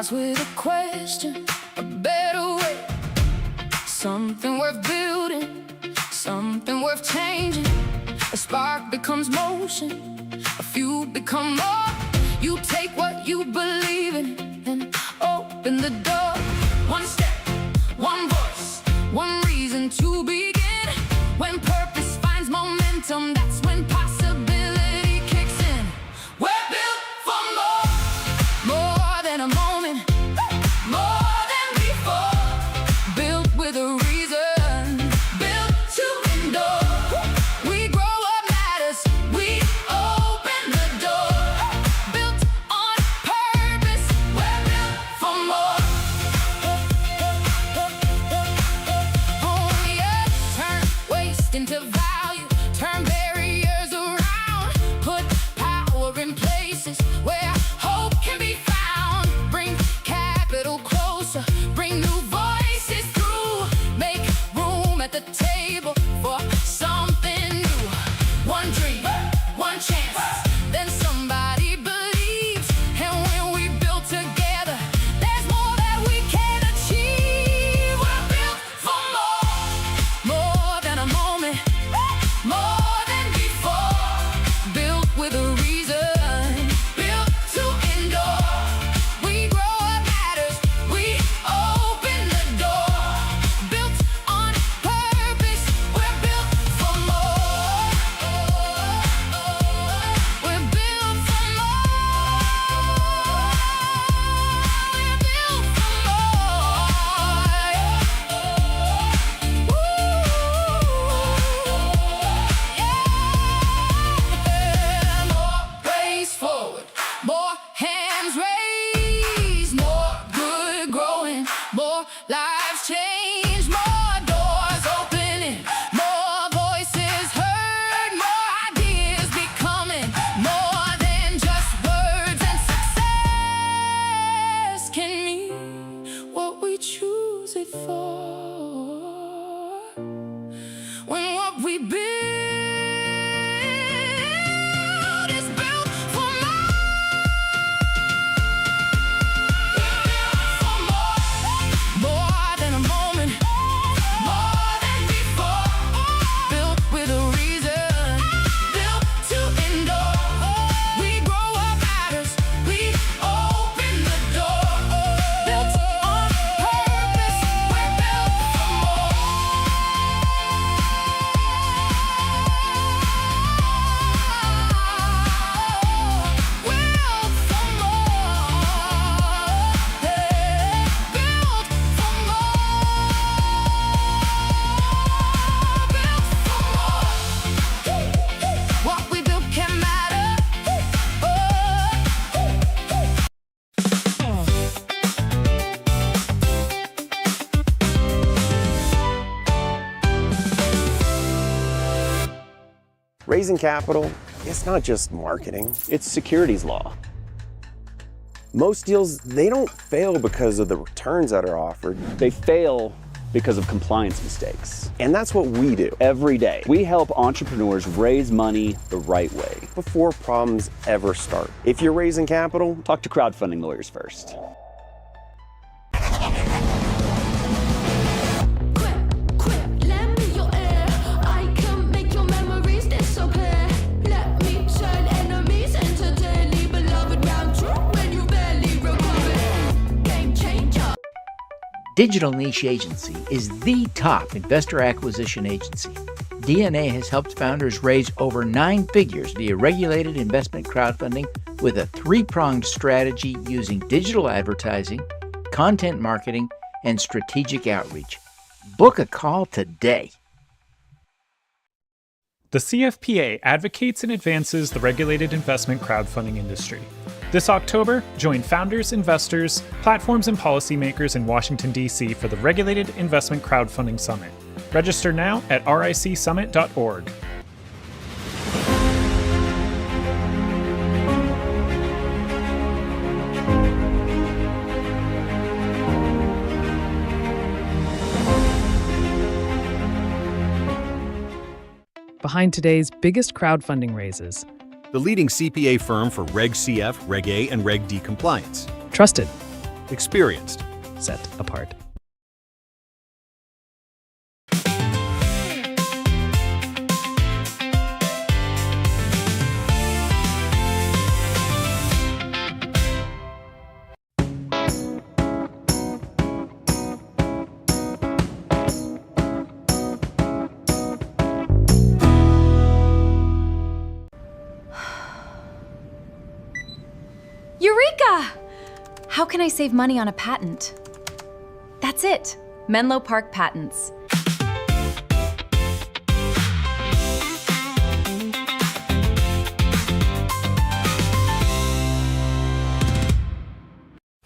starts with a question, a better way. Something worth building, something worth changing. A spark becomes motion, a few become more. You take what you believe in and open the door. One step, one voice, one reason to begin. When purpose finds momentum, that's when possibility kicks in. We're built for more than a moment, more than before. Built with a reason, built to endure. We grow what matters, we open the door. Built on purpose, we're built for more. Oh yeah, turn waste into value, turn barriers around, put power in places where hope can be found. Bring capital closer, bring new voices through, make room at the table for something new. One dream, one chance, then somebody believes. And when we build together, there's more that we can achieve. We're built for more than a moment, more than before. Built with a reason, built to endure. We grow what matters, we open the door. Built on purpose, we're built for more. We're built for more. We're built for more. More ways forward, more hands raised, more good growing, more lives changed, more doors opening, more voices heard, more ideas becoming more than just words. And success can mean what we choose it for. When what we build is built for more. For more than a moment, more than before. Built with a reason, built to endure. We grow what matters, we open the door. Built on purpose, we're built for more. Built for more. Built for more. What we built can matter. Raising capital, it's not just marketing. It's securities law. Most deals, they don't fail because of the returns that are offered. They fail because of compliance mistakes. And that's what we do Every day, we help entrepreneurs raise money the right way. before problems ever start. If you're raising capital, Talk to crowdfunding lawyers first. Quit, lend me your ear. I can make your memories disappear. Let me turn enemies into dearly beloved round trip when you barely recover. Game changer. Digital Niche Agency is the top investor acquisition agency. DNA has helped founders raise over 9 figures via regulated investment crowdfunding with a 3-pronged strategy using digital advertising, content marketing, and strategic outreach. Book a call today. The CFPA advocates and advances the regulated investment crowdfunding industry. This October, join founders, investors, platforms, and policymakers in Washington, D.C. for the Regulated Investment Crowdfunding Summit. Register now at ricsummit.org. Behind today's biggest crowdfunding raises. The leading CPA firm for Reg CF, Reg A, and Reg D compliance. Trusted. experienced, set apart. Eureka! How can I save money on a patent? That's it. Menlo Park Patents.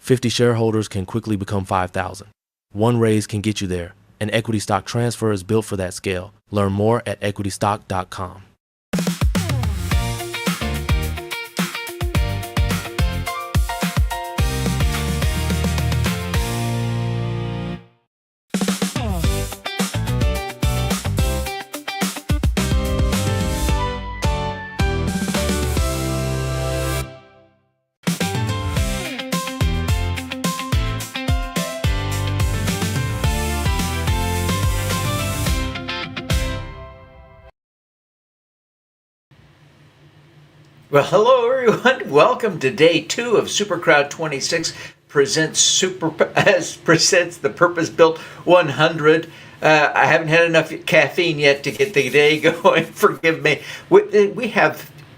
$50 shareholders can quickly become 5,000. One raise can get you there. An equity stock transfer is built for that scale. Learn more at equitystock.com. Well, hello everyone. Welcome to day 2 of SuperCrowd26 presents the Purpose-Built 100. I haven't had enough caffeine yet to get the day going. Forgive me.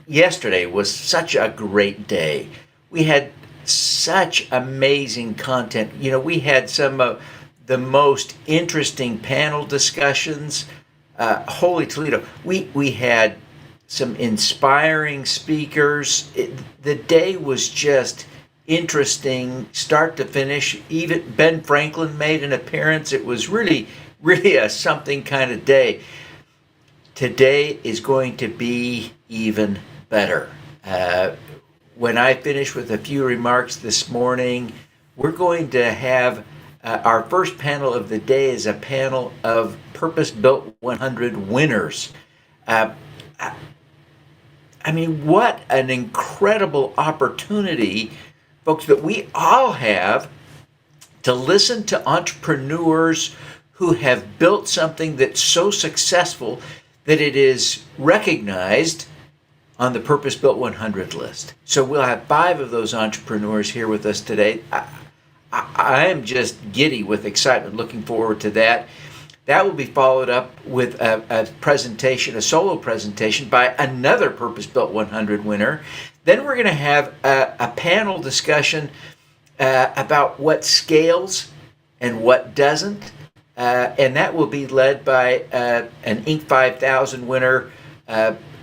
Yesterday was such a great day. We had such amazing content. You know, we had some of the most interesting panel discussions. Holy Toledo. We had some inspiring speakers. The day was just interesting, start to finish. Even Ben Franklin made an appearance. It was really a something kind of day. Today is going to be even better. When I finish with a few remarks this morning, we're going to have our first panel of the day is a panel of Purpose-Built 100 winners. I mean, what an incredible opportunity, folks, that we all have to listen to entrepreneurs who have built something that's so successful that it is recognized on the Purpose-Built 100 list. So we'll have 5 of those entrepreneurs here with us today. I am just giddy with excitement, looking forward to that. That will be followed up with a presentation, a solo presentation by another Purpose-Built 100 winner. Then we're going to have a panel discussion about what scales and what doesn't. And that will be led by an Inc. 5000 winner,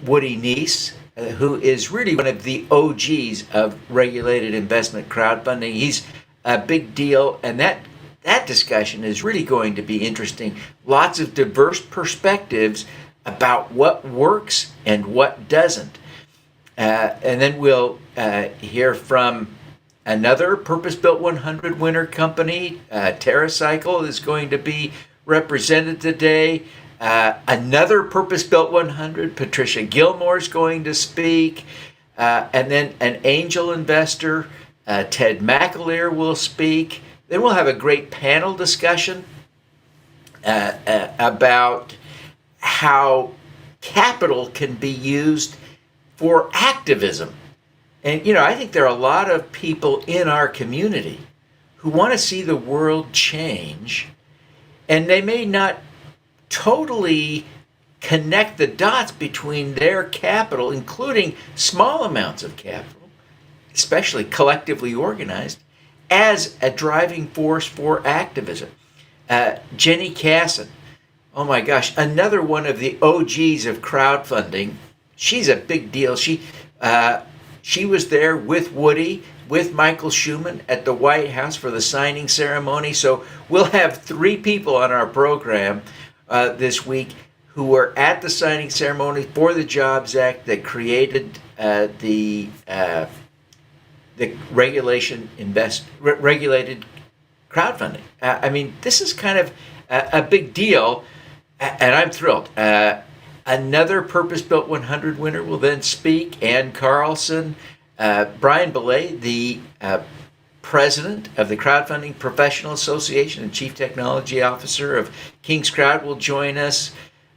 Woody Neiss, who is really one of the OGs of regulated investment crowdfunding. He's a big deal, and that discussion is really going to be interesting. Lots of diverse perspectives about what works and what doesn't. And then we'll hear from another Purpose-Built 100 winner company. TerraCycle is going to be represented today. Another Purpose-Built 100, Patricia Gilmore, is going to speak. And then an angel investor, Ted McAleer, will speak. Then we'll have a great panel discussion about how capital can be used for activism. And, you know, I think there are a lot of people in our community who want to see the world change, and they may not totally connect the dots between their capital, including small amounts of capital, especially collectively organized, as a driving force for activism. Jenny Casson, oh my gosh, another one of the OGs of crowdfunding. She's a big deal. She was there with Woody, with Michael Schumann at the White House for the signing ceremony. So we'll have 3 people on our program this week who were at the signing ceremony for the Jobs Act that created the regulated crowdfunding. I mean, this is kind of a big deal, and I'm thrilled. Another Purpose-Built 100 winner will then speak, Ann Carlson. Brian Belay, the president of the Crowdfunding Professional Association and chief technology officer of King's Crowd, will join us.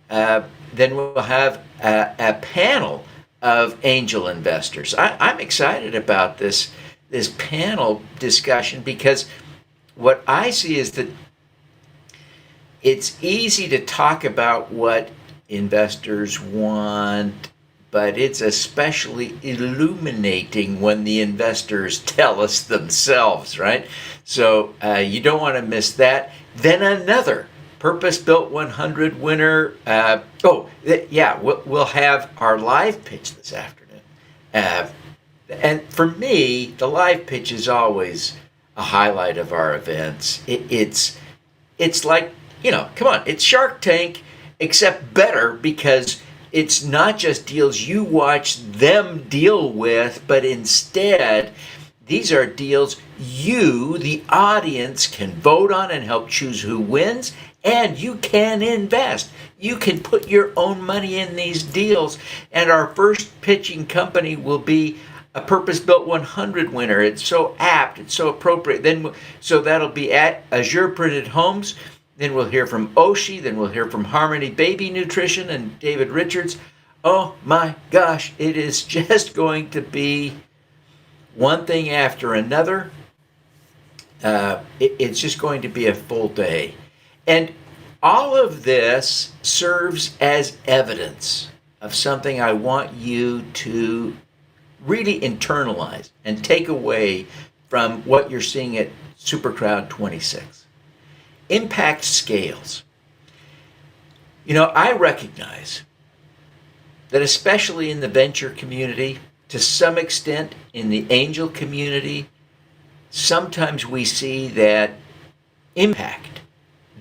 Then we'll have a panel of angel investors. I'm excited about this panel discussion, because what I see is that it's easy to talk about what investors want, but it's especially illuminating when the investors tell us themselves, right? So you don't want to miss that. Then another Purpose-Built 100 winner. We'll have our live pitch this afternoon. And for me, the live pitch is always a highlight of our events. It's like, come on, it's Shark Tank, except better, because it's not just deals you watch them deal with, but instead, these are deals you, the audience, can vote on and help choose who wins, and you can invest. You can put your own money in these deals, and our first pitching company will be a Purpose-Built 100 winner. It's so apt, it's so appropriate. So that'll be at Azure Printed Homes. Then we'll hear from Oshi. Then we'll hear from Harmony Baby Nutrition and David Richards. Oh my gosh, it is just going to be one thing after another. It's just going to be a full day. And all of this serves as evidence of something I want you to really internalize and take away from what you're seeing at SuperCrowd26. Impact scales. I recognize that especially in the venture community, to some extent in the angel community, sometimes we see that impact,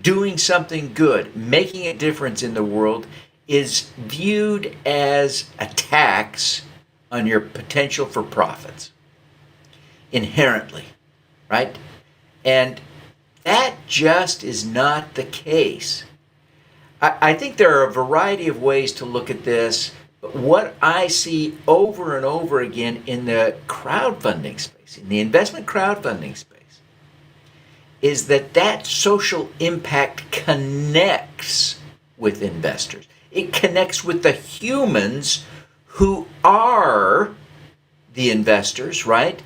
doing something good, making a difference in the world, is viewed as a tax on your potential for profits, inherently, right? And that just is not the case. I think there are a variety of ways to look at this, but what I see over and over again in the crowdfunding space, in the investment crowdfunding space, is that social impact connects with investors. It connects with the humans who are the investors, right?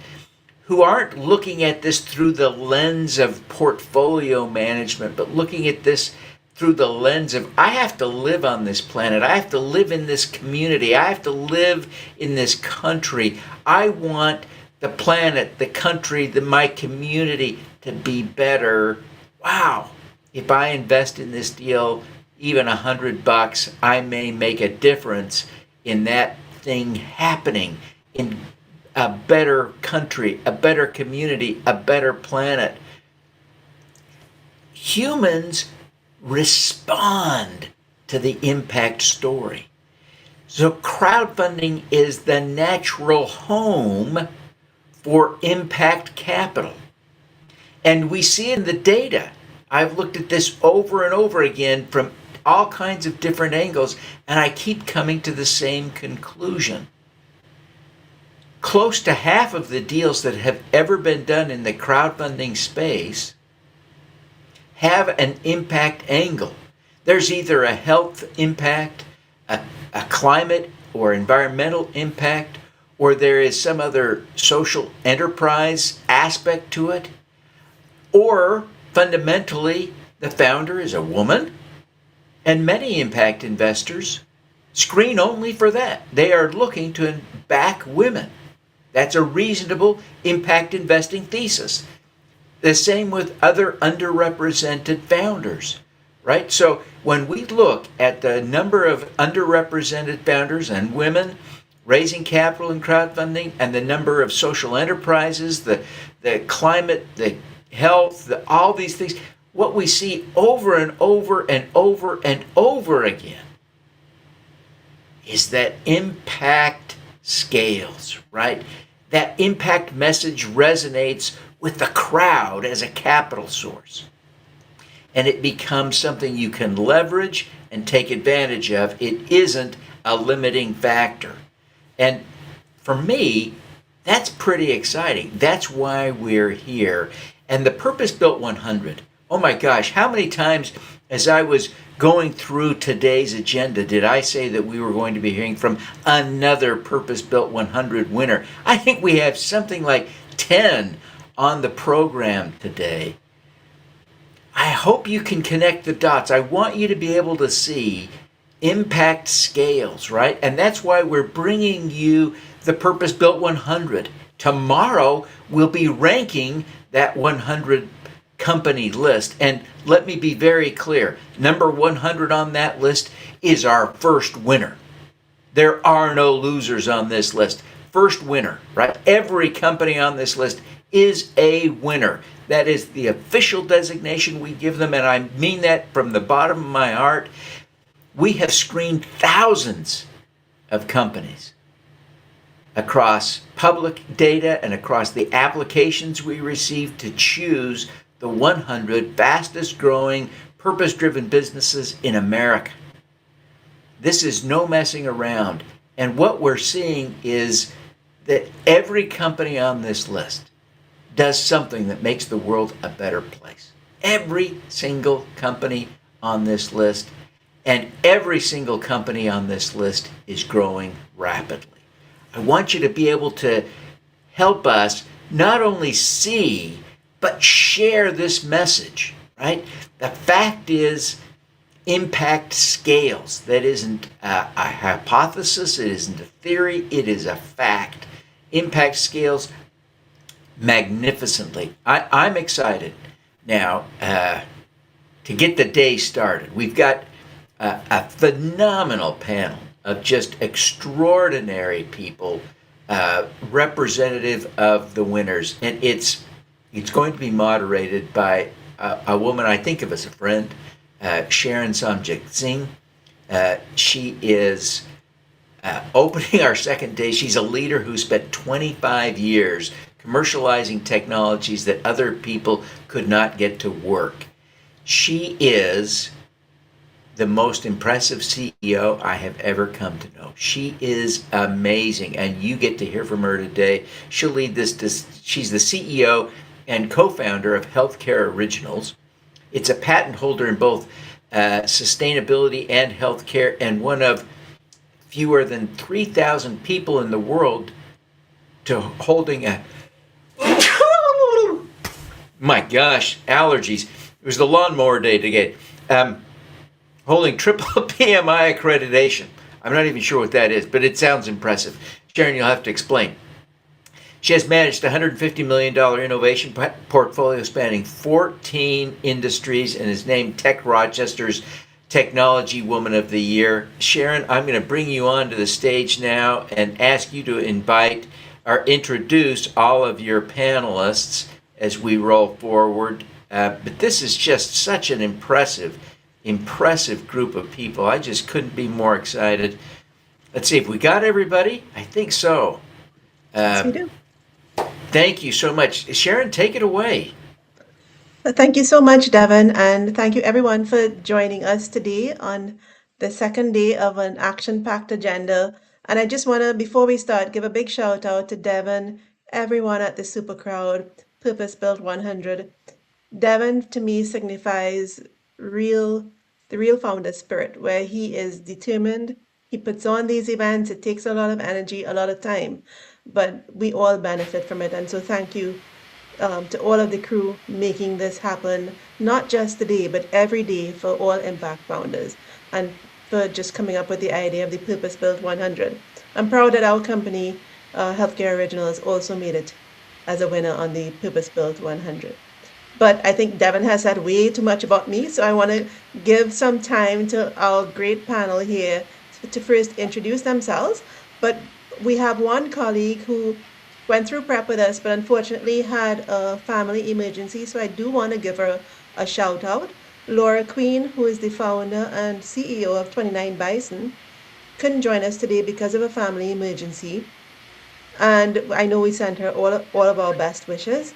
Who aren't looking at this through the lens of portfolio management, but looking at this through the lens of, I have to live on this planet. I have to live in this community. I have to live in this country. I want the planet, the country, my community to be better. Wow. If I invest in this deal, even $100, I may make a difference in that thing happening in a better country, a better community, a better planet. Humans respond to the impact story. So crowdfunding is the natural home for impact capital. And we see in the data, I've looked at this over and over again from all kinds of different angles, and I keep coming to the same conclusion. Close to half of the deals that have ever been done in the crowdfunding space have an impact angle. There's either a health impact, a climate or environmental impact, or there is some other social enterprise aspect to it, or fundamentally the founder is a woman, and many impact investors screen only for that. They are looking to back women. That's a reasonable impact investing thesis. The same with other underrepresented founders, right? So when we look at the number of underrepresented founders and women raising capital in crowdfunding, and the number of social enterprises, the climate, the health, all these things, what we see over and over and over and over again is that impact scales, right? That impact message resonates with the crowd as a capital source. And it becomes something you can leverage and take advantage of. It isn't a limiting factor. And for me, That's pretty exciting. That's why we're here. And the Purpose-Built 100, oh my gosh, how many times as I was going through today's agenda did I say that we were going to be hearing from another Purpose-Built 100 winner? I think we have something like 10 on the program today. I hope you can connect the dots. I want you to be able to see impact scales, right? And that's why we're bringing you the Purpose-Built 100. Tomorrow, we'll be ranking that 100 company list. And let me be very clear. Number 100 on that list is our first winner. There are no losers on this list. First winner, right? Every company on this list is a winner. That is the official designation we give them, and I mean that from the bottom of my heart. We have screened thousands of companies across public data and across the applications we receive to choose the 100 fastest growing purpose-driven businesses in America. This is no messing around. And what we're seeing is that every company on this list does something that makes the world a better place. Every single company on this list, and every single company on this list is growing rapidly. I want you to be able to help us not only see, but share this message, right? The fact is, impact scales. That isn't a hypothesis, it isn't a theory, it is a fact. Impact scales magnificently. I'm excited now to get the day started. We've got a phenomenal panel of just extraordinary people, representative of the winners, and it's going to be moderated by a woman I think of as a friend, Sharon Samjik Singh. She is opening our second day. She's a leader who spent 25 years commercializing technologies that other people could not get to work. She is the most impressive CEO I have ever come to know. She is amazing, and you get to hear from her today. She'll lead this. She's the CEO and co-founder of Healthcare Originals. It's a patent holder in both sustainability and healthcare, and one of fewer than 3,000 people in the world to holding a my gosh, allergies. It was the lawnmower day today. Holding triple PMI accreditation. I'm not even sure what that is, but it sounds impressive. Sharon, you'll have to explain. She has managed a $150 million innovation portfolio spanning 14 industries and is named Tech Rochester's Technology Woman of the Year. Sharon, I'm going to bring you onto the stage now and ask you to invite or introduce all of your panelists as we roll forward. But this is just such an impressive group of people. I just couldn't be more excited. Let's see if we got everybody. I think so. Yes, we do. Thank you so much. Sharon, take it away. Thank you so much, Devin, and thank you everyone for joining us today on the second day of an action-packed agenda. And I just want to, before we start, give a big shout out to Devin, everyone at the SuperCrowd Purpose-Built 100. Devin, to me, signifies the real founder spirit, where he is determined. He puts on these events. It takes a lot of energy, a lot of time, but we all benefit from it. And so thank you to all of the crew making this happen, not just today, but every day for all impact founders, and for just coming up with the idea of the Purpose-Built 100. I'm proud that our company, Healthcare Originals, also made it as a winner on the Purpose-Built 100. But I think Devin has said way too much about me, so I want to give some time to our great panel here to first introduce themselves. But we have one colleague who went through prep with us, but unfortunately had a family emergency, so I do want to give her a shout out. Laura Queen, who is the founder and CEO of 29 Bison, couldn't join us today because of a family emergency. And I know we sent her all of our best wishes.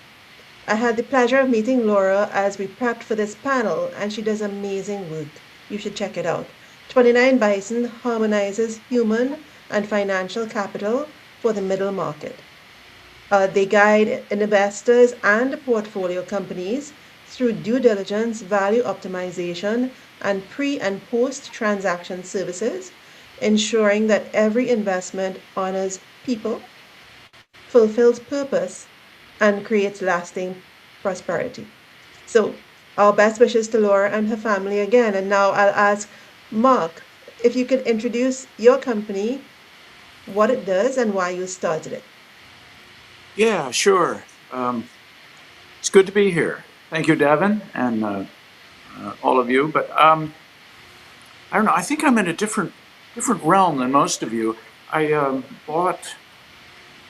I had the pleasure of meeting Laura as we prepped for this panel, and she does amazing work. You should check it out. 29 Bison harmonizes human and financial capital for the middle market. They guide investors and portfolio companies through due diligence, value optimization, and pre and post transaction services, ensuring that every investment honors people, fulfills purpose, and creates lasting prosperity. So, our best wishes to Laura and her family again. And now I'll ask Mark if you could introduce your company, what it does, and why you started it. Yeah, sure. It's good to be here. Thank you, Devin, and all of you. But I don't know. I think I'm in a different realm than most of you. I bought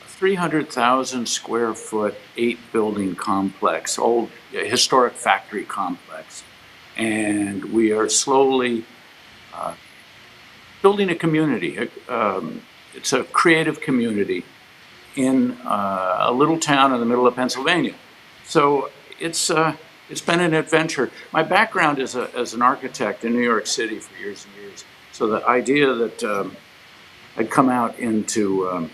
a 300,000 square foot, 8-building complex, old historic factory complex, and we are slowly building a community. It's a creative community in a little town in the middle of Pennsylvania. So it's been an adventure. My background is as an architect in New York City for years and years. So the idea that I'd come out into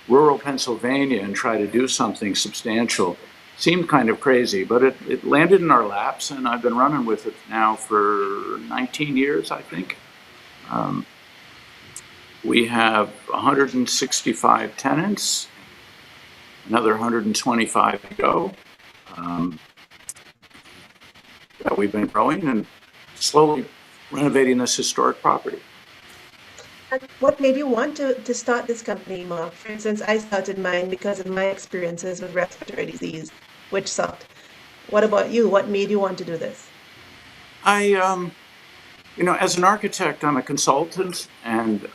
rural Pennsylvania and try to do something substantial seemed kind of crazy, but it landed in our laps, and I've been running with it now for 19 years, I think. We have 165 tenants, another 125 to go. That we've been growing and slowly renovating this historic property. And what made you want to start this company, Mark? For instance, I started mine because of my experiences with respiratory disease, which sucked. What about you? What made you want to do this? As an architect, I'm a consultant, and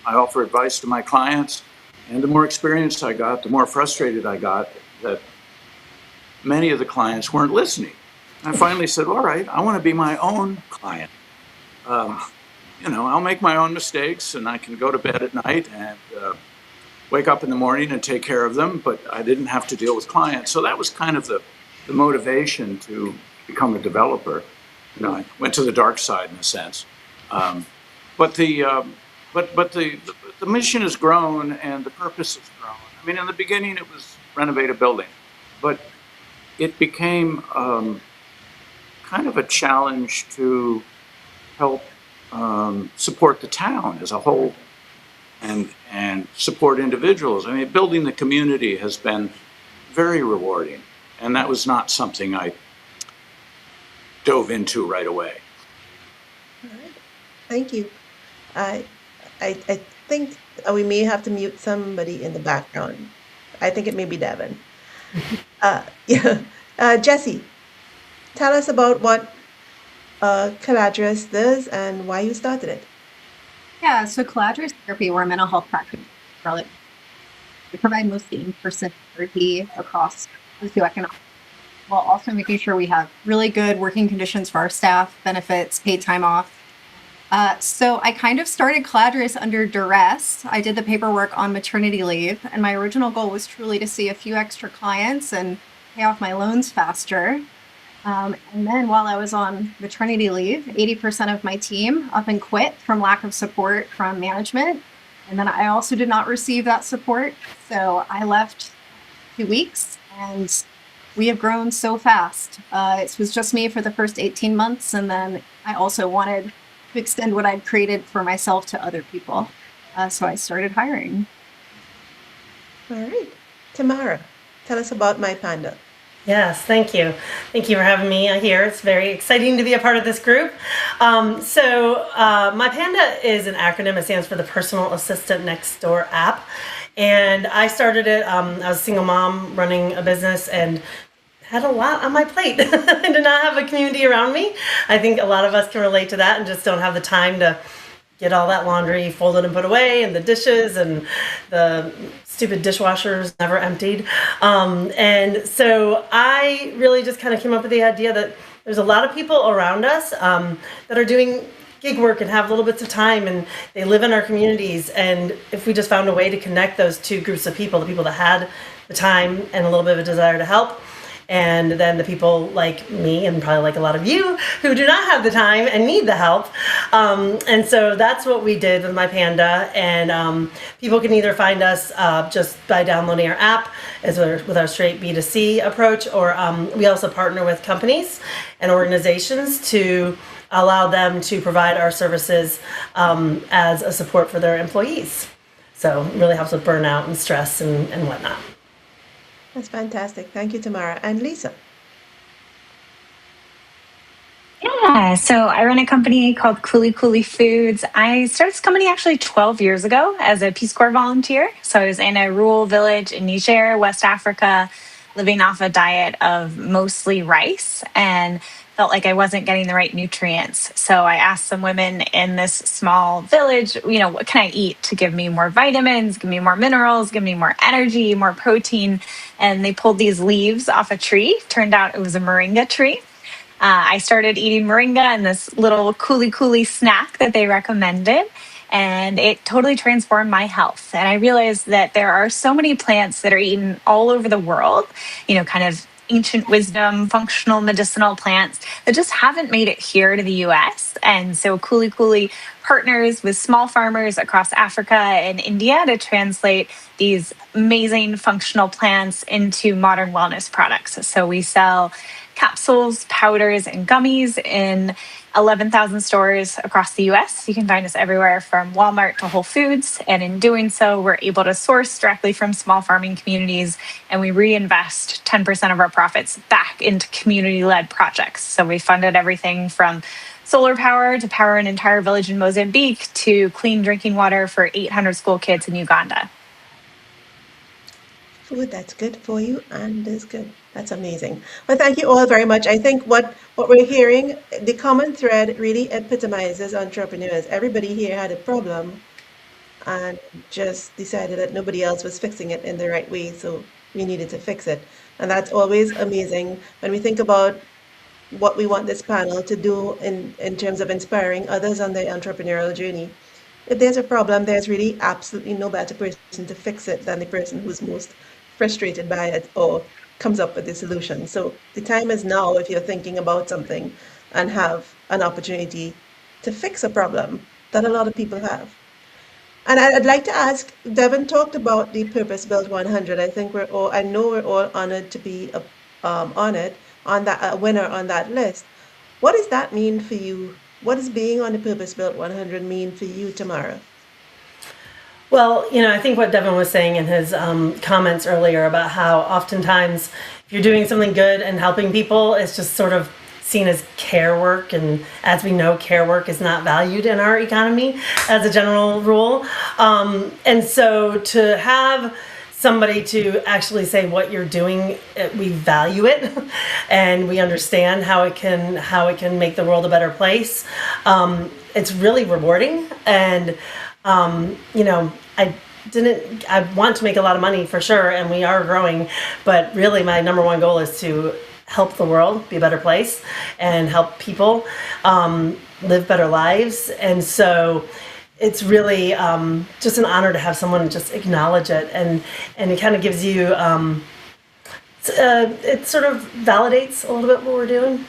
I offer advice to my clients. And the more experience I got, the more frustrated I got that many of the clients weren't listening. I finally said, all right, I want to be my own client. I'll make my own mistakes, and I can go to bed at night and wake up in the morning and take care of them, but I didn't have to deal with clients. So that was kind of the motivation to become a developer. I went to the dark side in a sense. But the mission has grown and the purpose has grown. I mean, in the beginning it was renovate a building, but it became kind of a challenge to help support the town as a whole and support individuals. I mean, building the community has been very rewarding, and that was not something I dove into right away. All right. Thank you. I think we may have to mute somebody in the background. I think it may be Devin. Jesse, tell us about what Caladris does and why you started it. Yeah, so Caladris Therapy, we're a mental health practice. We provide mostly in-person therapy across socioeconomic, while also making sure we have really good working conditions for our staff, benefits, paid time off. So I kind of started Caladris under duress. I did the paperwork on maternity leave, and my original goal was truly to see a few extra clients and pay off my loans faster. And then while I was on maternity leave, 80% of my team up and quit from lack of support from management. And then I also did not receive that support. So I left 2 weeks, and we have grown so fast. It was just me for the first 18 months. And then I also wanted to extend what I'd created for myself to other people. So I started hiring. All right. Tamara, tell us about My Panda. Yes, thank you. Thank you for having me here. It's very exciting to be a part of this group. My Panda is an acronym. It stands for the Personal Assistant Next Door app. And I started it, I was a single mom running a business and had a lot on my plate. I did not have a community around me. I think a lot of us can relate to that and just don't have the time to get all that laundry folded and put away, and the dishes and the stupid dishwashers never emptied. And so I really just kind of came up with the idea that there's a lot of people around us that are doing gig work and have little bits of time, and they live in our communities. And if we just found a way to connect those two groups of people, the people that had the time and a little bit of a desire to help, and then the people like me and probably like a lot of you who do not have the time and need the help. And so that's what we did with My Panda. And people can either find us just by downloading our app as with our straight B2C approach, or we also partner with companies and organizations to allow them to provide our services as a support for their employees. So it really helps with burnout and stress and whatnot. That's fantastic. Thank you, Tamara. And Lisa. Yeah, so I run a company called Kuli Kuli Foods. I started this company actually 12 years ago as a Peace Corps volunteer. So I was in a rural village in Niger, West Africa, living off a diet of mostly rice, and felt like I wasn't getting the right nutrients. So I asked some women in this small village, what can I eat to give me more vitamins, give me more minerals, give me more energy, more protein? And they pulled these leaves off a tree. Turned out it was a moringa tree. I started eating moringa and this little Kuli Kuli snack that they recommended, and it totally transformed my health. And I realized that there are so many plants that are eaten all over the world, kind of ancient wisdom, functional medicinal plants that just haven't made it here to the US. And so Kuli Kuli partners with small farmers across Africa and India to translate these amazing functional plants into modern wellness products. So we sell capsules, powders, and gummies in 11,000 stores across the US. You can find us everywhere from Walmart to Whole Foods. And in doing so, we're able to source directly from small farming communities, and we reinvest 10% of our profits back into community-led projects. So we funded everything from solar power to power an entire village in Mozambique to clean drinking water for 800 school kids in Uganda. Food that's good for you and is good. That's amazing. Well, thank you all very much. I think what we're hearing, the common thread really epitomizes entrepreneurs. Everybody here had a problem and just decided that nobody else was fixing it in the right way, so we needed to fix it. And that's always amazing when we think about what we want this panel to do in terms of inspiring others on their entrepreneurial journey. If there's a problem, there's really absolutely no better person to fix it than the person who's most frustrated by it or comes up with the solution. So the time is now if you're thinking about something and have an opportunity to fix a problem that a lot of people have. And I'd like to ask, Devin talked about the Purpose Built 100. I think I know we're all honored to be honored on that, a winner on that list. What does that mean for you? What does being on the Purpose Built 100 mean for you, Tamara? Well, I think what Devin was saying in his comments earlier about how oftentimes if you're doing something good and helping people, it's just sort of seen as care work. And as we know, care work is not valued in our economy as a general rule. And so to have somebody to actually say what you're doing, we value it and we understand how it can make the world a better place. It's really rewarding. And I want to make a lot of money for sure, and we are growing, but really my number one goal is to help the world be a better place and help people live better lives. And so it's really just an honor to have someone just acknowledge it, and it kind of gives you, it sort of validates a little bit what we're doing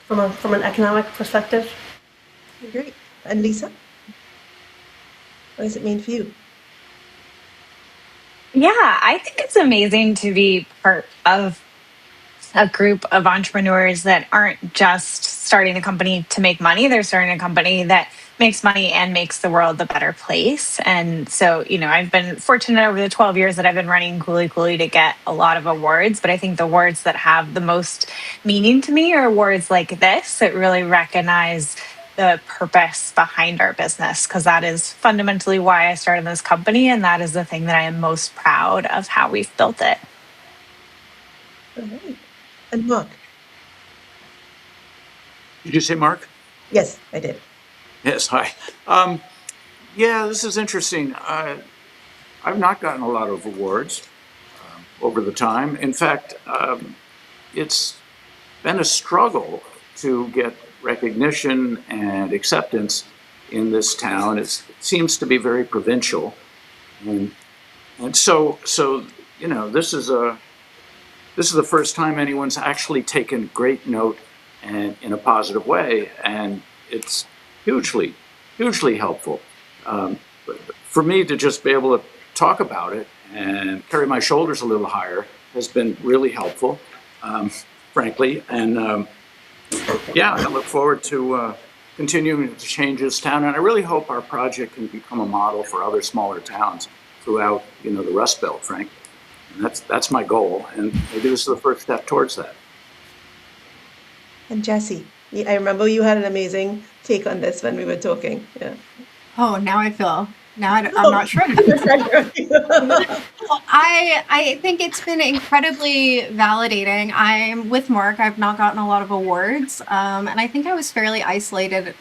from an economic perspective. Great. And Lisa? What does it mean for you? Yeah, I think it's amazing to be part of a group of entrepreneurs that aren't just starting a company to make money. They're starting a company that makes money and makes the world a better place. And so, I've been fortunate over the 12 years that I've been running Kuli Kuli to get a lot of awards, but I think the awards that have the most meaning to me are awards like this that really recognize the purpose behind our business, because that is fundamentally why I started this company, and that is the thing that I am most proud of how we've built it. All right. And Mark? Did you say Mark? Yes, I did. Yes, hi. Yeah, this is interesting. I've not gotten a lot of awards over the time. In fact, it's been a struggle to get recognition and acceptance in this town. It seems to be very provincial, and so this is this is the first time anyone's actually taken great note and in a positive way, and it's hugely, hugely helpful. But for me to just be able to talk about it and carry my shoulders a little higher has been really helpful, frankly. And yeah, I look forward to continuing to change this town, and I really hope our project can become a model for other smaller towns throughout, the Rust Belt, frankly. And that's my goal, and maybe this is the first step towards that. And Jesse, I remember you had an amazing take on this when we were talking. Yeah. Oh, now I'm not sure. I think it's been incredibly validating. I'm with Mark. I've not gotten a lot of awards, and I think I was fairly isolated.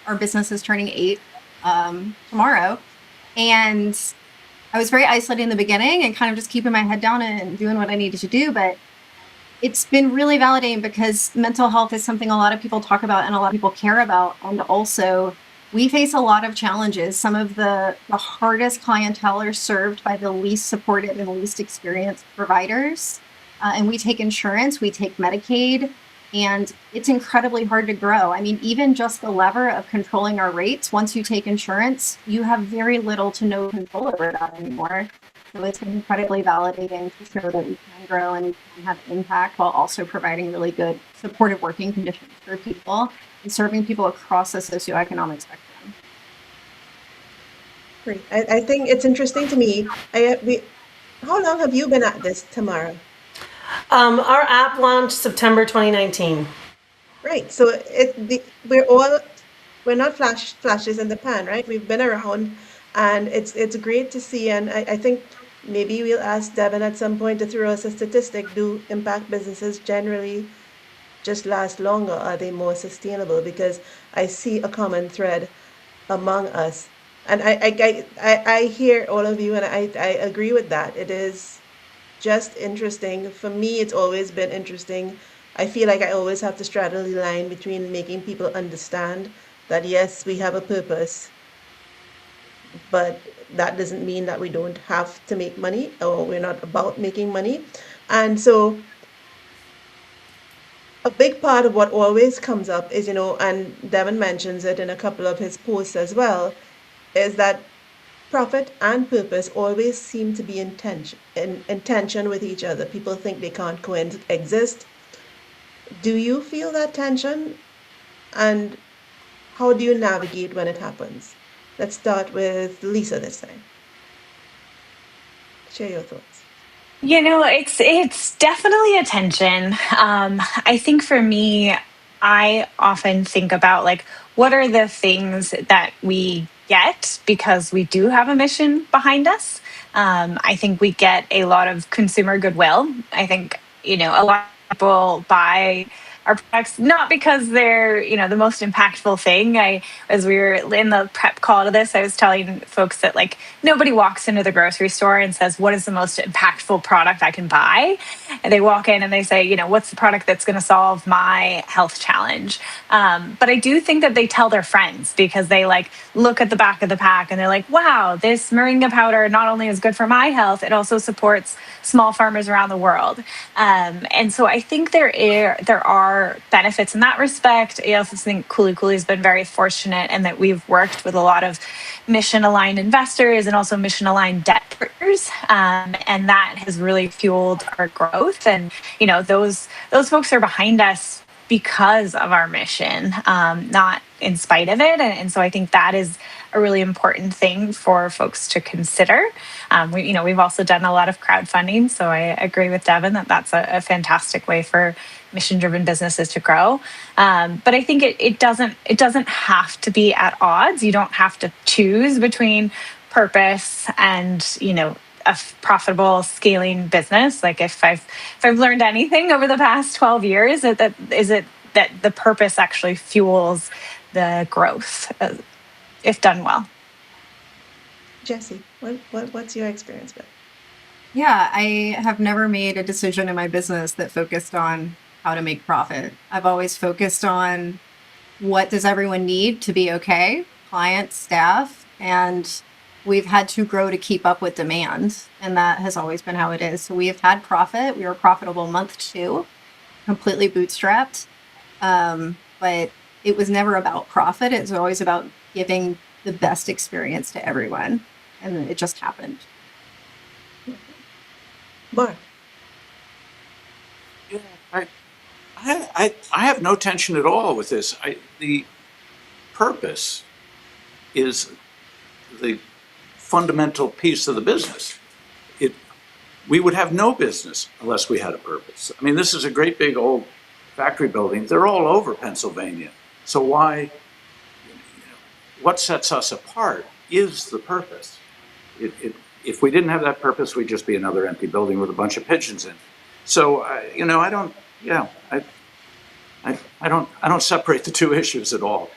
Our business is turning 8 tomorrow, and I was very isolated in the beginning and kind of just keeping my head down and doing what I needed to do. But it's been really validating because mental health is something a lot of people talk about and a lot of people care about, and also we face a lot of challenges. Some of the hardest clientele are served by the least supported and least experienced providers. And we take insurance, we take Medicaid, and it's incredibly hard to grow. I mean, even just the lever of controlling our rates, once you take insurance, you have very little to no control over that anymore. So it's been incredibly validating to show that we can grow and we can have impact while also providing really good supportive working conditions for people and serving people across the socioeconomic spectrum. Great. I think it's interesting to me. How long have you been at this, Tamara? Our app launched September 2019. Right. So we're not flashes in the pan, right? We've been around, and it's great to see. And I think maybe we'll ask Devin at some point to throw us a statistic. Do impact businesses generally just last longer? Are they more sustainable? Because I see a common thread among us, and I hear all of you, and I agree with that. It is just interesting. For me, it's always been interesting. I feel like I always have to straddle the line between making people understand that yes, we have a purpose, but that doesn't mean that we don't have to make money, or we're not about making money. And so a big part of what always comes up is, and Devin mentions it in a couple of his posts as well, is that profit and purpose always seem to be in tension with each other. People think they can't coexist. Do you feel that tension? And how do you navigate when it happens? Let's start with Lisa this time. Share your thoughts. It's definitely a tension. I think for me, I often think about what are the things that we get because we do have a mission behind us. I think we get a lot of consumer goodwill. I think, a lot of people buy our products not because they're, the most impactful thing. As we were in the prep call to this, I was telling folks that nobody walks into the grocery store and says, what is the most impactful product I can buy? And they walk in and they say, what's the product that's going to solve my health challenge? But I do think that they tell their friends because they look at the back of the pack and they're like, wow, this moringa powder not only is good for my health, it also supports small farmers around the world. And so I think there are benefits in that respect. I also think Cooley has been very fortunate in that we've worked with a lot of mission-aligned investors and also mission-aligned debt partners, and that has really fueled our growth. And those folks are behind us because of our mission, not in spite of it. And so I think that is a really important thing for folks to consider. We've also done a lot of crowdfunding, so I agree with Devin that that's a fantastic way for mission-driven businesses to grow. But I think it doesn't have to be at odds. You don't have to choose between purpose and a profitable scaling business. If I've learned anything over the past 12 years, that the purpose actually fuels the growth if done well. Jesse, what's your experience been? Yeah, I have never made a decision in my business that focused on how to make profit. I've always focused on what does everyone need to be okay, clients, staff, and we've had to grow to keep up with demand, and that has always been how it is. So we have had profit. We were profitable month 2, completely bootstrapped. But it was never about profit. It was always about giving the best experience to everyone. And it just happened. Mark. Yeah, I have no tension at all with this. The purpose is the fundamental piece of the business. We would have no business unless we had a purpose. I mean, this is a great big old factory building. They're all over Pennsylvania. So why, what sets us apart is the purpose. If we didn't have that purpose, we'd just be another empty building with a bunch of pigeons in. So, I don't separate the two issues at all.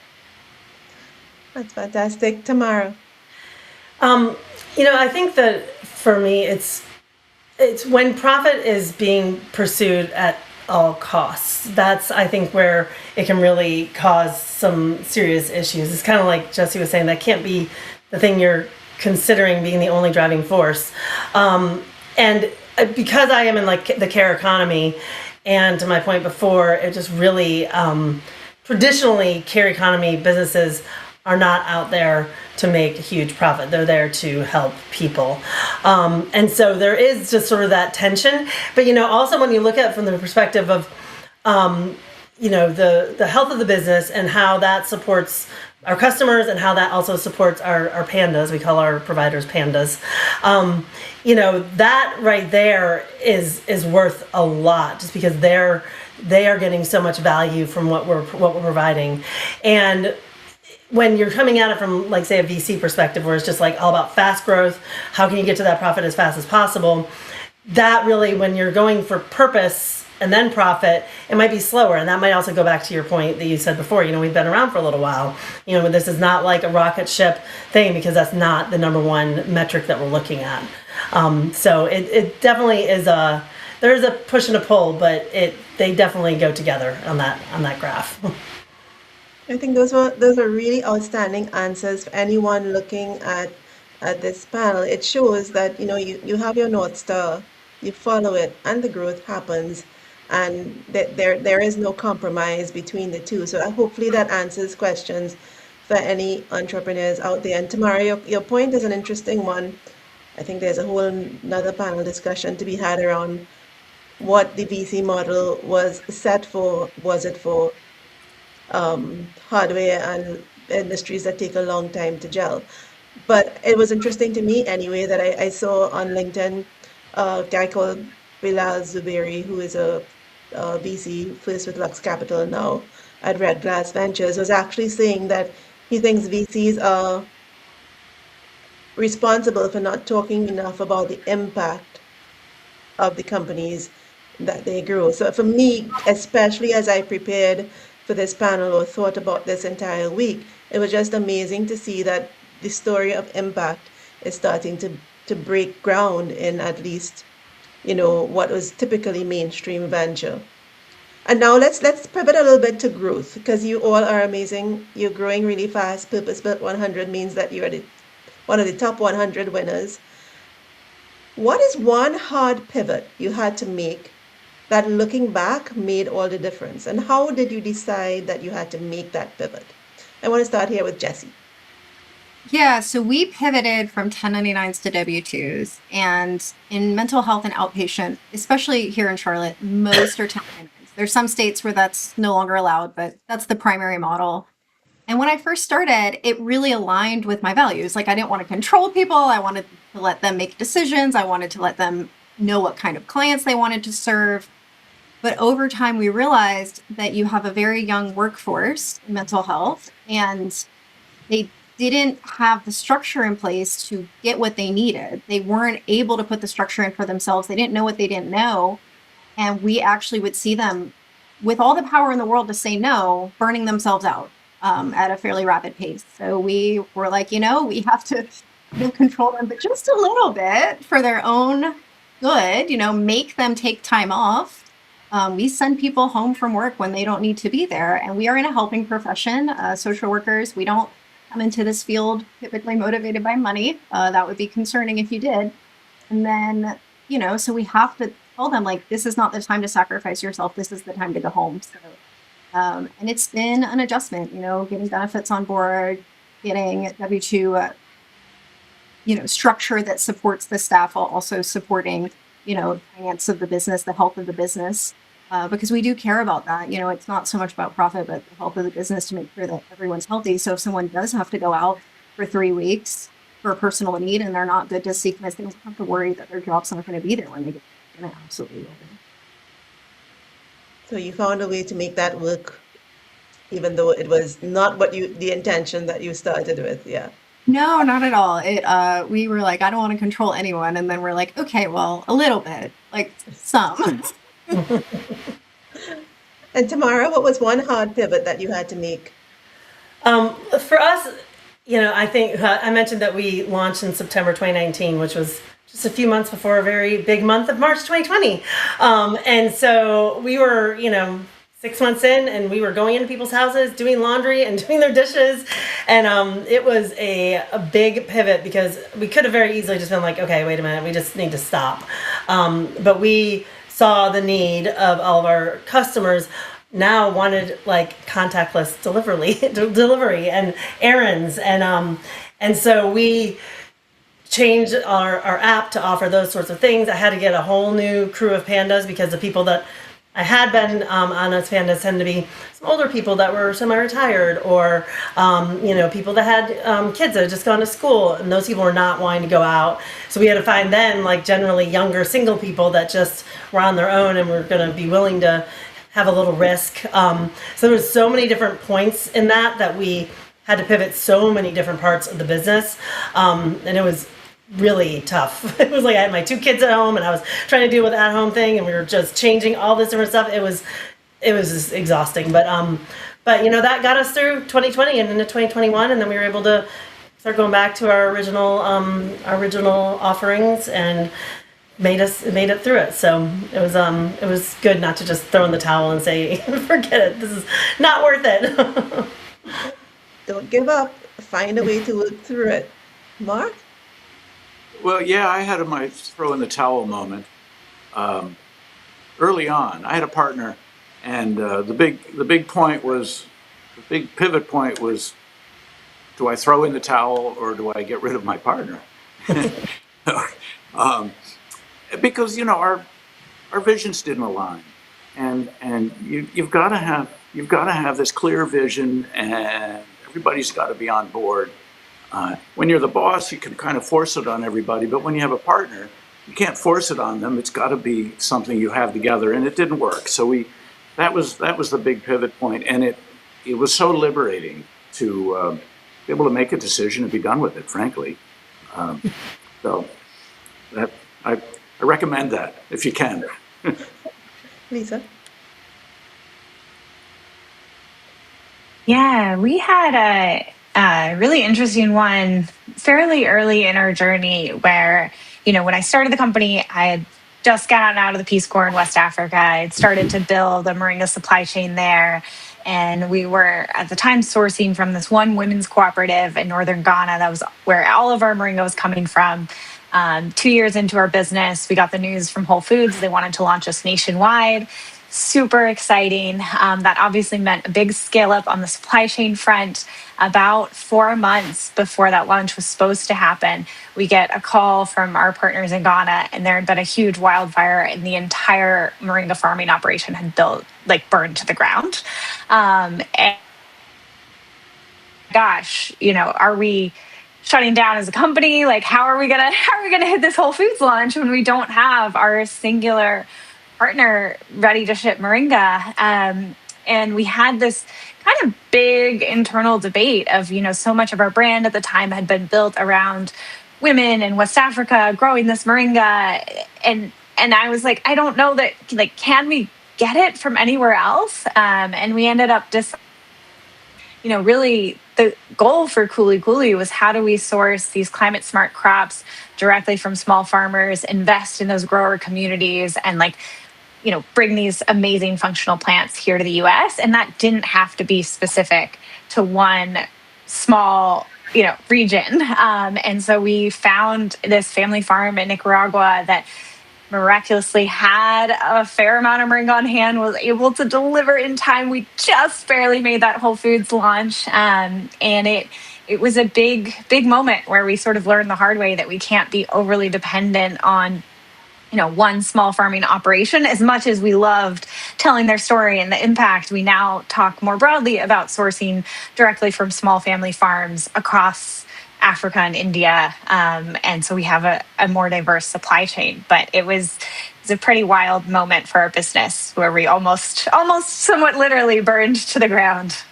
That's fantastic. Tamara. I think that for me, it's when profit is being pursued at all costs. That's, I think, where it can really cause some serious issues. It's kind of like Jesse was saying, that can't be the thing you're considering being the only driving force. And because I am in like the care economy, and to my point before, it just really, traditionally care economy businesses are not out there to make a huge profit. They're there to help people. And so there is just sort of that tension. But, also when you look at it from the perspective of, the health of the business and how that supports our customers and how that also supports our pandas, we call our providers pandas, that right there is worth a lot, just because they are getting so much value from what we're providing. And when you're coming at it from, like, say, a VC perspective, where it's just like all about fast growth, how can you get to that profit as fast as possible? That really, when you're going for purpose and then profit, it might be slower. And that might also go back to your point that you said before, we've been around for a little while. This is not like a rocket ship thing, because that's not the number one metric that we're looking at. So it definitely is there is a push and a pull, but they definitely go together on that graph. I think those are really outstanding answers for anyone looking at this panel. It shows that you have your North Star, you follow it, and the growth happens, and that there is no compromise between the two. So hopefully that answers questions for any entrepreneurs out there. And Tamara, your point is an interesting one. I think there's a whole another panel discussion to be had around what the VC model was set for. Was it for hardware and industries that take a long time to gel? But it was interesting to me anyway that I saw on LinkedIn a guy called Bilal Zuberi, who is a VC, first with Lux Capital, now at Red Glass Ventures, was actually saying that he thinks VCs are responsible for not talking enough about the impact of the companies that they grow. So for me, especially as I prepared for this panel or thought about this entire week, it was just amazing to see that the story of impact is starting to break ground in at least, what was typically mainstream venture. And now let's pivot a little bit to growth, because you all are amazing. You're growing really fast. Purpose Built 100 means that you're one of the top 100 winners. What is one hard pivot you had to make that, looking back, made all the difference? And how did you decide that you had to make that pivot? I want to start here with Jessie. Yeah, so we pivoted from 1099s to W-2s. And in mental health and outpatient, especially here in Charlotte, most are 1099s. There's some states where that's no longer allowed, but that's the primary model. And when I first started, it really aligned with my values. Like, I didn't want to control people. I wanted to let them make decisions. I wanted to let them know what kind of clients they wanted to serve. But over time, we realized that you have a very young workforce in mental health, and they didn't have the structure in place to get what they needed. They weren't able to put the structure in for themselves. They didn't know what they didn't know. And we actually would see them, with all the power in the world to say no, burning themselves out at a fairly rapid pace. So we were like, we have to control them, but just a little bit for their own good, make them take time off. We send people home from work when they don't need to be there. And we are in a helping profession, social workers. We don't come into this field typically motivated by money. That would be concerning if you did. And then, so we have to tell them, like, this is not the time to sacrifice yourself. This is the time to go home. So, and it's been an adjustment, getting benefits on board, getting W-2, structure that supports the staff while also supporting, finance of the business, the health of the business. Because we do care about that. It's not so much about profit, but the health of the business to make sure that everyone's healthy. So if someone does have to go out for 3 weeks for a personal need and they're not good to seek this, they don't have to worry that their job's not going to be there when they get there. Absolutely. So you found a way to make that work, even though it was not the intention that you started with. Yeah. No, not at all. We were like, I don't want to control anyone. And then we're like, okay, well, a little bit, like some. And Tamara, what was one hard pivot that you had to make? For us, I think I mentioned that we launched in September 2019, which was just a few months before a very big month of March 2020. And so we were, 6 months in, and we were going into people's houses, doing laundry and doing their dishes. And it was a big pivot because we could have very easily just been like, okay, wait a minute, we just need to stop. But we saw the need of all of our customers now wanted like contactless delivery and errands. And so we changed our app to offer those sorts of things. I had to get a whole new crew of pandas because the people that I had been on as pandas tend to be some older people that were semi-retired or, people that had kids that had just gone to school, and those people were not wanting to go out. So we had to find then like generally younger single people that just were on their own and were going to be willing to have a little risk. So there was so many different points in that we had to pivot so many different parts of the business. And it was really tough. It was like I had my 2 kids at home and I was trying to deal with that home thing and we were just changing all this different stuff. It was just exhausting, but that got us through 2020 and into 2021, and then we were able to start going back to our original offerings and made it through it. So it was good not to just throw in the towel and say forget it, this is not worth it. Don't give up, find a way to work through it. Mark? Well, yeah, I had my throw in the towel moment early on. I had a partner, and the big pivot point was, do I throw in the towel or do I get rid of my partner? Because our visions didn't align, and you've got to have this clear vision, and everybody's got to be on board. When you're the boss, you can kind of force it on everybody, but when you have a partner, you can't force it on them. It's got to be something you have together, and it didn't work. So that was the big pivot point, and it was so liberating to be able to make a decision and be done with it, frankly. So that I recommend that if you can. Lisa? Yeah, we had a really interesting one fairly early in our journey where, when I started the company, I had just gotten out of the Peace Corps in West Africa. I had started to build a moringa supply chain there. And we were at the time sourcing from this one women's cooperative in northern Ghana. That was where all of our moringa was coming from. 2 years into our business, we got the news from Whole Foods. They wanted to launch us nationwide. Super exciting. That obviously meant a big scale up on the supply chain front. About 4 months before that launch was supposed to happen, we get a call from our partners in Ghana, and there had been a huge wildfire, and the entire moringa farming operation had burned to the ground. And gosh, are we shutting down as a company? Like, how are we gonna hit this Whole Foods launch when we don't have our singular partner ready to ship moringa? And we had this kind of big internal debate of, so much of our brand at the time had been built around women in West Africa growing this moringa. And I was like, I don't know that, can we get it from anywhere else? And we ended up really the goal for Kuli Kuli was, how do we source these climate smart crops directly from small farmers, invest in those grower communities, and bring these amazing functional plants here to the US. And that didn't have to be specific to one small, region. And so we found this family farm in Nicaragua that miraculously had a fair amount of moringa on hand, was able to deliver in time. We just barely made that Whole Foods launch. And it was a big moment where we sort of learned the hard way that we can't be overly dependent on one small farming operation. As much as we loved telling their story and the impact, we now talk more broadly about sourcing directly from small family farms across Africa and India. And so we have a more diverse supply chain. But it was a pretty wild moment for our business where we almost somewhat literally burned to the ground.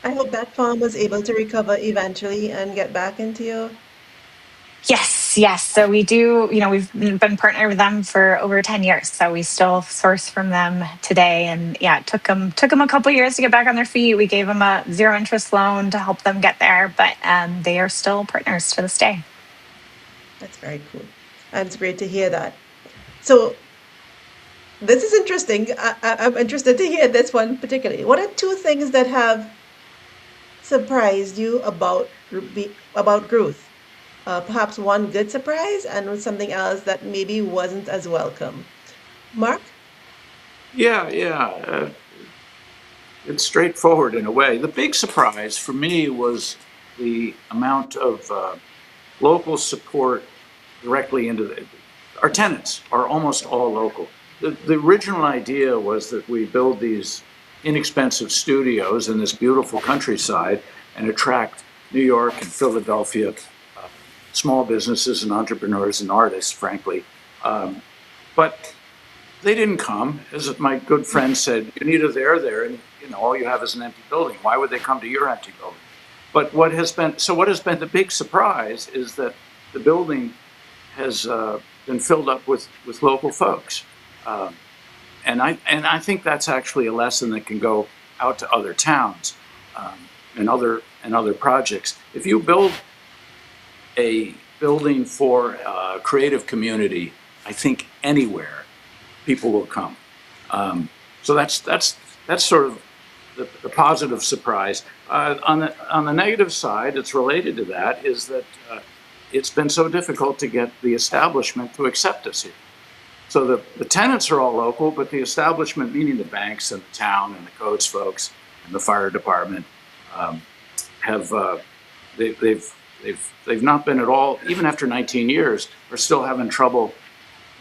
I hope that farm was able to recover eventually and get back into you. Yes. So we do, we've been partnered with them for over 10 years. So we still source from them today. And it took them a couple years to get back on their feet. We gave them a 0 interest loan to help them get there, but they are still partners to this day. That's very cool. And it's great to hear that. So this is interesting. I'm interested to hear this one particularly. What are 2 things that have surprised you about growth? Perhaps one good surprise and something else that maybe wasn't as welcome. Mark? Yeah. It's straightforward in a way. The big surprise for me was the amount of local support directly into our tenants are almost all local. The original idea was that we build these inexpensive studios in this beautiful countryside and attract New York and Philadelphia small businesses and entrepreneurs and artists, frankly. But they didn't come. As my good friend said, you're neither there, and all you have is an empty building. Why would they come to your empty building? But what has been the big surprise is that the building has been filled up with local folks. And I think that's actually a lesson that can go out to other towns and other projects. If you build a building for a creative community, I think anywhere people will come. So that's sort of the positive surprise. On the negative side, it's related to that, is that it's been so difficult to get the establishment to accept us here. So the tenants are all local, but the establishment, meaning the banks and the town and the codes folks and the fire department, they've not been at all, even after 19 years, are still having trouble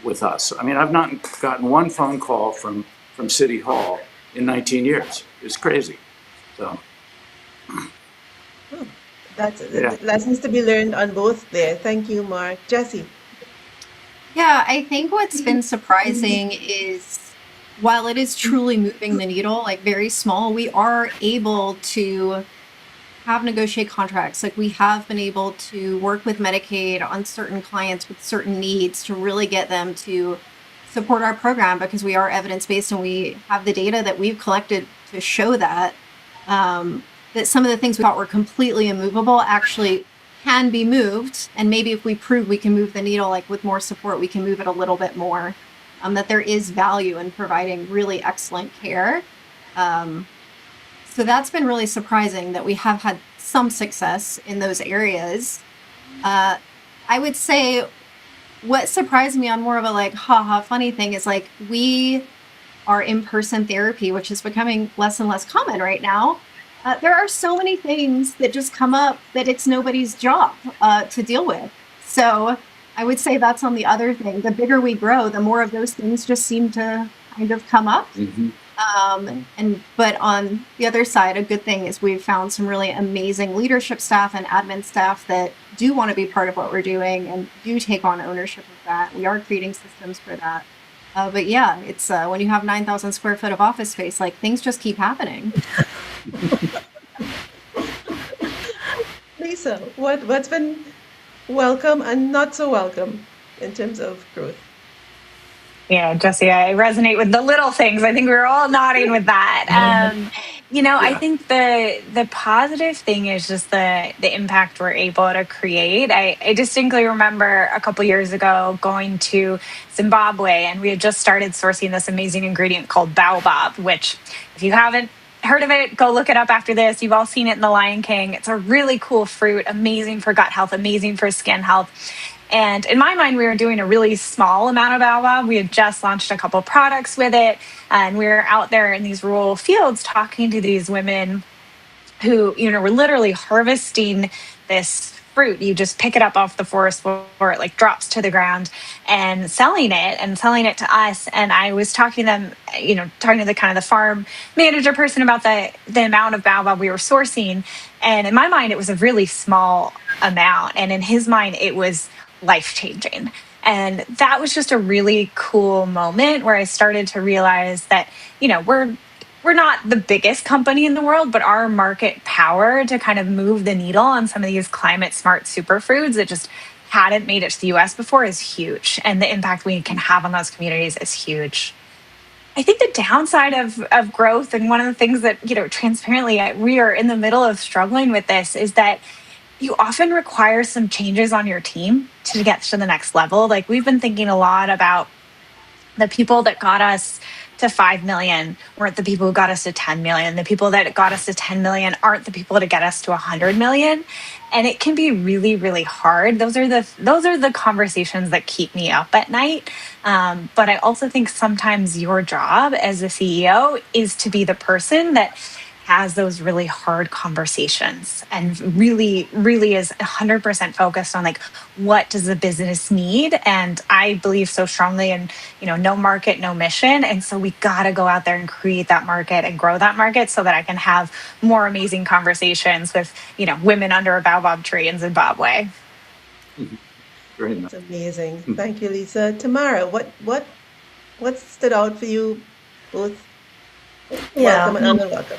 with us. I mean, I've not gotten one phone call from City Hall in 19 years. It's crazy. So. That's lessons to be learned on both there. Thank you, Mark. Jessie. Yeah, I think what's been surprising is while it is truly moving the needle, like very small, we are able to negotiate contracts. Like we have been able to work with Medicaid on certain clients with certain needs to really get them to support our program because we are evidence-based and we have the data that we've collected to show that that some of the things we thought were completely immovable actually can be moved. And maybe if we prove we can move the needle, like with more support, we can move it a little bit more, that there is value in providing really excellent care. So that's been really surprising that we have had some success in those areas. I would say what surprised me on more of a funny thing is we are in-person therapy, which is becoming less and less common right now. There are so many things that just come up that it's nobody's job to deal with. So I would say that's on the other thing. The bigger we grow, the more of those things just seem to kind of come up. Mm-hmm. But on the other side, a good thing is we've found some really amazing leadership staff and admin staff that do want to be part of what we're doing and do take on ownership of that. We are creating systems for that. But yeah, it's when you have 9,000 square foot of office space, things just keep happening. Lisa, what's been welcome and not so welcome in terms of growth? Yeah, Jessie, I resonate with the little things. I think we were all nodding with that. I think the positive thing is just the impact we're able to create. I distinctly remember a couple years ago going to Zimbabwe, and we had just started sourcing this amazing ingredient called baobab, which if you haven't heard of it, go look it up after this. You've all seen it in The Lion King. It's a really cool fruit, amazing for gut health, amazing for skin health. And in my mind, we were doing a really small amount of baobab. We had just launched a couple products with it, and we were out there in these rural fields talking to these women who, were literally harvesting this fruit. You just pick it up off the forest floor, it like drops to the ground, and selling it to us. And I was talking to them, talking to the kind of the farm manager person about the amount of baobab we were sourcing. And in my mind, it was a really small amount. And in his mind, it was life-changing. And that was just a really cool moment where I started to realize that, we're not the biggest company in the world, but our market power to kind of move the needle on some of these climate smart superfoods that just hadn't made it to the US before is huge. And the impact we can have on those communities is huge. I think the downside of growth, and one of the things that, transparently, we are in the middle of struggling with this, is that you often require some changes on your team to get to the next level. Like, we've been thinking a lot about the people that got us to 5 million weren't the people who got us to 10 million. The people that got us to 10 million aren't the people to get us to 100 million. And it can be really, really hard. Those are the conversations that keep me up at night. But I also think sometimes your job as a CEO is to be the person that has those really hard conversations and really, really is 100% focused on like, what does the business need? And I believe so strongly in, no market, no mission. And so we got to go out there and create that market and grow that market so that I can have more amazing conversations with, women under a baobab tree in Zimbabwe. That's amazing. Thank you, Lisa. Tamara, what stood out for you both? Yeah. Welcome and unwelcome.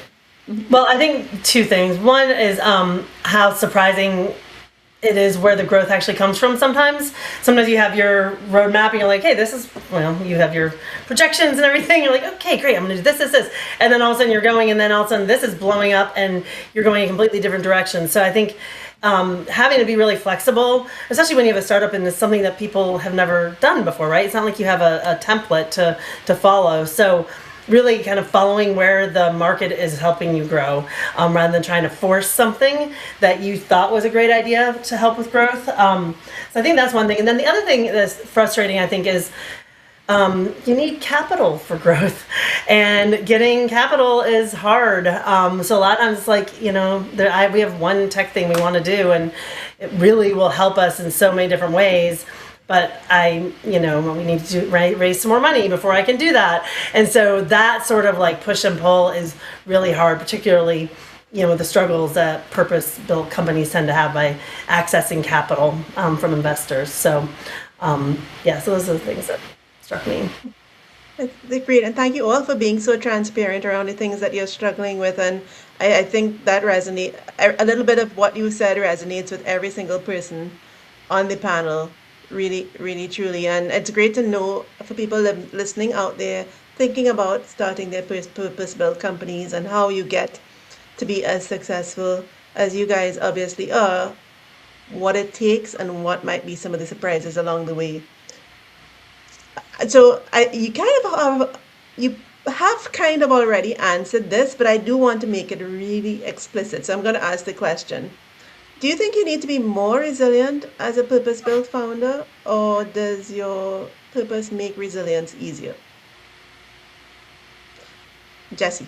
Well, I think two things. One is how surprising it is where the growth actually comes from sometimes. Sometimes you have your roadmap and you're like, hey, this is, you have your projections and everything. You're like, okay, great, I'm going to do this. And then all of a sudden you're going, and then all of a sudden this is blowing up and you're going in a completely different direction. So I think having to be really flexible, especially when you have a startup and it's something that people have never done before, right? It's not like you have a template to follow. So really kind of following where the market is helping you grow, rather than trying to force something that you thought was a great idea to help with growth. So I think that's one thing. And then the other thing that's frustrating, I think, is you need capital for growth, and getting capital is hard. So a lot of times it's like, we have one tech thing we want to do, and it really will help us in so many different ways. But we need to raise some more money before I can do that. And so that sort of like push and pull is really hard, particularly, with the struggles that purpose-built companies tend to have by accessing capital from investors. So, so those are the things that struck me. That's great. And thank you all for being so transparent around the things that you're struggling with. And I think that resonates, a little bit of what you said resonates with every single person on the panel. Really, really, truly. And it's great to know for people listening out there, thinking about starting their purpose-built companies and how you get to be as successful as you guys obviously are, what it takes and what might be some of the surprises along the way. So you have kind of already answered this, but I do want to make it really explicit. So I'm going to ask the question. Do you think you need to be more resilient as a purpose-built founder, or does your purpose make resilience easier? Jessie.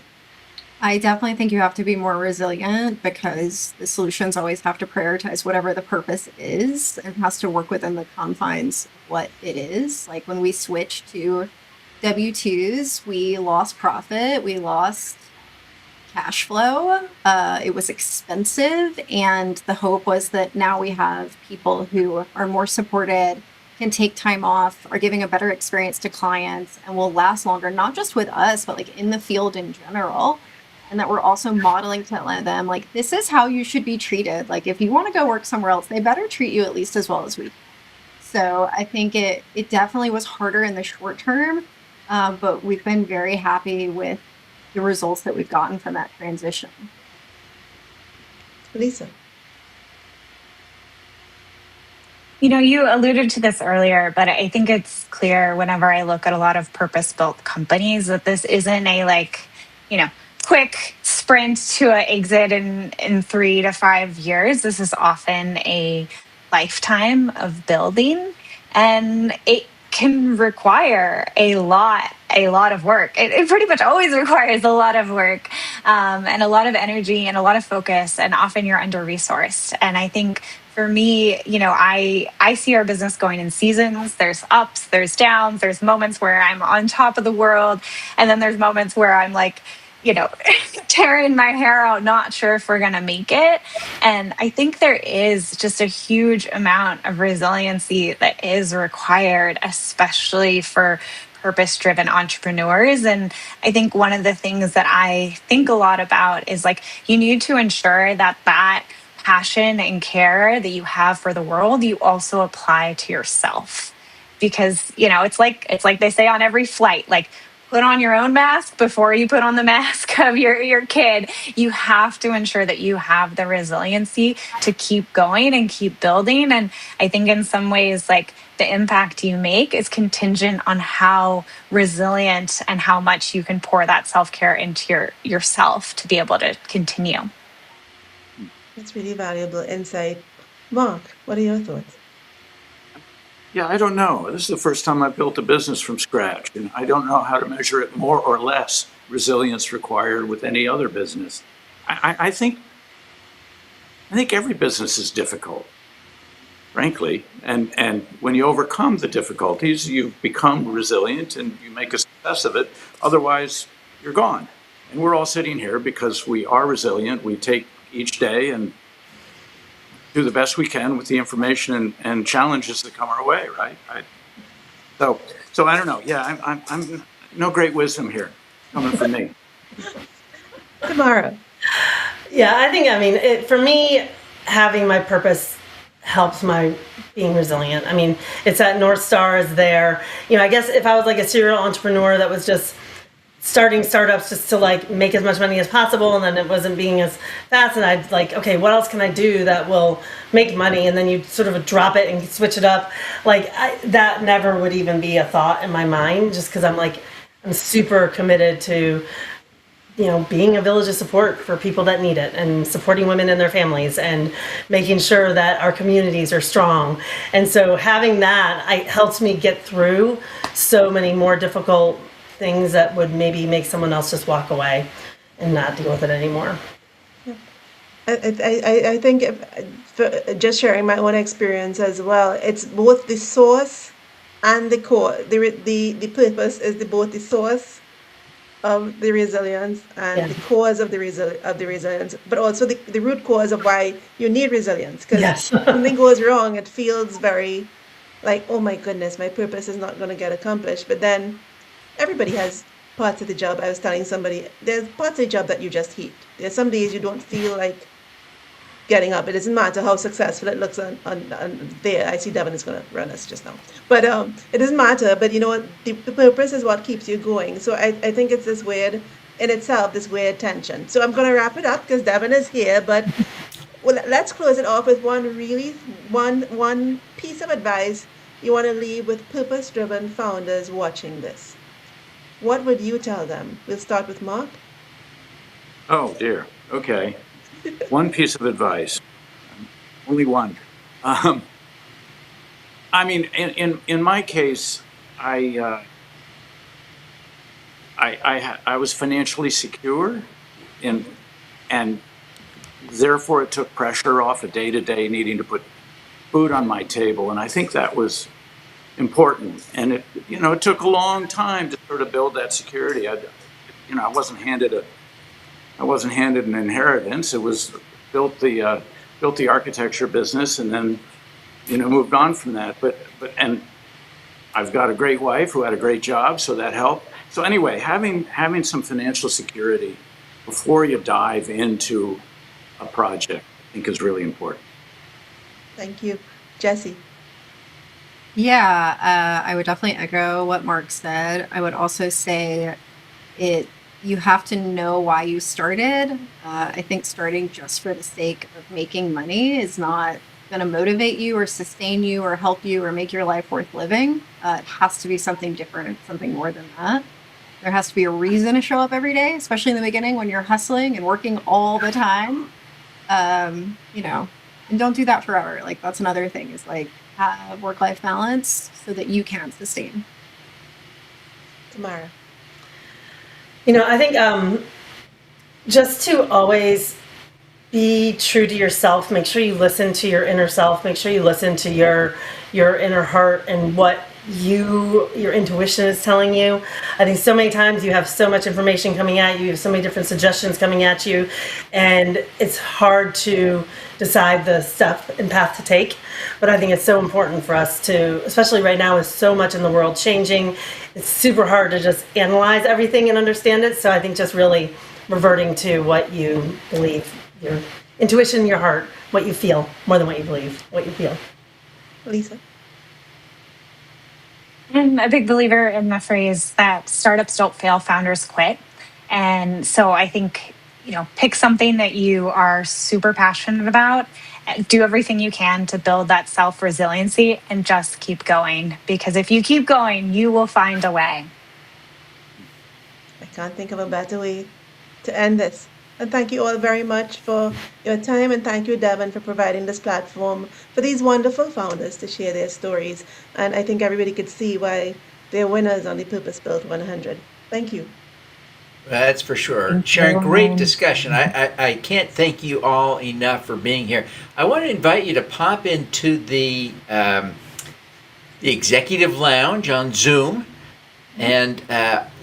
I definitely think you have to be more resilient because the solutions always have to prioritize whatever the purpose is and has to work within the confines of what it is. Like when we switched to W-2s, we lost profit, we lost cash flow. It was expensive, and the hope was that now we have people who are more supported, can take time off, are giving a better experience to clients, and will last longer, not just with us, but like in the field in general. And that we're also modeling to them, like, this is how you should be treated. Like, if you want to go work somewhere else, they better treat you at least as well as we. So I think it definitely was harder in the short term, but we've been very happy with the results that we've gotten from that transition. Lisa. You alluded to this earlier, but I think it's clear whenever I look at a lot of purpose-built companies that this isn't a quick sprint to an exit in 3 to 5 years. This is often a lifetime of building, and it can require a lot of work. It pretty much always requires a lot of work, and a lot of energy and a lot of focus, and often you're under-resourced. And I think for me, I see our business going in seasons. There's ups, there's downs, there's moments where I'm on top of the world, and then there's moments where I'm like, tearing my hair out, not sure if we're going to make it. And I think there is just a huge amount of resiliency that is required, especially for purpose-driven entrepreneurs. And I think one of the things that I think a lot about is like, you need to ensure that passion and care that you have for the world, you also apply to yourself. Because, it's like they say on every flight, like, put on your own mask before you put on the mask of your kid. You have to ensure that you have the resiliency to keep going and keep building. And I think in some ways, like, the impact you make is contingent on how resilient and how much you can pour that self-care into yourself to be able to continue. That's really valuable insight. Mark, what are your thoughts? Yeah, I don't know. This is the first time I've built a business from scratch, and I don't know how to measure it more or less resilience required with any other business. I think every business is difficult, frankly, and when you overcome the difficulties, you become resilient and you make a success of it. Otherwise, you're gone. And we're all sitting here because we are resilient. We take each day and do the best we can with the information and challenges that come our way, right? So I don't know. Yeah, I'm no great wisdom here coming from me. Tamara. Yeah, for me, having my purpose helps my being resilient. It's that North Star is there. I guess if I was like a serial entrepreneur that was just starting startups just to like make as much money as possible, and then it wasn't being as fast, and I'd like, okay, what else can I do that will make money? And then you sort of drop it and switch it up. That never would even be a thought in my mind, just because I'm super committed to being a village of support for people that need it, and supporting women and their families, and making sure that our communities are strong. And so having that helps me get through so many more difficult things that would maybe make someone else just walk away and not deal with it anymore. I think just sharing my own experience as well, it's both the source and the core. The purpose is both the source of the resilience and the cause of the resilience, but also the root cause of why you need resilience. Because something goes wrong, it feels very like, oh my goodness, my purpose is not going to get accomplished. But then everybody has parts of the job. I was telling somebody, there's parts of the job that you just hate. There's some days you don't feel like getting up. It doesn't matter how successful it looks on there. I see Devin is going to run us just now. But it doesn't matter. But the purpose is what keeps you going. So I think it's this weird, in itself, this weird tension. So I'm going to wrap it up because Devin is here. But let's close it off with one piece of advice you want to leave with purpose-driven founders watching this. What would you tell them? We'll start with Mark. Oh, dear. Okay. One piece of advice. Only one. In my case, I was financially secure, and therefore it took pressure off a day-to-day needing to put food on my table, and I think that was important. And it took a long time to sort of build that security. I wasn't handed an inheritance. It was built the architecture business, and then moved on from that. But I've got a great wife who had a great job, so that helped. So anyway, having some financial security before you dive into a project, I think is really important. Thank you, Jessie. Yeah, I would definitely echo what Mark said. I would also say you have to know why you started. I think starting just for the sake of making money is not going to motivate you or sustain you or help you or make your life worth living. It has to be something different, something more than that. There has to be a reason to show up every day, especially in the beginning when you're hustling and working all the time. And don't do that forever. Like, that's another thing, is like, have work-life balance so that you can sustain. Tamara. I think just to always be true to yourself. Make sure you listen to your inner self. Make sure you listen to your inner heart and what your intuition is telling you. I think so many times you have so much information coming at you, you have so many different suggestions coming at you, and it's hard to decide the step and path to take. But I think it's so important for us to, especially right now with so much in the world changing, it's super hard to just analyze everything and understand it. So I think just really reverting to what you believe, your intuition, your heart, what you feel, more than what you believe, what you feel. Lisa? I'm a big believer in the phrase that startups don't fail, founders quit. And so I think, pick something that you are super passionate about, do everything you can to build that self-resiliency, and just keep going. Because if you keep going, you will find a way. I can't think of a better way to end this. And thank you all very much for your time, and thank you, Devin, for providing this platform for these wonderful founders to share their stories. And I think everybody could see why they're winners on the Purpose Built 100. Thank you. That's for sure. Sharon, great discussion. I can't thank you all enough for being here. I want to invite you to pop into the executive lounge on Zoom, and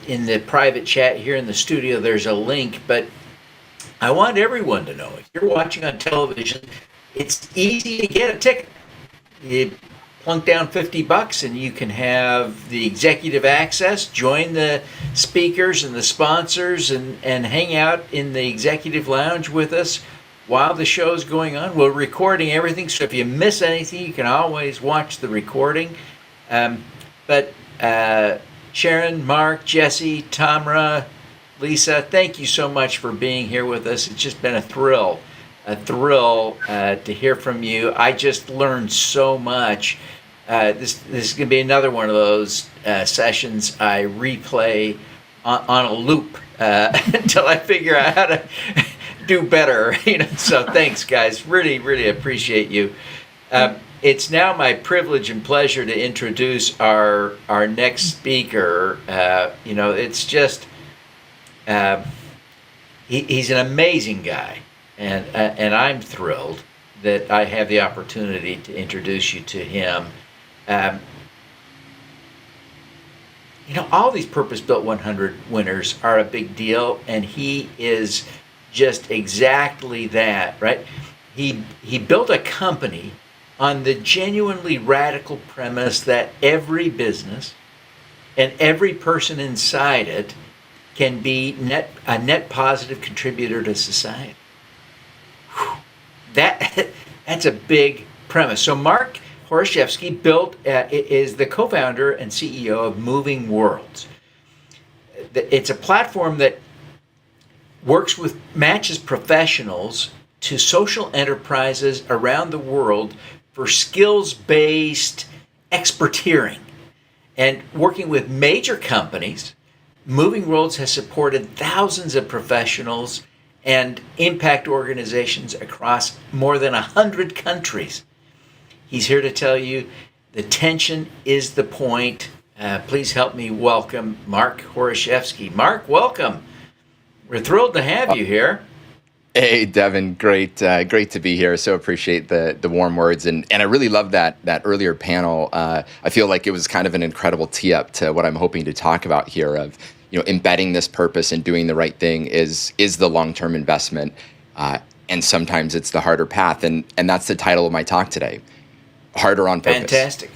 in the private chat here in the studio, there's a link, but I want everyone to know, if you're watching on television, it's easy to get a ticket. You plunk down $50 and you can have the executive access, join the speakers and the sponsors, and hang out in the executive lounge with us while the show's going on. We're recording everything, so if you miss anything, you can always watch the recording. But Sharon, Mark, Jesse, Tamra, Lisa, thank you so much for being here with us. It's just been a thrill to hear from you. I just learned so much. This is going to be another one of those sessions I replay on a loop until I figure out how to do better. So thanks, guys. Really, really appreciate you. It's now my privilege and pleasure to introduce our next speaker. It's just he's an amazing guy, and I'm thrilled that I have the opportunity to introduce you to him. All these Purpose Built 100 winners are a big deal, and he is just exactly that, right? He built a company on the genuinely radical premise that every business and every person inside it can be a net positive contributor to society. Whew. That's a big premise. So Mark Horashevsky is the co-founder and CEO of Moving Worlds. It's a platform that matches professionals to social enterprises around the world for skills-based experteering. And working with major companies, Moving Worlds has supported thousands of professionals and impact organizations across more than 100 countries. He's here to tell you the tension is the point. Please help me welcome Mark Horashevsky. Mark, welcome. We're thrilled to have you here. Hey, Devin, great to be here. So appreciate the warm words, and I really love that earlier panel. I feel like it was kind of an incredible tee up to what I'm hoping to talk about here. Of embedding this purpose and doing the right thing is the long-term investment, and sometimes it's the harder path, and that's the title of my talk today. Harder on purpose. Fantastic.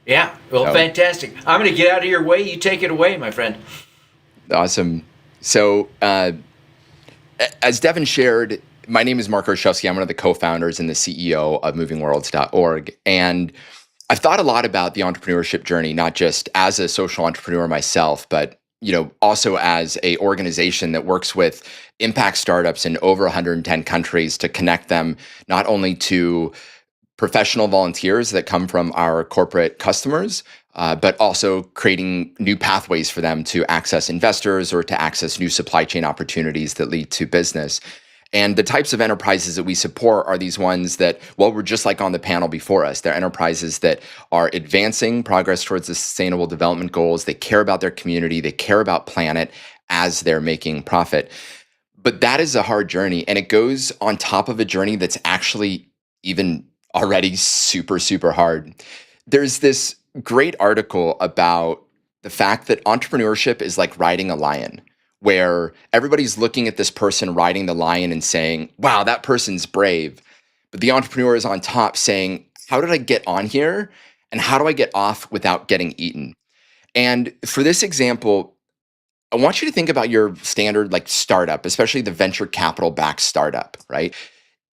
Yeah. Well, fantastic. I'm going to get out of your way. You take it away, my friend. Awesome. So, as Devin shared, my name is Mark Horashevsky. I'm one of the co-founders and the CEO of movingworlds.org. And I've thought a lot about the entrepreneurship journey, not just as a social entrepreneur myself, but also as a organization that works with impact startups in over 110 countries to connect them not only to professional volunteers that come from our corporate customers, but also creating new pathways for them to access investors or to access new supply chain opportunities that lead to business. And the types of enterprises that we support are these ones that, well, we're just like on the panel before us. They're enterprises that are advancing progress towards the sustainable development goals. They care about their community. They care about planet as they're making profit. But that is a hard journey. And it goes on top of a journey that's actually even already super, super hard. There's this great article about the fact that entrepreneurship is like riding a lion, where everybody's looking at this person riding the lion and saying, wow, that person's brave. But the entrepreneur is on top saying, how did I get on here? And how do I get off without getting eaten? And for this example, I want you to think about your standard like startup, especially the venture capital backed startup, right?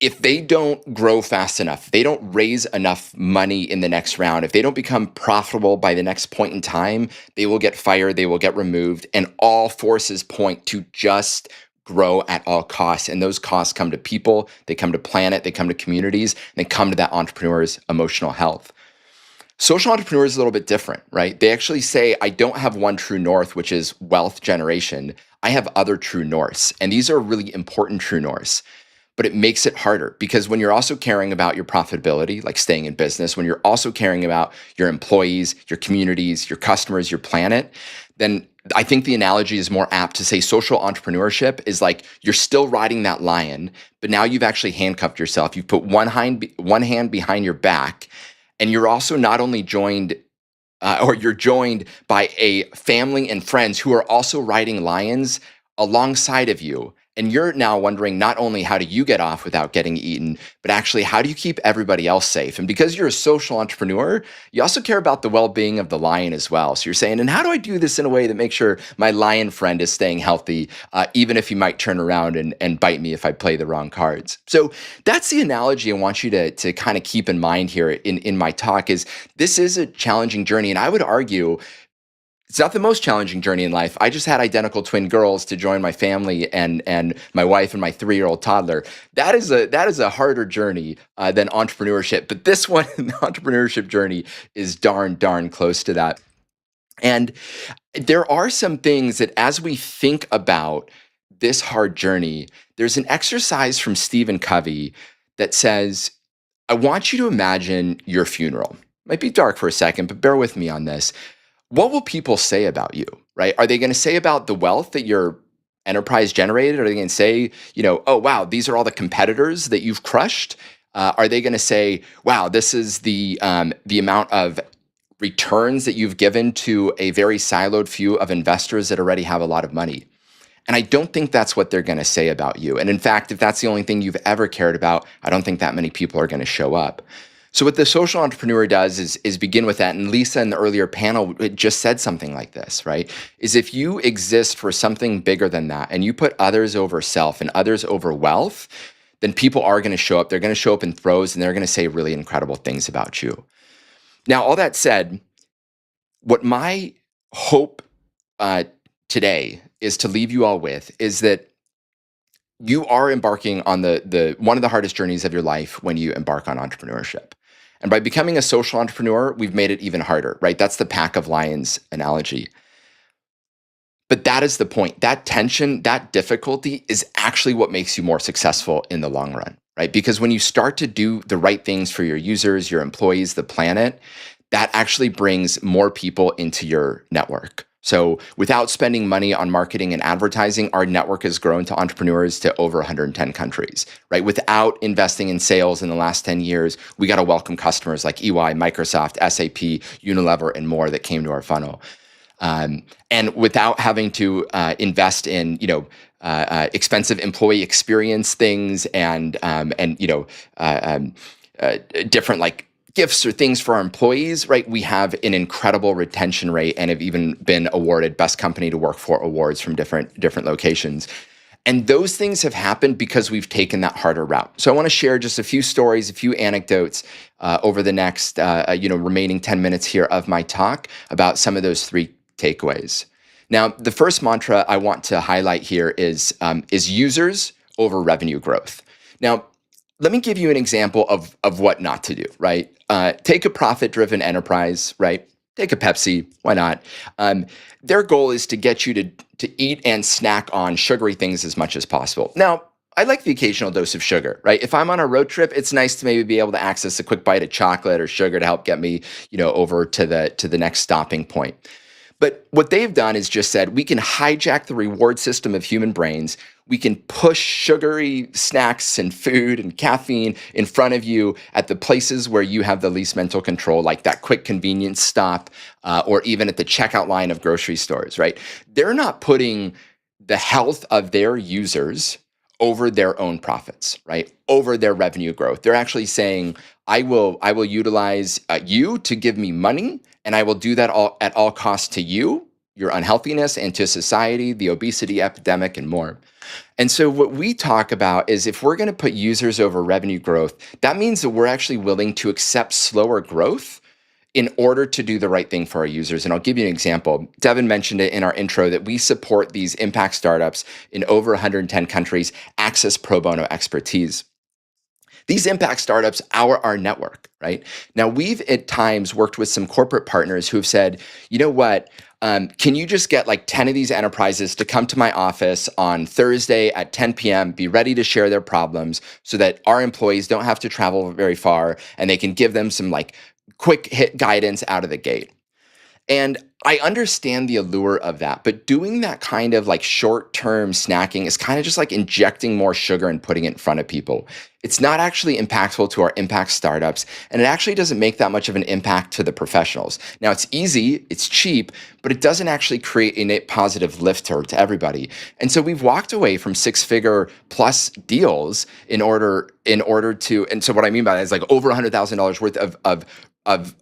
If they don't grow fast enough, if they don't raise enough money in the next round, if they don't become profitable by the next point in time, they will get fired, they will get removed, and all forces point to just grow at all costs. And those costs come to people, they come to planet, they come to communities, and they come to that entrepreneur's emotional health. Social entrepreneurs is a little bit different, right? They actually say, I don't have one true north, which is wealth generation. I have other true norths, and these are really important true norths. But it makes it harder because when you're also caring about your profitability, like staying in business, when you're also caring about your employees, your communities, your customers, your planet, then I think the analogy is more apt to say social entrepreneurship is like you're still riding that lion, but now you've actually handcuffed yourself. You've put one hand behind your back, and you're also not only joined you're joined by a family and friends who are also riding lions alongside of you. And you're now wondering not only how do you get off without getting eaten, but actually how do you keep everybody else safe? And because you're a social entrepreneur, you also care about the well-being of the lion as well. So you're saying, and how do I do this in a way that makes sure my lion friend is staying healthy, even if he might turn around and bite me if I play the wrong cards? So that's the analogy I want you to kind of keep in mind here in my talk is this is a challenging journey. And I would argue it's not the most challenging journey in life. I just had identical twin girls to join my family and my wife and my 3-year-old toddler. That is a harder journey than entrepreneurship. But this one, the entrepreneurship journey, is darn close to that. And there are some things that as we think about this hard journey, there's an exercise from Stephen Covey that says, I want you to imagine your funeral. Might be dark for a second, but bear with me on this. What will people say about you, right? Are they going to say about the wealth that your enterprise generated? Are they going to say, oh, wow, these are all the competitors that you've crushed? Are they going to say, wow, this is the amount of returns that you've given to a very siloed few of investors that already have a lot of money? And I don't think that's what they're going to say about you. And in fact, if that's the only thing you've ever cared about, I don't think that many people are going to show up. So what the social entrepreneur does is begin with that. And Lisa in the earlier panel just said something like this, right? Is if you exist for something bigger than that and you put others over self and others over wealth, then people are going to show up. They're going to show up in throws and they're going to say really incredible things about you. Now, all that said, what my hope today is to leave you all with is that you are embarking on the one of the hardest journeys of your life when you embark on entrepreneurship. And by becoming a social entrepreneur, we've made it even harder, right? That's the pack of lions analogy. But that is the point. That tension, that difficulty is actually what makes you more successful in the long run, right? Because when you start to do the right things for your users, your employees, the planet, that actually brings more people into your network. So without spending money on marketing and advertising, our network has grown to entrepreneurs to over 110 countries, right? Without investing in sales in the last 10 years, we got to welcome customers like EY, Microsoft, SAP, Unilever, and more that came to our funnel. And without having to invest in, expensive employee experience things and different like gifts or things for our employees, right? We have an incredible retention rate and have even been awarded Best Company to Work For awards from different locations. And those things have happened because we've taken that harder route. So I want to share just a few stories, a few anecdotes over the next remaining 10 minutes here of my talk about some of those 3 takeaways. Now, the first mantra I want to highlight here is users over revenue growth. Now, let me give you an example of what not to do, right? Take a profit-driven enterprise, right? Take a Pepsi, why not? Their goal is to get you to eat and snack on sugary things as much as possible. Now, I like the occasional dose of sugar, right? If I'm on a road trip, it's nice to maybe be able to access a quick bite of chocolate or sugar to help get me, over to the next stopping point. But what they've done is just said, we can hijack the reward system of human brains. We can push sugary snacks and food and caffeine in front of you at the places where you have the least mental control, like that quick convenience stop, or even at the checkout line of grocery stores, right? They're not putting the health of their users over their own profits, right? Over their revenue growth. They're actually saying, I will utilize you to give me money, and I will do that at all costs to you, your unhealthiness, and to society, the obesity epidemic, and more. And so what we talk about is if we're going to put users over revenue growth, that means that we're actually willing to accept slower growth in order to do the right thing for our users. And I'll give you an example. Devin mentioned it in our intro that we support these impact startups in over 110 countries, access pro bono expertise. These impact startups are our network, right? Now, we've at times worked with some corporate partners who have said, you know what, can you just get like 10 of these enterprises to come to my office on Thursday at 10 p.m., be ready to share their problems so that our employees don't have to travel very far and they can give them some like quick hit guidance out of the gate. And I understand the allure of that, but doing that kind of like short-term snacking is kind of just like injecting more sugar and putting it in front of people. It's not actually impactful to our impact startups, and it actually doesn't make that much of an impact to the professionals. Now, it's easy, it's cheap, but it doesn't actually create a net positive lift to everybody. And so we've walked away from six-figure plus deals in order to, and so what I mean by that is like over $100,000 worth of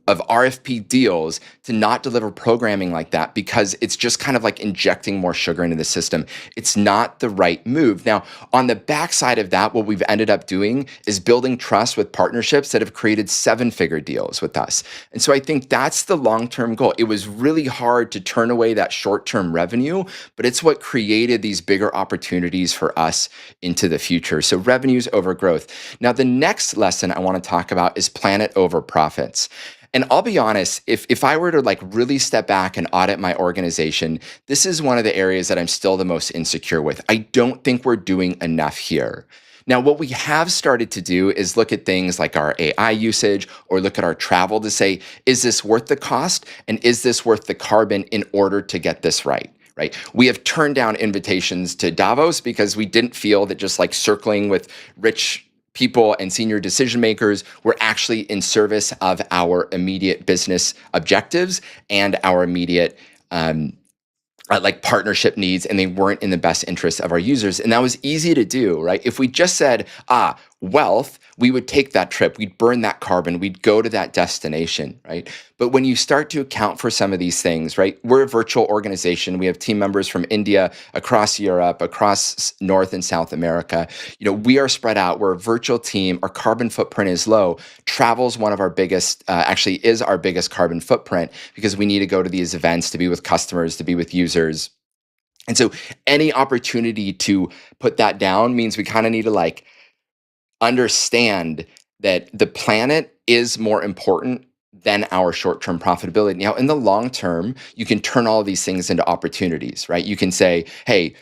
RFP deals to not deliver programming like that because it's just kind of like injecting more sugar into the system. It's not the right move. Now, on the backside of that, what we've ended up doing is building trust with partnerships that have created seven-figure deals with us. And so I think that's the long-term goal. It was really hard to turn away that short-term revenue, but it's what created these bigger opportunities for us into the future. So revenues over growth. Now, the next lesson I want to talk about is planet over profits. And I'll be honest, if I were to like really step back and audit my organization, this is one of the areas that I'm still the most insecure with. I don't think we're doing enough here. Now, what we have started to do is look at things like our AI usage or look at our travel to say, is this worth the cost? And is this worth the carbon in order to get this right? Right? We have turned down invitations to Davos because we didn't feel that just like circling with rich people and senior decision makers were actually in service of our immediate business objectives and our immediate like partnership needs, and they weren't in the best interest of our users. And that was easy to do, right? If we just said, wealth, we would take that trip, we'd burn that carbon, we'd go to that destination, right? But when you start to account for some of these things, right? We're a virtual organization. We have team members from India, across Europe, across North and South America. We are spread out. We're a virtual team. Our carbon footprint is low. Travel's one of our biggest, actually is our biggest carbon footprint because we need to go to these events to be with customers, to be with users. And so any opportunity to put that down means we kind of need to like understand that the planet is more important than our short-term profitability. Now, in the long term, you can turn all of these things into opportunities, right? You can say, hey,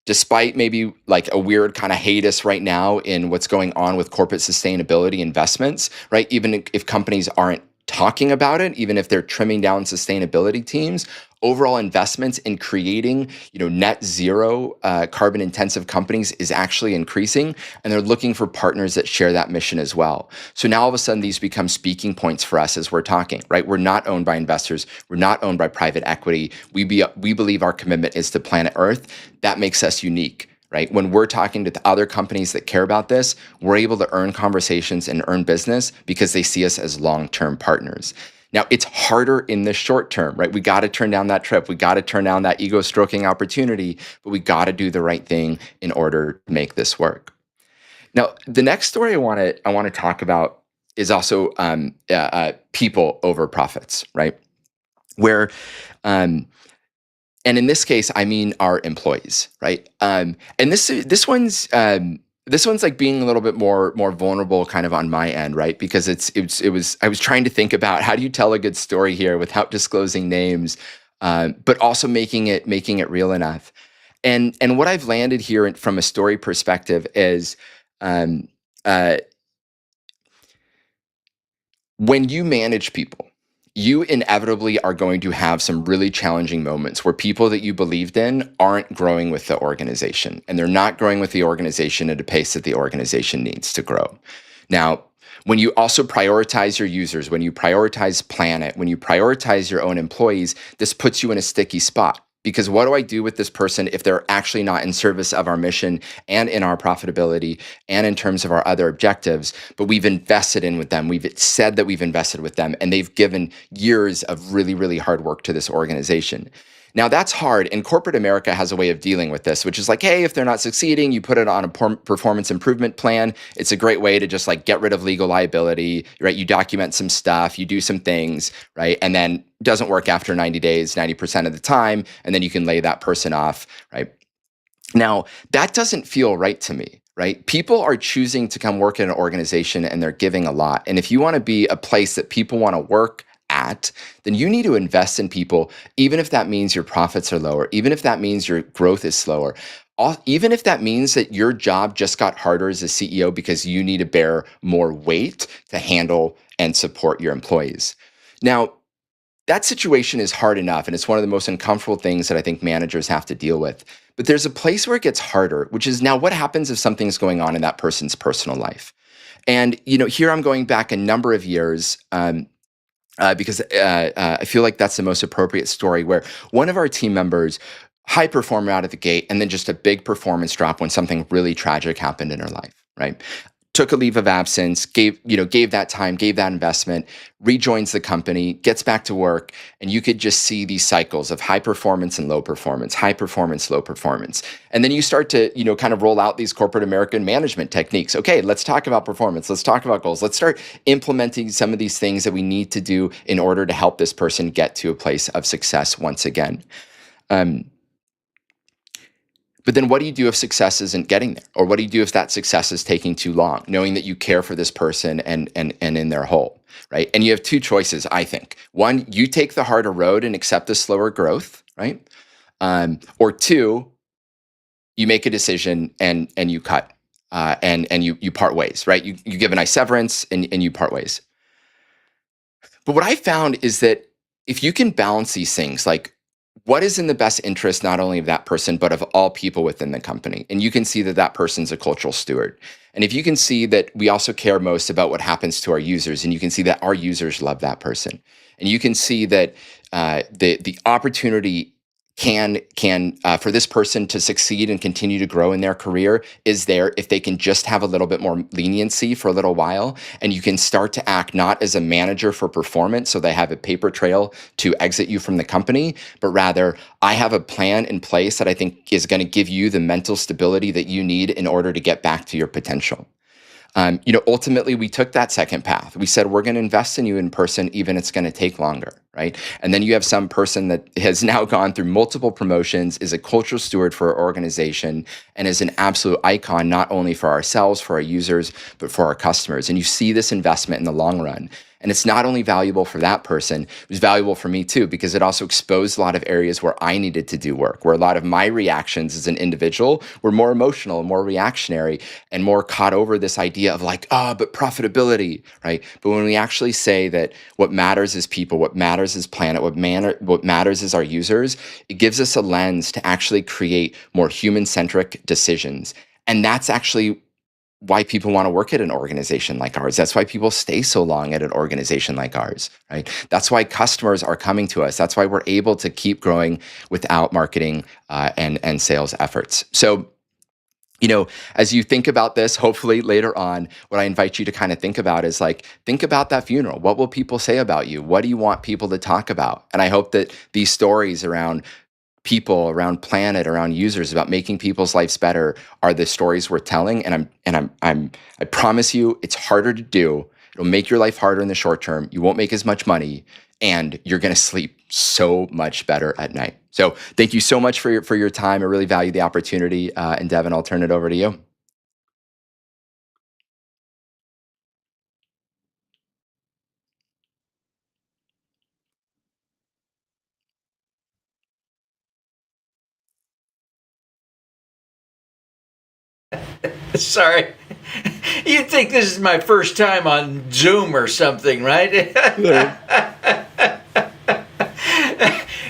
despite maybe like a weird kind of hiatus right now in what's going on with corporate sustainability investments, right? Even if companies aren't talking about it, even if they're trimming down sustainability teams, overall investments in creating, net zero carbon intensive companies is actually increasing, and they're looking for partners that share that mission as well. So now all of a sudden these become speaking points for us as we're talking, right? We're not owned by investors. We're not owned by private equity. We believe our commitment is to planet Earth. That makes us unique. Right? When we're talking to the other companies that care about this, we're able to earn conversations and earn business because they see us as long-term partners. Now, it's harder in the short term, right? We got to turn down that trip. We got to turn down that ego-stroking opportunity, but we got to do the right thing in order to make this work. Now, the next story I want to talk about is also people over profits, right? Where and in this case, I mean our employees, right? And this one's this one's like being a little bit more vulnerable kind of on my end, right? Because I was trying to think about how do you tell a good story here without disclosing names, but also making it real enough. And what I've landed here from a story perspective is when you manage people, you inevitably are going to have some really challenging moments where people that you believed in aren't growing with the organization, and they're not growing with the organization at a pace that the organization needs to grow. Now, when you also prioritize your users, when you prioritize planet, when you prioritize your own employees, this puts you in a sticky spot. Because what do I do with this person if they're actually not in service of our mission and in our profitability and in terms of our other objectives, but we've invested in with them. We've said that we've invested with them, and they've given years of really, really hard work to this organization. Now, that's hard, and corporate America has a way of dealing with this, which is like, hey, if they're not succeeding, you put it on a performance improvement plan. It's a great way to just like get rid of legal liability, right? You document some stuff, you do some things, right? And then it doesn't work after 90 days, 90% of the time, and then you can lay that person off, right? Now, that doesn't feel right to me, right? People are choosing to come work in an organization, and they're giving a lot. And if you want to be a place that people want to work at, then you need to invest in people, even if that means your profits are lower, even if that means your growth is slower, even if that means that your job just got harder as a CEO because you need to bear more weight to handle and support your employees. Now, that situation is hard enough, and it's one of the most uncomfortable things that I think managers have to deal with. But there's a place where it gets harder, which is now what happens if something's going on in that person's personal life? And, here I'm going back a number of years, because I feel like that's the most appropriate story, where one of our team members, high performer out of the gate, and then just a big performance drop when something really tragic happened in her life, right? Took a leave of absence, gave that time, gave that investment, rejoins the company, gets back to work, and you could just see these cycles of high performance and low performance, high performance, low performance. And then you start to, kind of roll out these corporate American management techniques. Okay, let's talk about performance. Let's talk about goals. Let's start implementing some of these things that we need to do in order to help this person get to a place of success once again. But then what do you do if success isn't getting there? Or what do you do if that success is taking too long, knowing that you care for this person and in their whole, right? And you have two choices, I think. One, you take the harder road and accept the slower growth, right? Or two, you make a decision and you cut and you part ways, right? You give a nice severance and you part ways. But what I found is that if you can balance these things, like what is in the best interest not only of that person, but of all people within the company? And you can see that that person's a cultural steward. And if you can see that we also care most about what happens to our users, and you can see that our users love that person, and you can see that the opportunity can for this person to succeed and continue to grow in their career is there if they can just have a little bit more leniency for a little while, and you can start to act not as a manager for performance so they have a paper trail to exit you from the company, but rather I have a plan in place that I think is going to give you the mental stability that you need in order to get back to your potential. Ultimately, we took that second path. We said, we're going to invest in you in person, even if it's going to take longer, right? And then you have some person that has now gone through multiple promotions, is a cultural steward for our organization, and is an absolute icon, not only for ourselves, for our users, but for our customers. And you see this investment in the long run. And it's not only valuable for that person, it was valuable for me too, because it also exposed a lot of areas where I needed to do work, where a lot of my reactions as an individual were more emotional, more reactionary, and more caught over this idea of like, but profitability, right? But when we actually say that what matters is people, what matters is planet, what matters is our users, it gives us a lens to actually create more human-centric decisions. And that's actually why people want to work at an organization like ours. That's why people stay so long at an organization like ours, right? That's why customers are coming to us. That's why we're able to keep growing without marketing and sales efforts. So, as you think about this, hopefully later on, what I invite you to kind of think about is like, think about that funeral. What will people say about you? What do you want people to talk about? And I hope that these stories around people, around planet, around users, about making people's lives better are the stories we're telling. And I promise you, it's harder to do. It'll make your life harder in the short term. You won't make as much money, and you're going to sleep so much better at night. So thank you so much for your time. I really value the opportunity. And Devin, I'll turn it over to you. Sorry. You'd think this is my first time on Zoom or something, right?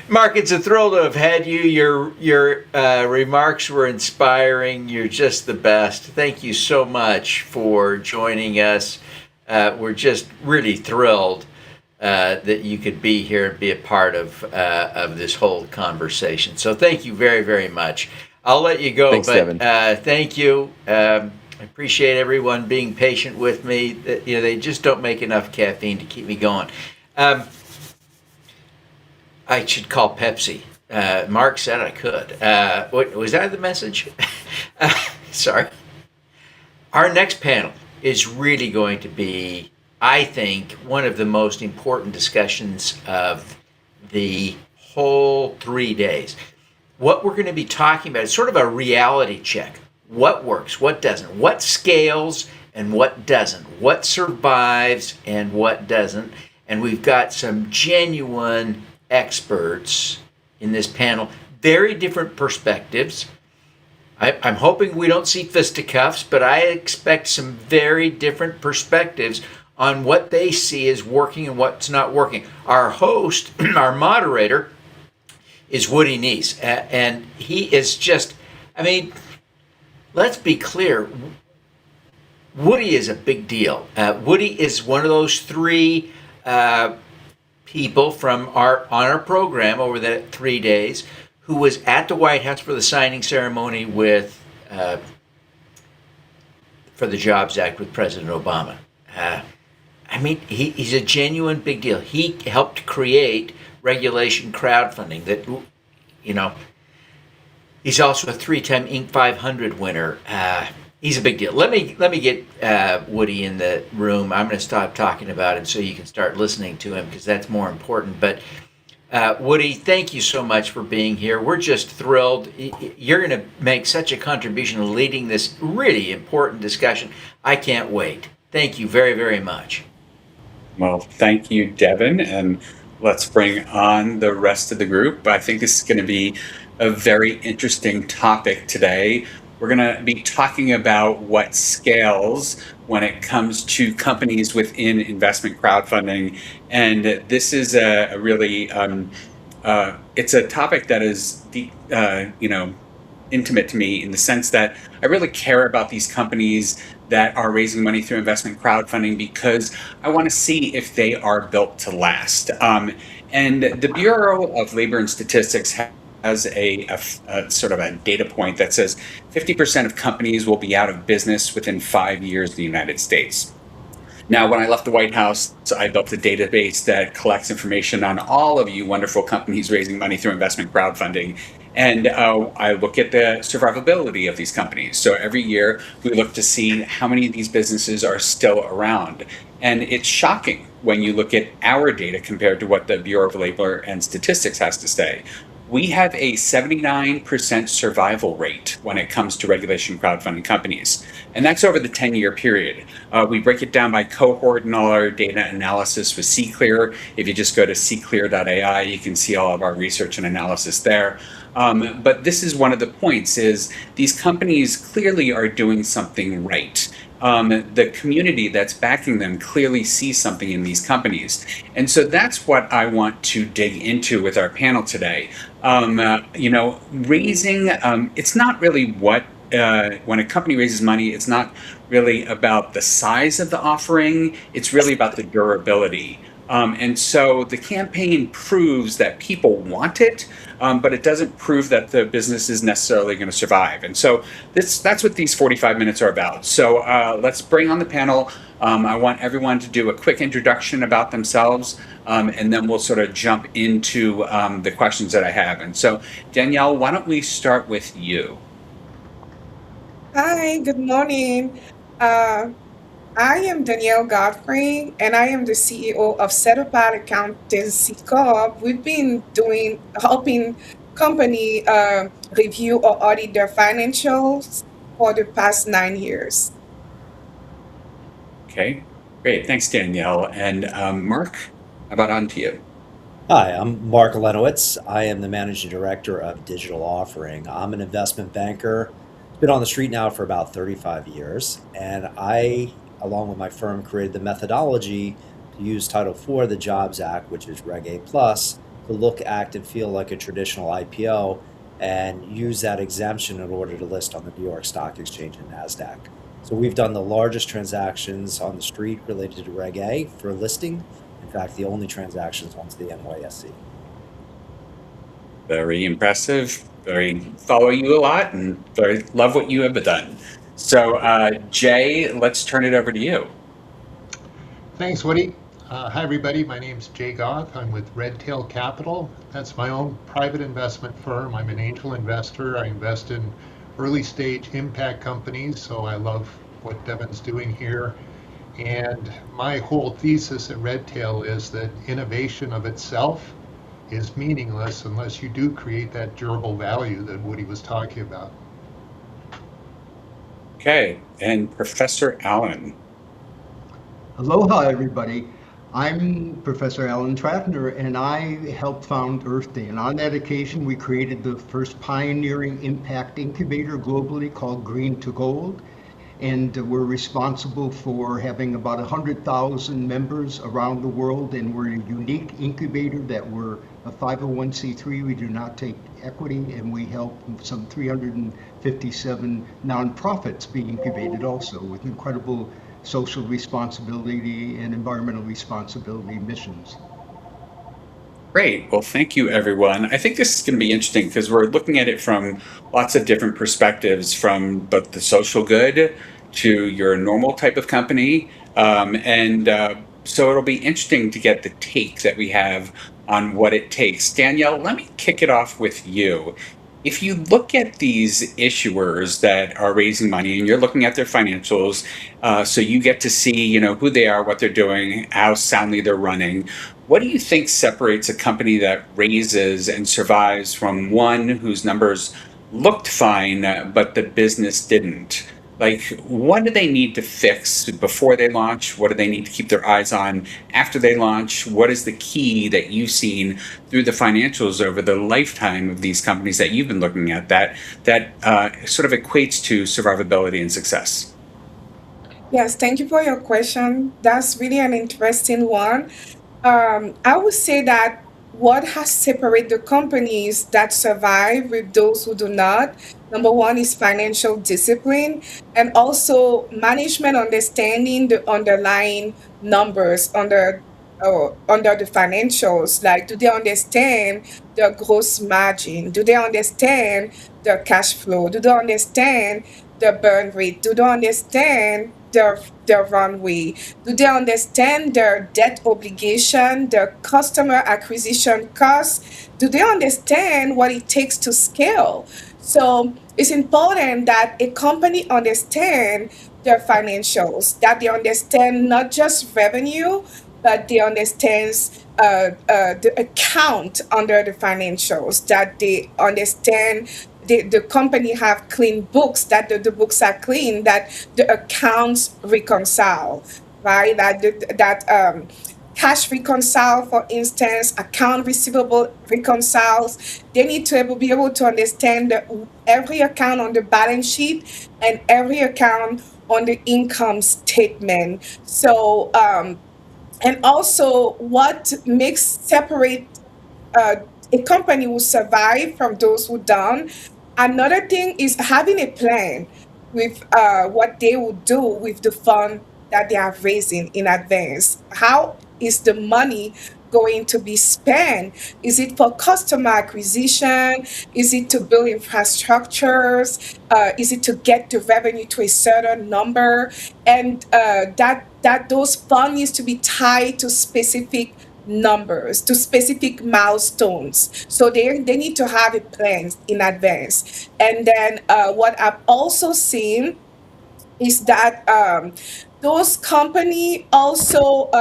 Mark, it's a thrill to have had you. Your remarks were inspiring. You're just the best. Thank you so much for joining us. We're just really thrilled that you could be here and be a part of this whole conversation. So thank you very, very much. I'll let you go. Thanks, but Devin. thank you. I appreciate everyone being patient with me. They just don't make enough caffeine to keep me going. I should call Pepsi. Mark said I could. What was that the message? Sorry. Our next panel is really going to be, I think, one of the most important discussions of the whole 3 days. What we're going to be talking about is sort of a reality check. What works, what doesn't, what scales and what doesn't, what survives and what doesn't. And we've got some genuine experts in this panel, very different perspectives. I'm hoping we don't see fisticuffs, but I expect some very different perspectives on what they see as working and what's not working. Our host, our moderator, is Woody Neiss, and he is just, let's be clear, Woody is a big deal. Woody is one of those three people from on our program over the 3 days who was at the White House for the signing ceremony for the Jobs Act with President Obama. He's a genuine big deal. He helped create regulation crowdfunding that, he's also a 3-time Inc. 500 winner. He's a big deal. Let me get Woody in the room. I'm going to stop talking about him so you can start listening to him because that's more important. But Woody, thank you so much for being here. We're just thrilled. You're going to make such a contribution in leading this really important discussion. I can't wait. Thank you very, very much. Well, thank you, Devin, and let's bring on the rest of the group. I think this is going to be a very interesting topic today. We're going to be talking about what scales when it comes to companies within investment crowdfunding. And this is a really, it's a topic that is, intimate to me in the sense that I really care about these companies that are raising money through investment crowdfunding because I want to see if they are built to last. And the Bureau of Labor and Statistics has a sort of a data point that says 50% of companies will be out of business within 5 years in the United States. Now, when I left the White House, I built a database that collects information on all of you wonderful companies raising money through investment crowdfunding. And I look at the survivability of these companies. So every year we look to see how many of these businesses are still around. And it's shocking when you look at our data compared to what the Bureau of Labor and Statistics has to say. We have a 79% survival rate when it comes to regulation crowdfunding companies. And that's over the 10-year period. We break it down by cohort in all our data analysis with CClear. If you just go to cclear.ai, you can see all of our research and analysis there. But this is one of the points is these companies clearly are doing something right. The community that's backing them clearly sees something in these companies. And so that's what I want to dig into with our panel today. Raising, it's not really when a company raises money, it's not really about the size of the offering, it's really about the durability. And so the campaign proves that people want it, but it doesn't prove that the business is necessarily going to survive. And so that's what these 45 minutes are about. So let's bring on the panel. I want everyone to do a quick introduction about themselves, and then we'll sort of jump into the questions that I have. And so, Danielle, why don't we start with you? Hi, good morning. I am Danielle Godfrey, and I am the CEO of Certified Accountancy Corp. We've been helping company review or audit their financials for the past 9 years. Okay, great. Thanks, Danielle. And Mark, how about on to you? Hi, I'm Mark Elenowitz. I am the Managing Director of Digital Offering. I'm an investment banker, been on the street now for about 35 years, and I, along with my firm, created the methodology to use Title IV of the Jobs Act, which is Reg A plus, to look, act, and feel like a traditional IPO, and use that exemption in order to list on the New York Stock Exchange and NASDAQ. So we've done the largest transactions on the street related to Reg A for listing. In fact, the only transactions onto the NYSE. Very impressive. Very follow you a lot and very love what you have done. So Jay, let's turn it over to you. Thanks, Woody. Hi, everybody. My name's Jay Goth. I'm with Redtail Capital. That's my own private investment firm. I'm an angel investor. I invest in early stage impact companies, so I love what Devin's doing here. And my whole thesis at Redtail is that innovation of itself is meaningless unless you do create that durable value that Woody was talking about. Okay, and Professor Allen. Aloha, everybody. I'm Professor Alan Tratner, and I helped found Earth Day. And on that occasion, we created the first pioneering impact incubator globally called Green to Gold. And we're responsible for having about 100,000 members around the world. And we're a unique incubator that we're a 501c3. We do not take equity, and we help some 357 nonprofits be incubated also with incredible social responsibility and environmental responsibility missions. Great. Well, thank you, everyone. I think this is going to be interesting because we're looking at it from lots of different perspectives, from both the social good to your normal type of company. So it'll be interesting to get the take that we have on what it takes. Danielle, let me kick it off with you. If you look at these issuers that are raising money and you're looking at their financials, so you get to see, who they are, what they're doing, how soundly they're running, what do you think separates a company that raises and survives from one whose numbers looked fine, but the business didn't? Like, what do they need to fix before they launch? What do they need to keep their eyes on after they launch? What is the key that you've seen through the financials over the lifetime of these companies that you've been looking at that sort of equates to survivability and success? Yes, thank you for your question. That's really an interesting one. I would say that what has separated the companies that survive with those who do not, number one is financial discipline, and also management understanding the underlying numbers under the financials. Like, do they understand the gross margin? Do they understand the cash flow? Do they understand the burn rate? Do they understand their runway? Do they understand their debt obligation, their customer acquisition costs? Do they understand what it takes to scale? So it's important that a company understand their financials, that they understand not just revenue, but they understand the account under the financials, that they understand the company have clean books, that the books are clean, that the accounts reconcile, right? That cash reconcile, for instance, account receivable reconciles. They need to be able to understand every account on the balance sheet and every account on the income statement. So, and also what makes separate a company who survive from those who don't. Another thing is having a plan with what they will do with the fund that they are raising in advance. How is the money going to be spent? Is it for customer acquisition? Is it to build infrastructures? Is it to get the revenue to a certain number? And that those funds needs to be tied to specific numbers, to specific milestones. So they need to have a plan in advance. And then what I've also seen is that those companies also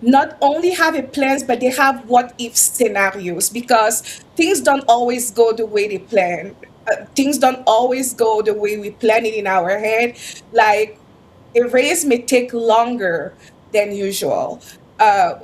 not only have a plans, but they have what if scenarios, because things don't always go the way they plan. Things don't always go the way we plan it in our head. Like, a raise may take longer than usual.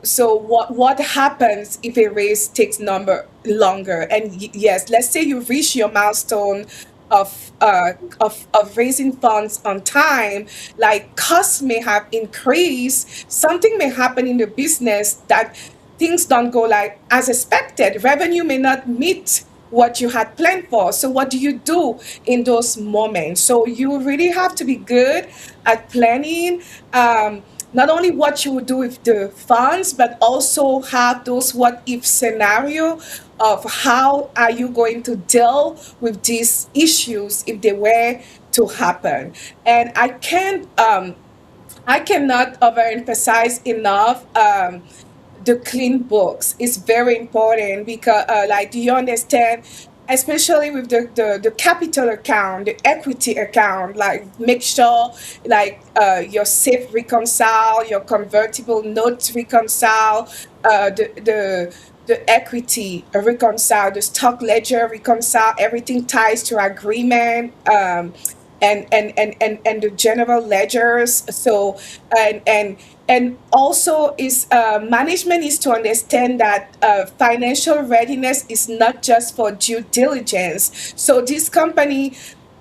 So what happens if a race takes longer? And yes, let's say you reach your milestone of raising funds on time, like costs may have increased, something may happen in the business that things don't go like as expected. Revenue may not meet what you had planned for. So what do you do in those moments? So you really have to be good at planning. Not only what you would do with the funds, but also have those what if scenario of how are you going to deal with these issues if they were to happen. And I cannot overemphasize enough the clean books is very important because like do you understand, especially with the capital account, the equity account, like make sure like your safe reconcile, your convertible notes reconcile, the equity reconcile, the stock ledger reconcile, everything ties to agreement, and the general ledgers. So and also is management is to understand that financial readiness is not just for due diligence. So this company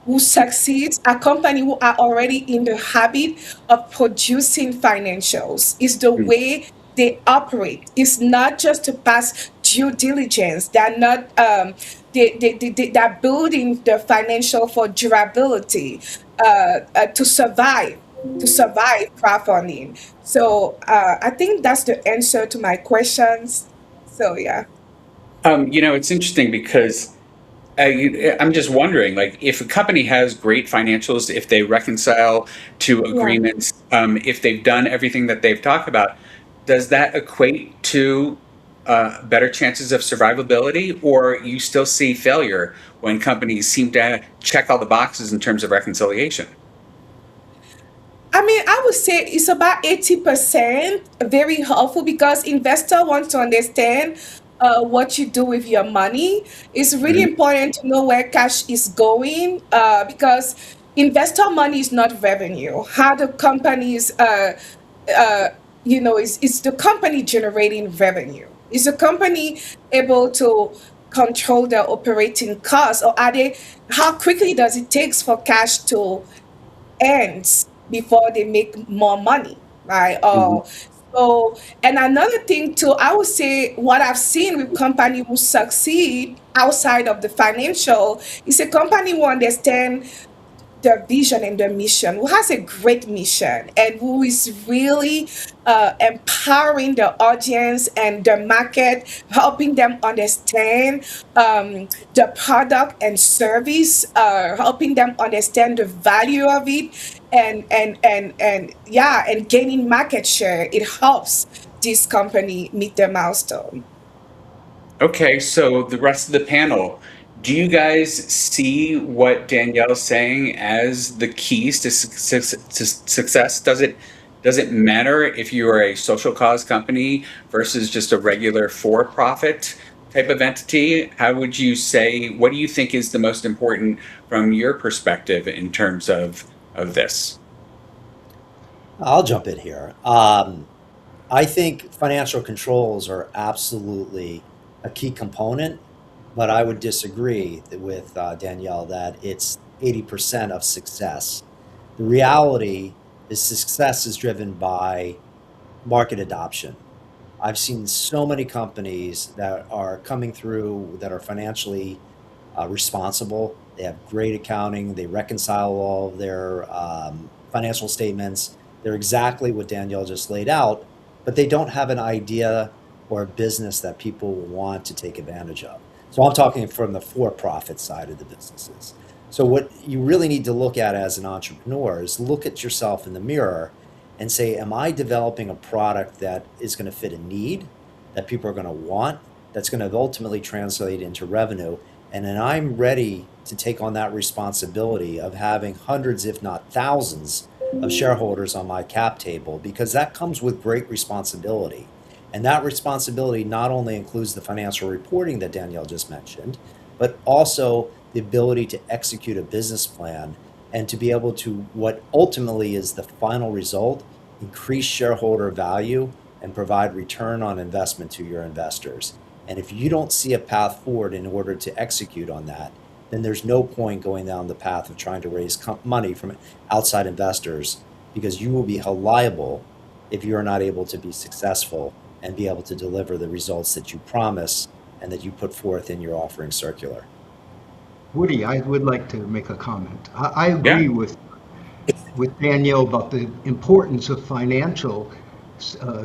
who succeeds, a company who are already in the habit of producing financials, is the way they operate. It's not just to pass due diligence. They're not they're building the financial for durability, to survive crowdfunding. So I think that's the answer to my questions. So yeah. It's interesting because I'm just wondering, like, if a company has great financials, if they reconcile to agreements, if they've done everything that they've talked about, does that equate to better chances of survivability, or you still see failure when companies seem to check all the boxes in terms of reconciliation? I mean, I would say it's about 80% very helpful because investor wants to understand what you do with your money. It's really important to know where cash is going because investor money is not revenue. How the companies, is the company generating revenue? Is the company able to control their operating costs, or how quickly does it take for cash to end before they make more money, right? So, and another thing too, I would say what I've seen with companies who succeed outside of the financial is a company who understand their vision and their mission, who has a great mission, and who is really empowering the audience and the market, helping them understand the product and service, helping them understand the value of it, and gaining market share. It helps this company meet their milestone. Okay, so the rest of the panel, do you guys see what Danielle's saying as the keys to success? Does it matter if you are a social cause company versus just a regular for-profit type of entity? How would you say, what do you think is the most important from your perspective in terms of this? I'll jump in here. I think financial controls are absolutely a key component, but I would disagree with Danielle that it's 80% of success. The reality is success is driven by market adoption. I've seen so many companies that are coming through that are financially responsible. They have great accounting. They reconcile all of their financial statements. They're exactly what Danielle just laid out, but they don't have an idea or a business that people want to take advantage of. So I'm talking from the for-profit side of the businesses. So what you really need to look at as an entrepreneur is look at yourself in the mirror and say, am I developing a product that is going to fit a need, that people are going to want, that's going to ultimately translate into revenue? And then I'm ready to take on that responsibility of having hundreds, if not thousands, of shareholders on my cap table, because that comes with great responsibility. And that responsibility not only includes the financial reporting that Danielle just mentioned, but also the ability to execute a business plan and to be able to, what ultimately is the final result, increase shareholder value and provide return on investment to your investors. And if you don't see a path forward in order to execute on that, then there's no point going down the path of trying to raise money from outside investors, because you will be held liable if you are not able to be successful and be able to deliver the results that you promise and that you put forth in your offering circular. Woody, I would like to make a comment. I agree with Danielle about the importance of financial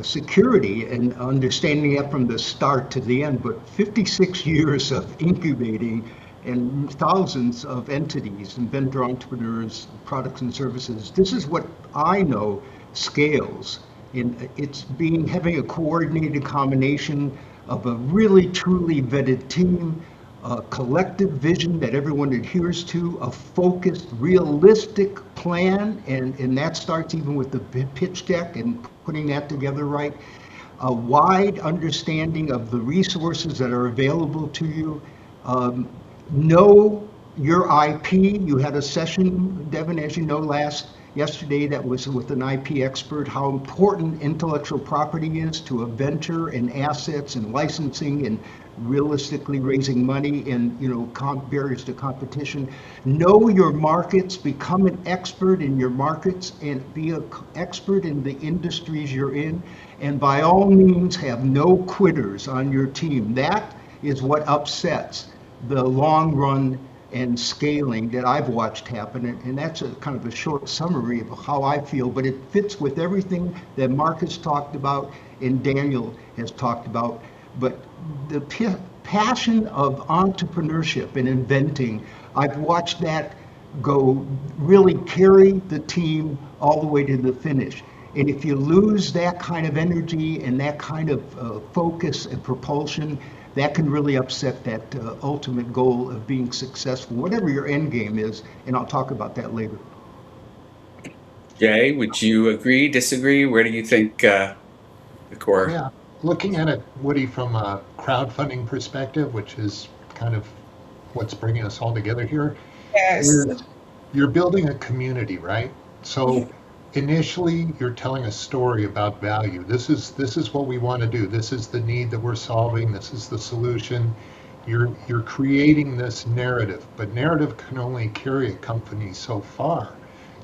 security and understanding that from the start to the end. But 56 years of incubating and thousands of entities and vendor entrepreneurs, products and services, this is what I know scales. And it's having a coordinated combination of a really truly vetted team, a collective vision that everyone adheres to, a focused, realistic plan, and that starts even with the pitch deck and putting that together right, a wide understanding of the resources that are available to you, know your IP. You had a session, Devin, as you know, yesterday that was with an IP expert, how important intellectual property is to a venture and assets and licensing and realistically raising money and barriers to competition. Know your markets, become an expert in your markets and be an expert in the industries you're in, and by all means have no quitters on your team. That is what upsets the long run and scaling that I've watched happen, and that's a kind of a short summary of how I feel, but it fits with everything that Mark has talked about and Daniel has talked about. But the passion of entrepreneurship and inventing, I've watched that really carry the team all the way to the finish. And if you lose that kind of energy and that kind of focus and propulsion, that can really upset that ultimate goal of being successful, whatever your end game is, and I'll talk about that later. Jay, would you agree, disagree? Where do you think the core? Yeah, looking at it, Woody, from a crowdfunding perspective, which is kind of what's bringing us all together here. Yes. You're building a community, right? So initially, you're telling a story about value. This is what we want to do. This is the need that we're solving. This is the solution. You're creating this narrative, but narrative can only carry a company so far.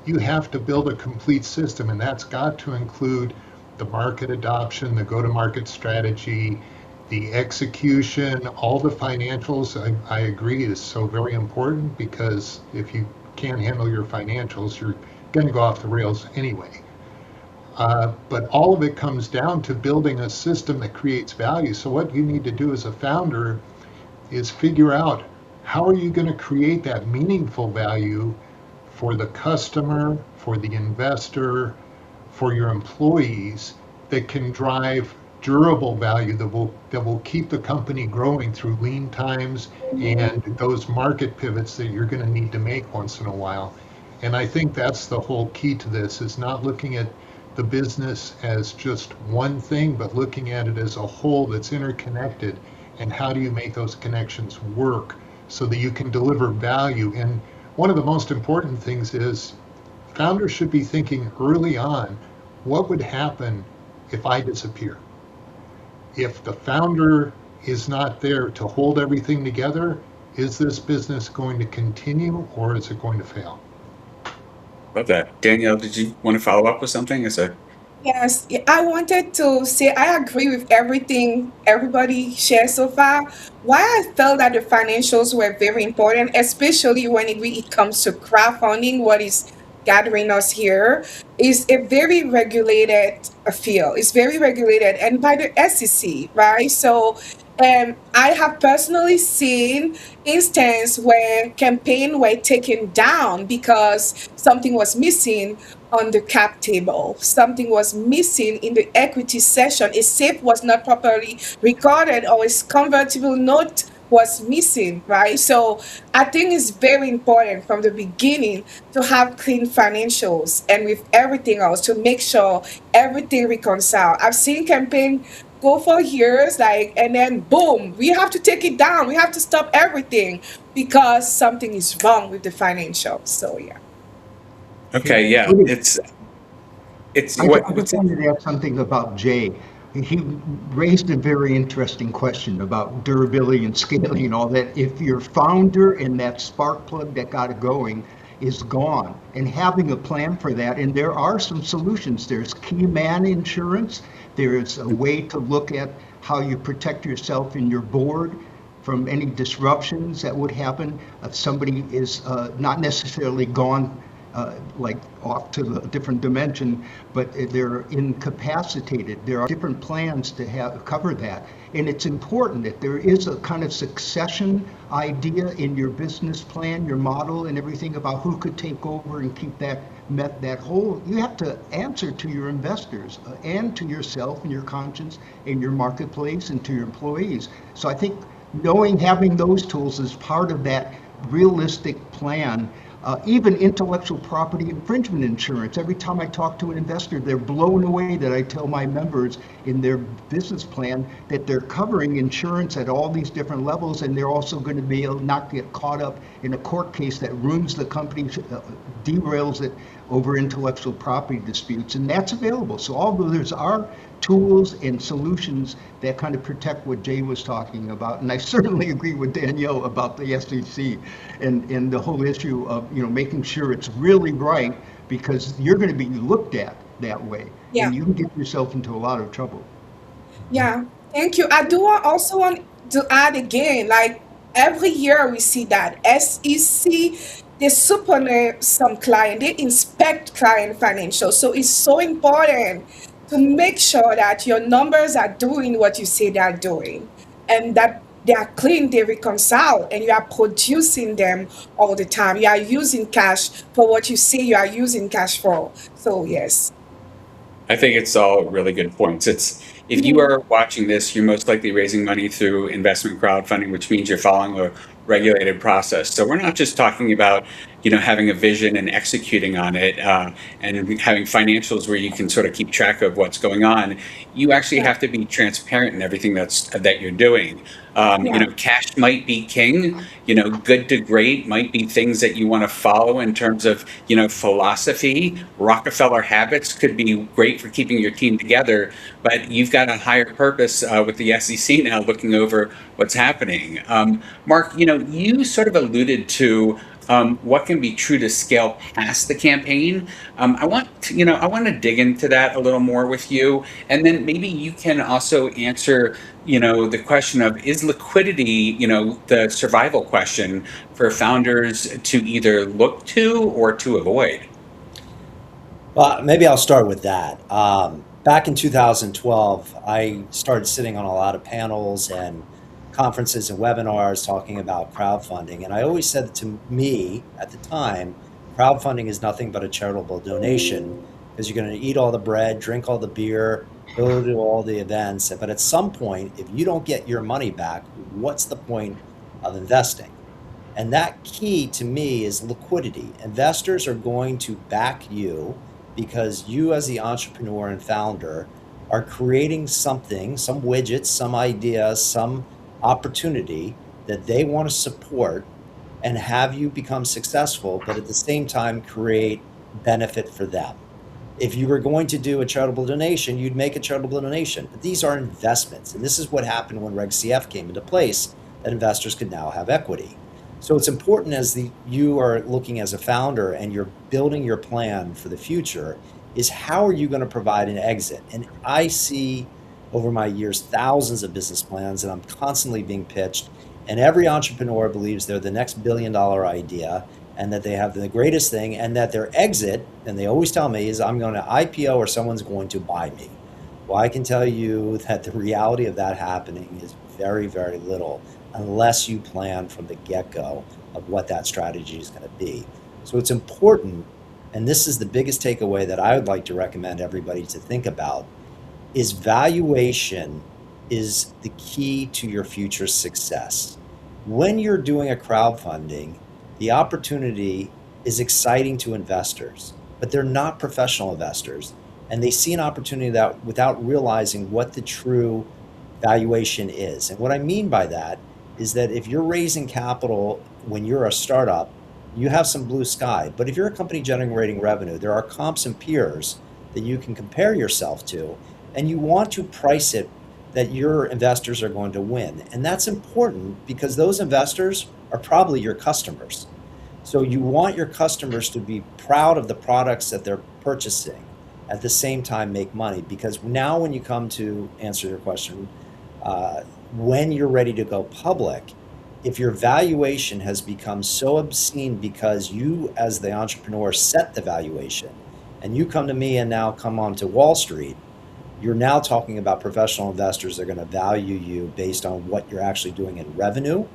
You have to build a complete system, and that's got to include the market adoption, the go-to-market strategy, the execution, all the financials. I agree is so very important, because if you can't handle your financials, you're going to go off the rails anyway. But all of it comes down to building a system that creates value. So what you need to do as a founder is figure out, how are you going to create that meaningful value for the customer, for the investor, for your employees, that can drive durable value that will keep the company growing through lean times and those market pivots that you're going to need to make once in a while. And I think that's the whole key to this, is not looking at the business as just one thing, but looking at it as a whole that's interconnected. And how do you make those connections work so that you can deliver value? And one of the most important things is founders should be thinking early on, what would happen if I disappear? If the founder is not there to hold everything together, is this business going to continue, or is it going to fail? Love that. Danielle, did you want to follow up with something? Yes, I wanted to say I agree with everything everybody shared so far. Why I felt that the financials were very important, especially when it comes to crowdfunding, what is gathering us here, is a very regulated field. It's very regulated, and by the SEC, right? So I have personally seen instances where campaigns were taken down because something was missing on the cap table. Something was missing in the equity session. A SAFE was not properly recorded, or its convertible note was missing, right? So I think it's very important from the beginning to have clean financials, and with everything else to make sure everything reconciles. I've seen campaign go for years, and then boom, we have to take it down. We have to stop everything because something is wrong with the financials. So yeah. Okay, yeah, it's I just wanted to add something about Jay. he raised a very interesting question about durability and scaling and all that. If your founder and that spark plug that got it going is gone, and having a plan for that, and there are some solutions. There's key man insurance. There's a way to look at how you protect yourself and your board from any disruptions that would happen if somebody is not necessarily gone like off to a different dimension, but they're incapacitated. There are different plans to cover that. And it's important that there is a kind of succession idea in your business plan, your model, and everything about who could take over and keep that whole. You have to answer to your investors and to yourself and your conscience and your marketplace and to your employees. So I think having those tools is part of that realistic plan. Even intellectual property infringement insurance. Every time I talk to an investor, they're blown away that I tell my members in their business plan that they're covering insurance at all these different levels, and they're also going to be able not get caught up in a court case that ruins the company, derails it over intellectual property disputes, and that's available. So although there's our tools and solutions that kind of protect what Jay was talking about, and I certainly agree with Danielle about the SEC and the whole issue of making sure it's really right, because you're going to be looked at that way, and you can get yourself into a lot of trouble. Yeah, thank you. I do also want to add again, like every year we see that SEC, they supervise some client, they inspect client financials. So it's so important to make sure that your numbers are doing what you say they are doing, and that they are clean, they reconcile, and you are producing them all the time. You are using cash for what you say you are using cash for. So yes. I think it's all really good points. If you are watching this, you're most likely raising money through investment crowdfunding, which means you're following a regulated process. So we're not just talking about having a vision and executing on it, and having financials where you can sort of keep track of what's going on. You actually have to be transparent in everything that you're doing. Cash might be king. Good to great might be things that you want to follow in terms of philosophy. Rockefeller habits could be great for keeping your team together, but you've got a higher purpose with the SEC now looking over what's happening. Mark, you sort of alluded to what can be true to scale past the campaign. I want to dig into that a little more with you, and then maybe you can also answer the question of, is liquidity the survival question for founders to either look to or to avoid? Well, maybe I'll start with that. Back in 2012, I started sitting on a lot of panels and conferences and webinars talking about crowdfunding. And I always said to me at the time, crowdfunding is nothing but a charitable donation, because you're going to eat all the bread, drink all the beer, go to all the events. But at some point, if you don't get your money back, what's the point of investing? And that key to me is liquidity. Investors are going to back you because you, as the entrepreneur and founder, are creating something, some widgets, some ideas, some opportunity that they want to support and have you become successful, but at the same time create benefit for them. If you were going to do a charitable donation, you'd make a charitable donation. But these are investments. And this is what happened when Reg CF came into place, that investors could now have equity. So it's important as you are looking as a founder and you're building your plan for the future, is how are you going to provide an exit? And I see over my years thousands of business plans, and I'm constantly being pitched, and every entrepreneur believes they're the next $1 billion idea and that they have the greatest thing, and that their exit, and they always tell me, is I'm going to IPO or someone's going to buy me. Well, I can tell you that the reality of that happening is very, very little, unless you plan from the get-go of what that strategy is going to be. So it's important, and this is the biggest takeaway that I would like to recommend everybody to think about, is valuation is the key to your future success. When you're doing a crowdfunding, the opportunity is exciting to investors, but they're not professional investors, and they see an opportunity that without realizing what the true valuation is. And what I mean by that is that if you're raising capital when you're a startup, you have some blue sky. But if you're a company generating revenue, there are comps and peers that you can compare yourself to. and you want to price it that your investors are going to win. And that's important because those investors are probably your customers. So you want your customers to be proud of the products that they're purchasing, at the same time make money. Because now when you come to answer your question, when you're ready to go public, if your valuation has become so obscene because you as the entrepreneur set the valuation, and you come to me and now come onto Wall Street, you're now talking about professional investors that are going to value you based on what you're actually doing in revenue,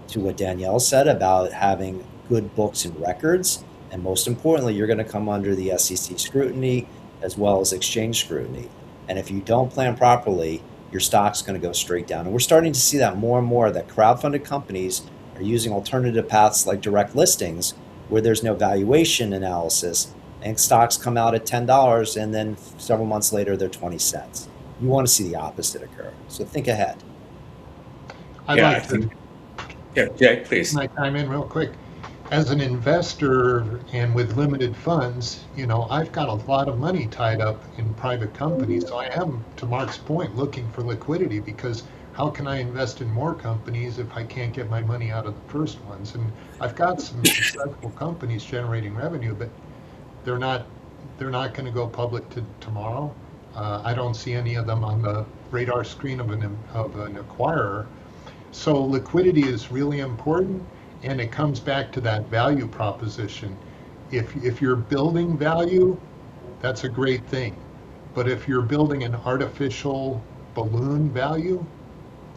to what Danielle said about having good books and records. And most importantly, you're going to come under the SEC scrutiny as well as exchange scrutiny. And if you don't plan properly, your stock's going to go straight down. And we're starting to see that more and more, that crowdfunded companies are using alternative paths like direct listings, where there's no valuation analysis, and stocks come out at $10 and then several months later they're 20 cents. You want to see the opposite occur. So think ahead. Jay, please. Can I chime in real quick? As an investor and with limited funds, I've got a lot of money tied up in private companies. So I am, to Mark's point, looking for liquidity, because how can I invest in more companies if I can't get my money out of the first ones? And I've got some successful companies generating revenue, but they're not going to go public tomorrow. I don't see any of them on the radar screen of an acquirer. So liquidity is really important. And it comes back to that value proposition. If you're building value, that's a great thing. But if you're building an artificial balloon value,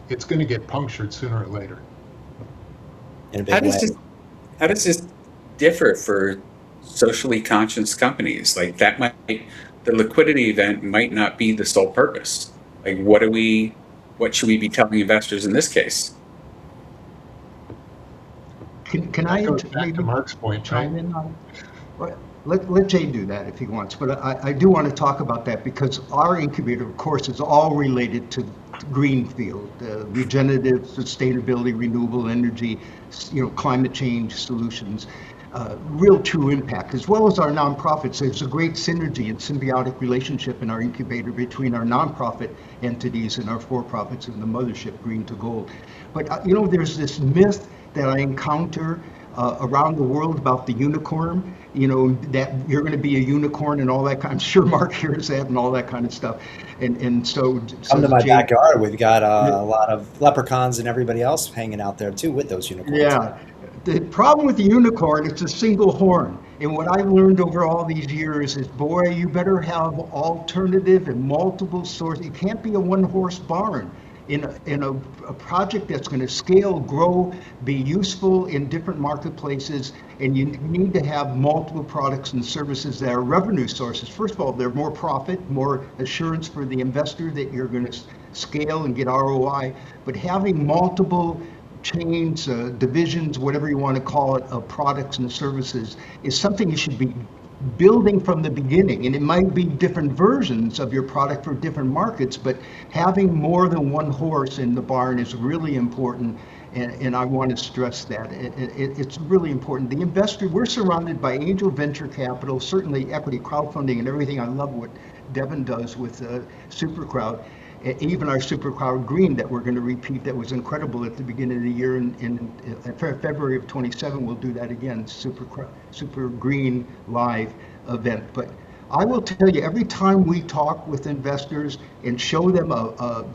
it's going to get punctured sooner or later. How does this differ for socially conscious companies? Like the liquidity event might not be the sole purpose. Like what should we be telling investors in this case? Can I back to Mark's point, chime in on it? Let Jay do that if he wants, but I do want to talk about that because our incubator, of course, is all related to greenfield, regenerative, sustainability, renewable energy, climate change solutions, real true impact, as well as our nonprofits. There's a great synergy and symbiotic relationship in our incubator between our nonprofit entities and our for-profits and the mothership, Green to Gold. But there's this myth that I encounter around the world about the unicorn, that you're going to be a unicorn and all that kind. I'm sure Mark hears that and all that kind of stuff. And so come to my backyard. We've got a lot of leprechauns and everybody else hanging out there too with those unicorns. Yeah. The problem with the unicorn, it's a single horn. And what I've learned over all these years is, boy, you better have alternative and multiple sources. It can't be a one-horse barn. In a project that's going to scale, grow, be useful in different marketplaces, and you need to have multiple products and services that are revenue sources. First of all, they're more profit, more assurance for the investor that you're going to scale and get ROI, but having multiple chains, divisions, whatever you want to call it, of products and services is something you should be building from the beginning. And it might be different versions of your product for different markets, but having more than one horse in the barn is really important. And I want to stress that. It's really important. The investor, we're surrounded by angel venture capital, certainly equity crowdfunding and everything. I love what Devin does with SuperCrowd. Even our SuperCrowd Green that we're going to repeat, that was incredible at the beginning of the year. In February of 27, we'll do that again, Super Green Live event. But I will tell you, every time we talk with investors and show them a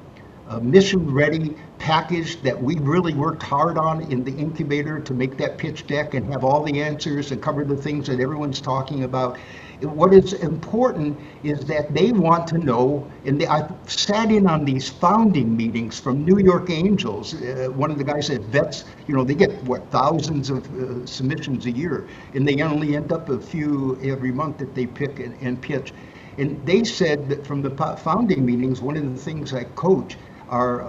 mission-ready package that we really worked hard on in the incubator to make that pitch deck and have all the answers and cover the things that everyone's talking about, what is important is that they want to know, and I've sat in on these founding meetings from New York Angels. One of the guys that vets, they get, thousands of submissions a year, and they only end up a few every month that they pick and pitch. And they said that from the founding meetings, one of the things I coach our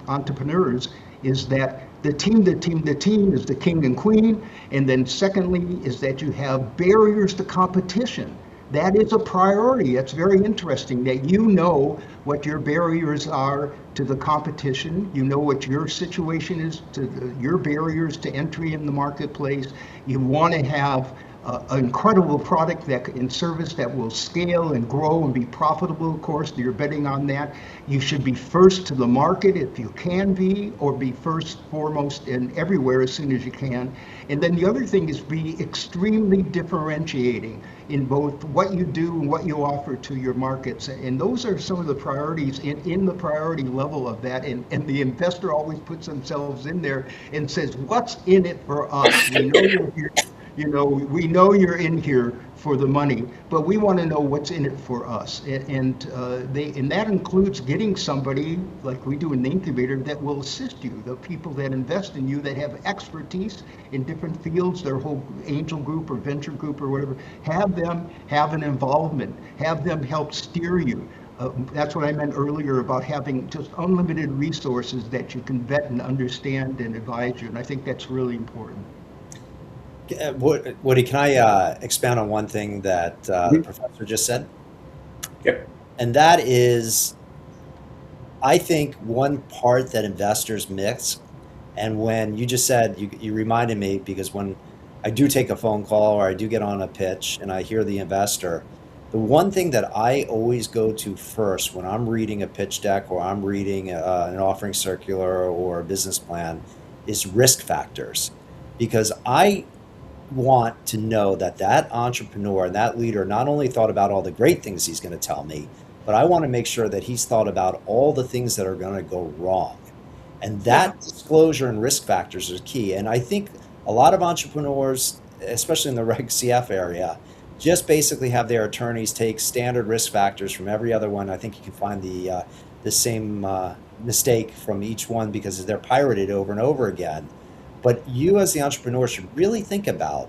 entrepreneurs is that the team is the king and queen. And then secondly is that you have barriers to competition. That is a priority. That's very interesting that you know what your barriers are to the competition. You know what your situation is to your barriers to entry in the marketplace. You want to have an incredible product and service that will scale and grow and be profitable. Of course, you're betting on that. You should be first to the market if you can be, or be first, foremost, and everywhere as soon as you can. And then the other thing is be extremely differentiating in both what you do and what you offer to your markets. And those are some of the priorities in the priority level of that. And the investor always puts themselves in there and says, what's in it for us? We know you're here. We know you're in here for the money, but we want to know what's in it for us. And that includes getting somebody like we do in the incubator that will assist you, the people that invest in you that have expertise in different fields, their whole angel group or venture group or whatever. Have them have an involvement, have them help steer you. That's what I meant earlier about having just unlimited resources that you can vet and understand and advise you. And I think that's really important. Woody, can I expound on one thing that the professor just said? Yep. And that is, I think one part that investors miss, and when you just said, you reminded me, because when I do take a phone call or I do get on a pitch and I hear the investor, the one thing that I always go to first when I'm reading a pitch deck or I'm reading an offering circular or a business plan is risk factors. Because I want to know that entrepreneur and that leader not only thought about all the great things he's going to tell me, but I want to make sure that he's thought about all the things that are going to go wrong. And that disclosure and risk factors are key. And I think a lot of entrepreneurs, especially in the Reg CF area, just basically have their attorneys take standard risk factors from every other one. I think you can find the same mistake from each one because they're pirated over and over again. But you as the entrepreneur should really think about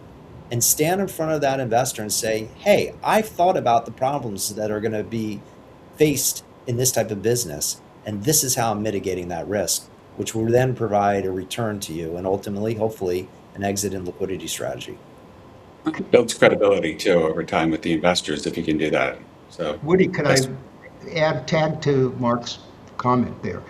and stand in front of that investor and say, hey, I've thought about the problems that are going to be faced in this type of business, and this is how I'm mitigating that risk, which will then provide a return to you and ultimately, hopefully, an exit and liquidity strategy. It builds credibility too over time with the investors if you can do that. So, Woody, could I tag to Mark's comment there?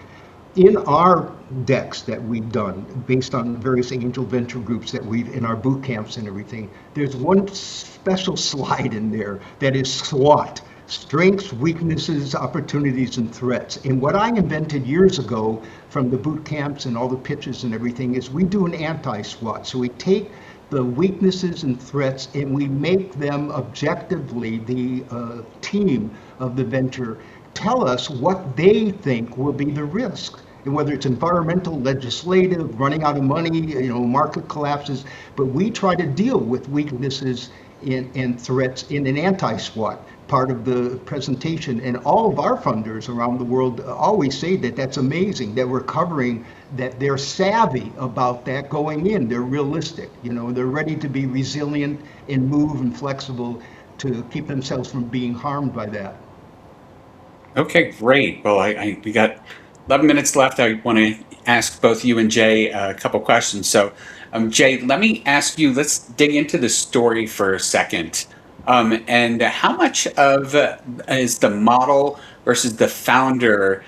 In our decks that we've done, based on various angel venture groups that we've in our boot camps and everything, there's one special slide in there that is SWOT, strengths, weaknesses, opportunities, and threats. And what I invented years ago from the boot camps and all the pitches and everything is we do an anti-SWOT. So we take the weaknesses and threats and we make them objectively, the team of the venture tell us what they think will be the risk, and whether it's environmental, legislative, running out of money, market collapses. But we try to deal with weaknesses and threats in an anti-SWOT part of the presentation. And all of our funders around the world always say that that's amazing, that we're covering that. They're savvy about that going in. They're realistic, they're ready to be resilient and move and flexible to keep themselves from being harmed by that. Okay, great. Well, we got 11 minutes left. I want to ask both you and Jay a couple questions. So, Jay, let me ask you, let's dig into the story for a second. And how much of is the model versus the founder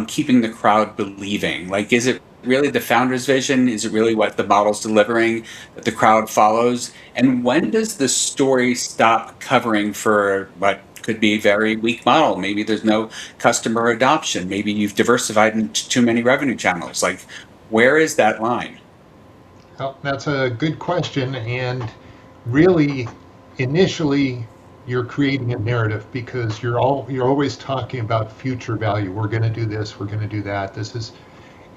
keeping the crowd believing? Like, is it really the founder's vision? Is it really what the model's delivering that the crowd follows? And when does the story stop covering for what could be a very weak model? Maybe there's no customer adoption. Maybe you've diversified into too many revenue channels. Like, where is that line? Well, that's a good question. And really, initially, you're creating a narrative because you're always talking about future value. We're going to do this. We're going to do that.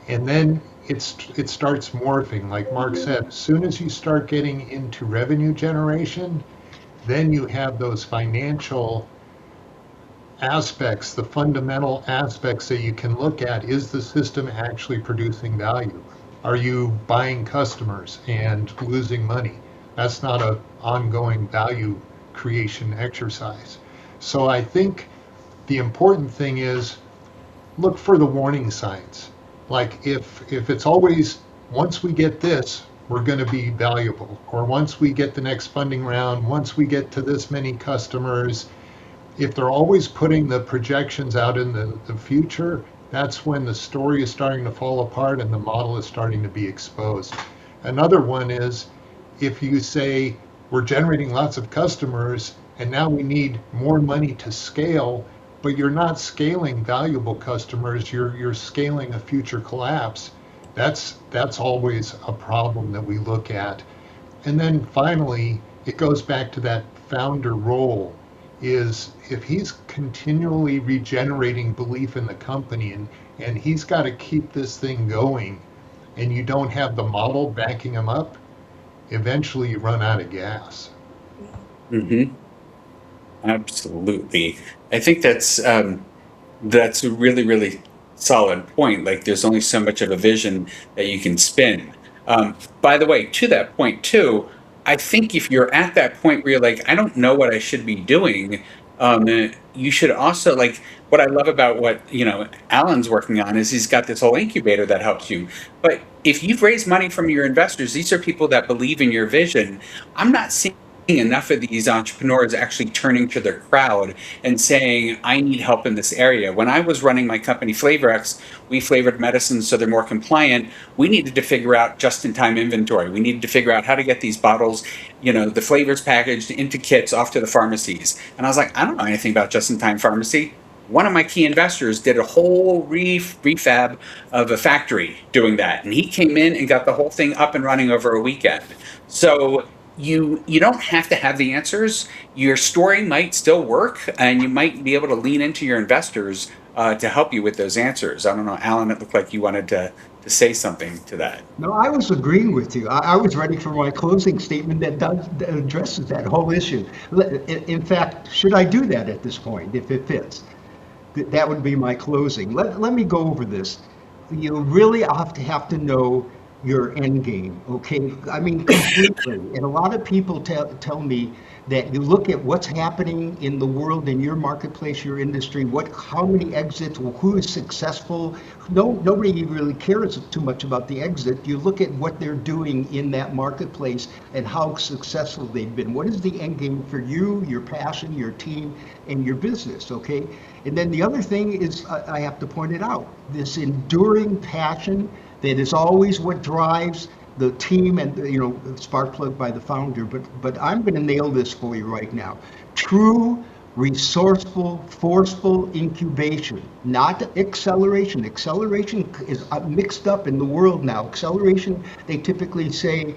And then it starts morphing. Like Mark said, as soon as you start getting into revenue generation, then you have those financial aspects, the fundamental aspects that you can look at. Is the system actually producing value? Are you buying customers and losing money? That's not an ongoing value creation exercise. So I think the important thing is look for the warning signs. Like if it's always, once we get this, we're going to be valuable, or once we get the next funding round, once we get to this many customers, if they're always putting the projections out in the future, that's when the story is starting to fall apart and the model is starting to be exposed. Another one is if you say, we're generating lots of customers, and now we need more money to scale, but you're not scaling valuable customers, you're scaling a future collapse. That's always a problem that we look at. And then finally, it goes back to that founder role, is if he's continually regenerating belief in the company and he's got to keep this thing going, and you don't have the model backing him up, eventually you run out of gas. Mm-hmm. Absolutely. I think that's a really, really solid point. Like, there's only so much of a vision that you can spin. By the way, to that point too, I think if you're at that point where you're like, I don't know what I should be doing, you should also, like, what I love about what, Alan's working on is he's got this whole incubator that helps you. But if you've raised money from your investors, these are people that believe in your vision. I'm not seeing enough of these entrepreneurs actually turning to their crowd and saying, I need help in this area. When I was running my company FlavorX, we flavored medicines so they're more compliant. We needed to figure out just-in-time inventory. We needed to figure out how to get these bottles, the flavors packaged into kits off to the pharmacies. And I was like, I don't know anything about just-in-time pharmacy. One of my key investors did a whole refab of a factory doing that. And he came in and got the whole thing up and running over a weekend. So you don't have to have the answers. Your story might still work, and you might be able to lean into your investors to help you with those answers. I don't know, Alan, it looked like you wanted to say something to that. No, I was agreeing with you. I was ready for my closing statement that addresses that whole issue. In fact, should I do that at this point, if it fits? That would be my closing. Let me go over this. You really have to know your end game, okay? I mean, completely. And a lot of people tell me that you look at what's happening in the world, in your marketplace, your industry, how many exits, who is successful. Nobody really cares too much about the exit. You look at what they're doing in that marketplace and how successful they've been. What is the end game for you, your passion, your team, and your business, okay? And then the other thing is, I have to point it out, this enduring passion that is always what drives the team, and spark plug by the founder. But I'm going to nail this for you right now. True, resourceful, forceful incubation, not acceleration. Acceleration is mixed up in the world now. Acceleration, they typically say,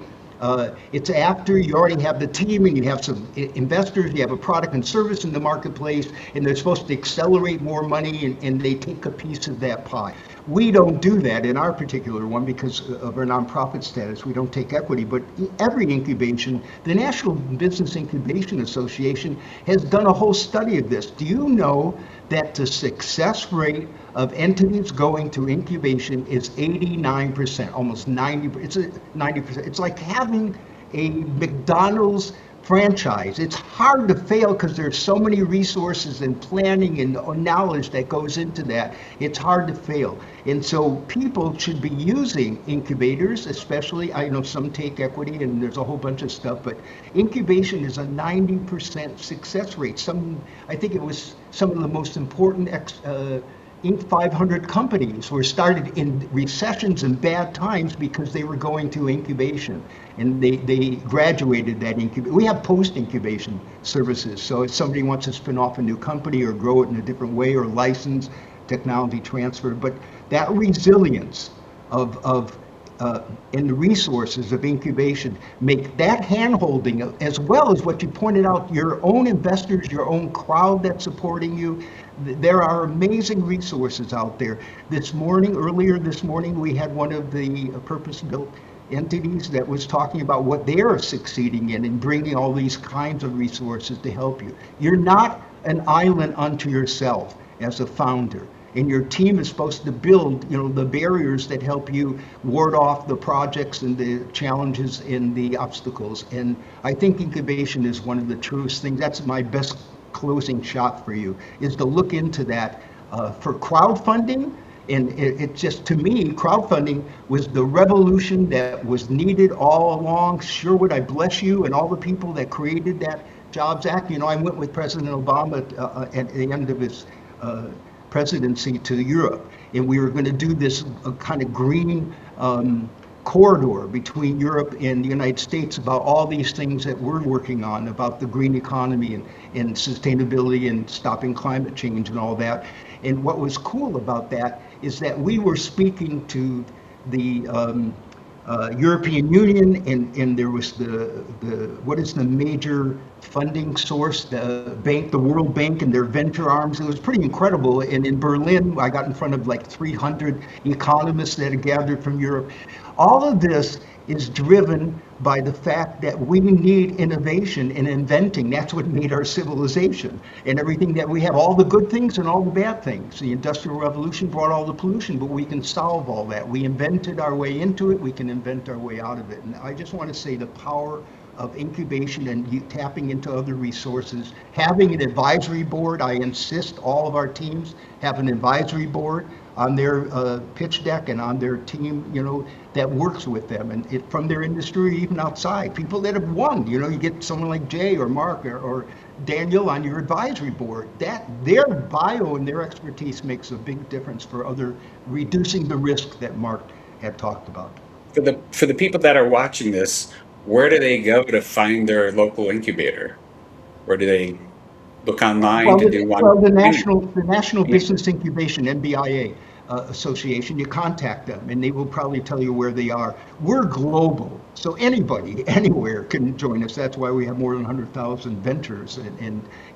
it's after you already have the team and you have some investors, you have a product and service in the marketplace, and they're supposed to accelerate more money, and they take a piece of that pie. We don't do that in our particular one because of our nonprofit status. We don't take equity, but every incubation, the National Business Incubation Association has done a whole study of this. Do you know that the success rate of entities going to incubation is 89%, almost 90%? It's 90%. It's like having a McDonald's franchise. It's hard to fail because there's so many resources and planning and knowledge that goes into that. It's hard to fail. And so people should be using incubators, especially, I know some take equity and there's a whole bunch of stuff, but incubation is a 90% success rate. I think it was some of the most important Inc. 500 companies were started in recessions and bad times because they were going to incubation, and they graduated that incubation. We have post-incubation services, so if somebody wants to spin off a new company or grow it in a different way or license technology transfer, but that resilience and the resources of incubation make that hand-holding, as well as what you pointed out, your own investors, your own crowd that's supporting you. There are amazing resources out there. Earlier this morning, we had one of the purpose-built entities that was talking about what they're succeeding in and bringing all these kinds of resources to help you. You're not an island unto yourself as a founder. And your team is supposed to build, the barriers that help you ward off the projects and the challenges and the obstacles. And I think incubation is one of the truest things. That's my best closing shot for you, is to look into that. For crowdfunding, and it just, to me, crowdfunding was the revolution that was needed all along. Sherwood, I bless you, and all the people that created that Jobs Act. I went with President Obama at the end of his presidency to Europe, and we were going to do this kind of green corridor between Europe and the United States about all these things that we're working on, about the green economy and sustainability and stopping climate change and all that. And what was cool about that is that we were speaking to the European Union, and there was what is the major funding source, the bank, the World Bank, and their venture arms. It was pretty incredible. And in Berlin, I got in front of like 300 economists that had gathered from Europe. All of this is driven by the fact that we need innovation and inventing. That's what made our civilization and everything that we have, all the good things and all the bad things. The Industrial Revolution brought all the pollution, but we can solve all that. We invented our way into it. We can invent our way out of it. And I just want to say the power of incubation and tapping into other resources, having an advisory board. I insist all of our teams have an advisory board on their pitch deck and on their team, that works with them, and from their industry, even outside, people that have won. You get someone like Jay or Mark or Danielle on your advisory board. That their bio and their expertise makes a big difference for reducing the risk that Mark had talked about. For the people that are watching this, where do they go to find their local incubator? Where do they look online to do one? Well, the National Business Incubation, NBIA Association, you contact them and they will probably tell you where they are. We're global, so anybody, anywhere can join us. That's why we have more than 100,000 ventures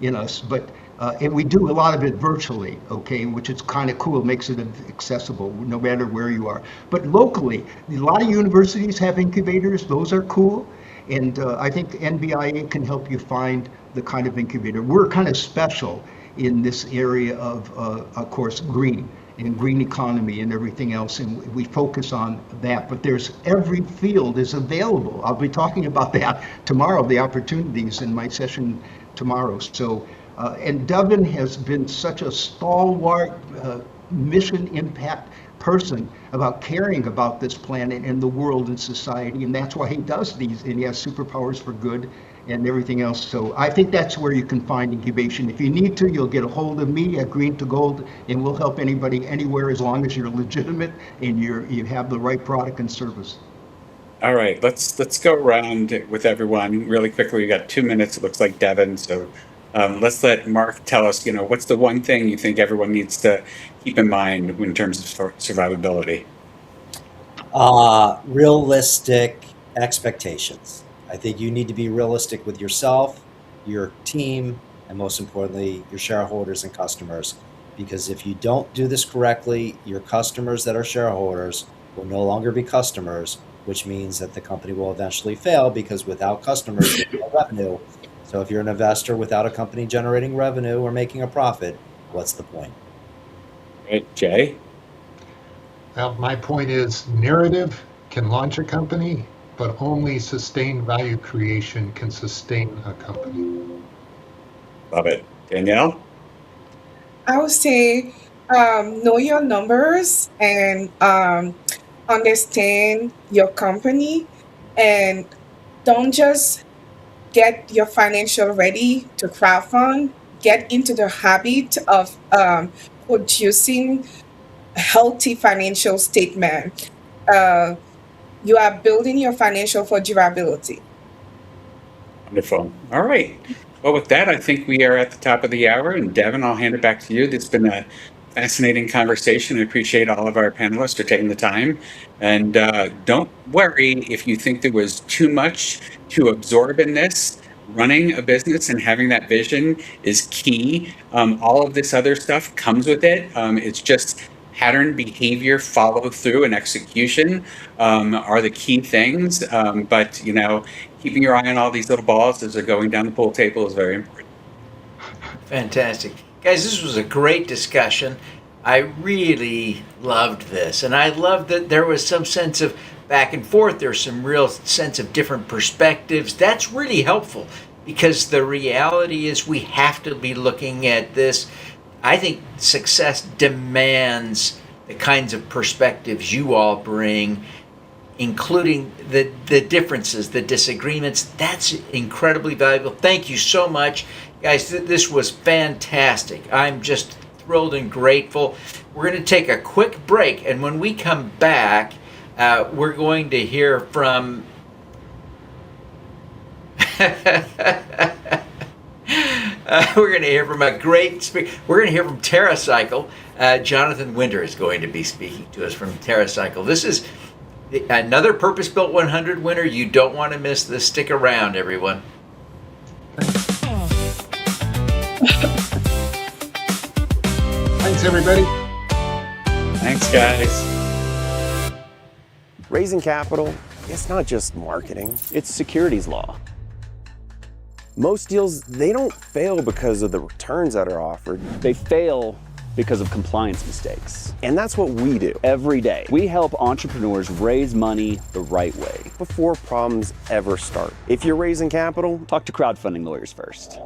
in us. But and we do a lot of it virtually, okay, which is kind of cool, makes it accessible no matter where you are. But locally, a lot of universities have incubators. Those are cool. And I think NBIA can help you find the kind of incubator. We're kind of special in this area of course, green economy and everything else, and we focus on that. But every field is available. I'll be talking about that tomorrow, the opportunities in my session tomorrow. So, and Devin has been such a stalwart mission impact person about caring about this planet and the world and society, and that's why he does these, and he has superpowers for good and everything else. So I think that's where you can find incubation. If you need to, you'll get a hold of me at Green to Gold, and we'll help anybody anywhere as long as you're legitimate and you have the right product and service. All right, let's go around with everyone really quickly. We got 2 minutes. It looks like Devin, so let's let Mark tell us. What's the one thing you think everyone needs to keep in mind in terms of survivability? Realistic expectations. I think you need to be realistic with yourself, your team, and most importantly, your shareholders and customers. Because if you don't do this correctly, your customers that are shareholders will no longer be customers, which means that the company will eventually fail, because without customers, there's no revenue. So if you're an investor without a company generating revenue or making a profit, what's the point? Right, Jay? Well, my point is narrative can launch a company, but only sustained value creation can sustain a company. Love it. Danielle? I would say know your numbers and understand your company, and don't just get your financial ready to crowdfund. Get into the habit of producing a healthy financial statement. You are building your financial for durability. Wonderful. All right. Well, with that, I think we are at the top of the hour. And Devin, I'll hand it back to you. This has been a fascinating conversation. I appreciate all of our panelists for taking the time. And don't worry if you think there was too much to absorb in this. Running a business and having that vision is key. All of this other stuff comes with it. It's just pattern behavior, follow through, and execution are the key things. But keeping your eye on all these little balls as they're going down the pool table is very important. Fantastic. Guys, this was a great discussion. I really loved this, and I loved that there was some sense of back and forth. There's some real sense of different perspectives. That's really helpful, because the reality is we have to be looking at this. I think success demands the kinds of perspectives you all bring, including the differences, the disagreements. That's incredibly valuable. Thank you so much. Guys, this was fantastic. I'm just thrilled and grateful. We're going to take a quick break, and when we come back, We're going to hear from we're going to hear from a great speaker. We're going to hear from TerraCycle. Jonathan Winter is going to be speaking to us from TerraCycle. This is another Purpose-Built 100 winner. You don't want to miss this. Stick around, everyone. Thanks, everybody. Thanks, guys. Raising capital, it's not just marketing. It's securities law. Most deals, they don't fail because of the returns that are offered. They fail because of compliance mistakes. And that's what we do. Every day, we help entrepreneurs raise money the right way. Before problems ever start. If you're raising capital, talk to crowdfunding lawyers first.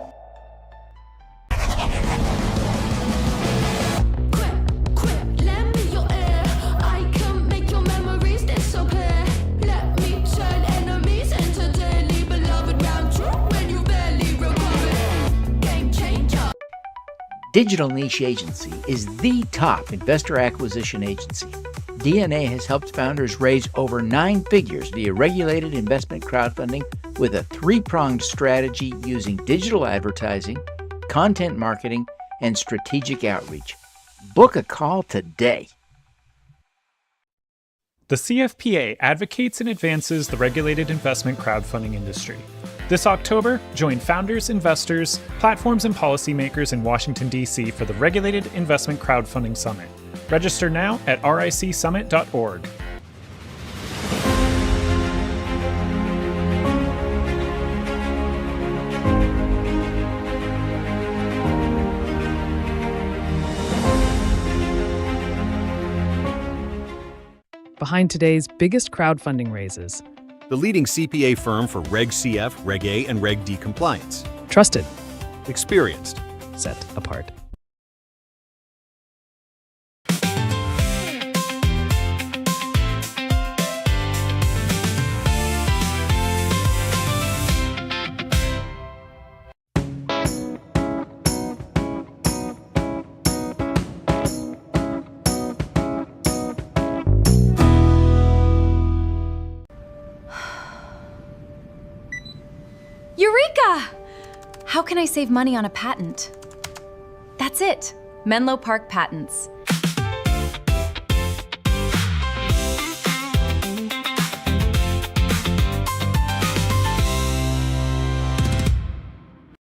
Digital Niche Agency is the top investor acquisition agency. DNA has helped founders raise over 9 figures via regulated investment crowdfunding with a 3-pronged strategy using digital advertising, content marketing, and strategic outreach. Book a call today. The CFPA advocates and advances the regulated investment crowdfunding industry. This October, join founders, investors, platforms, and policymakers in Washington, D.C. for the Regulated Investment Crowdfunding Summit. Register now at ricsummit.org. Behind today's biggest crowdfunding raises, the leading CPA firm for Reg CF, Reg A, and Reg D compliance. trusted, Experienced. set apart. Eureka! How can I save money on a patent? That's it. Menlo Park Patents.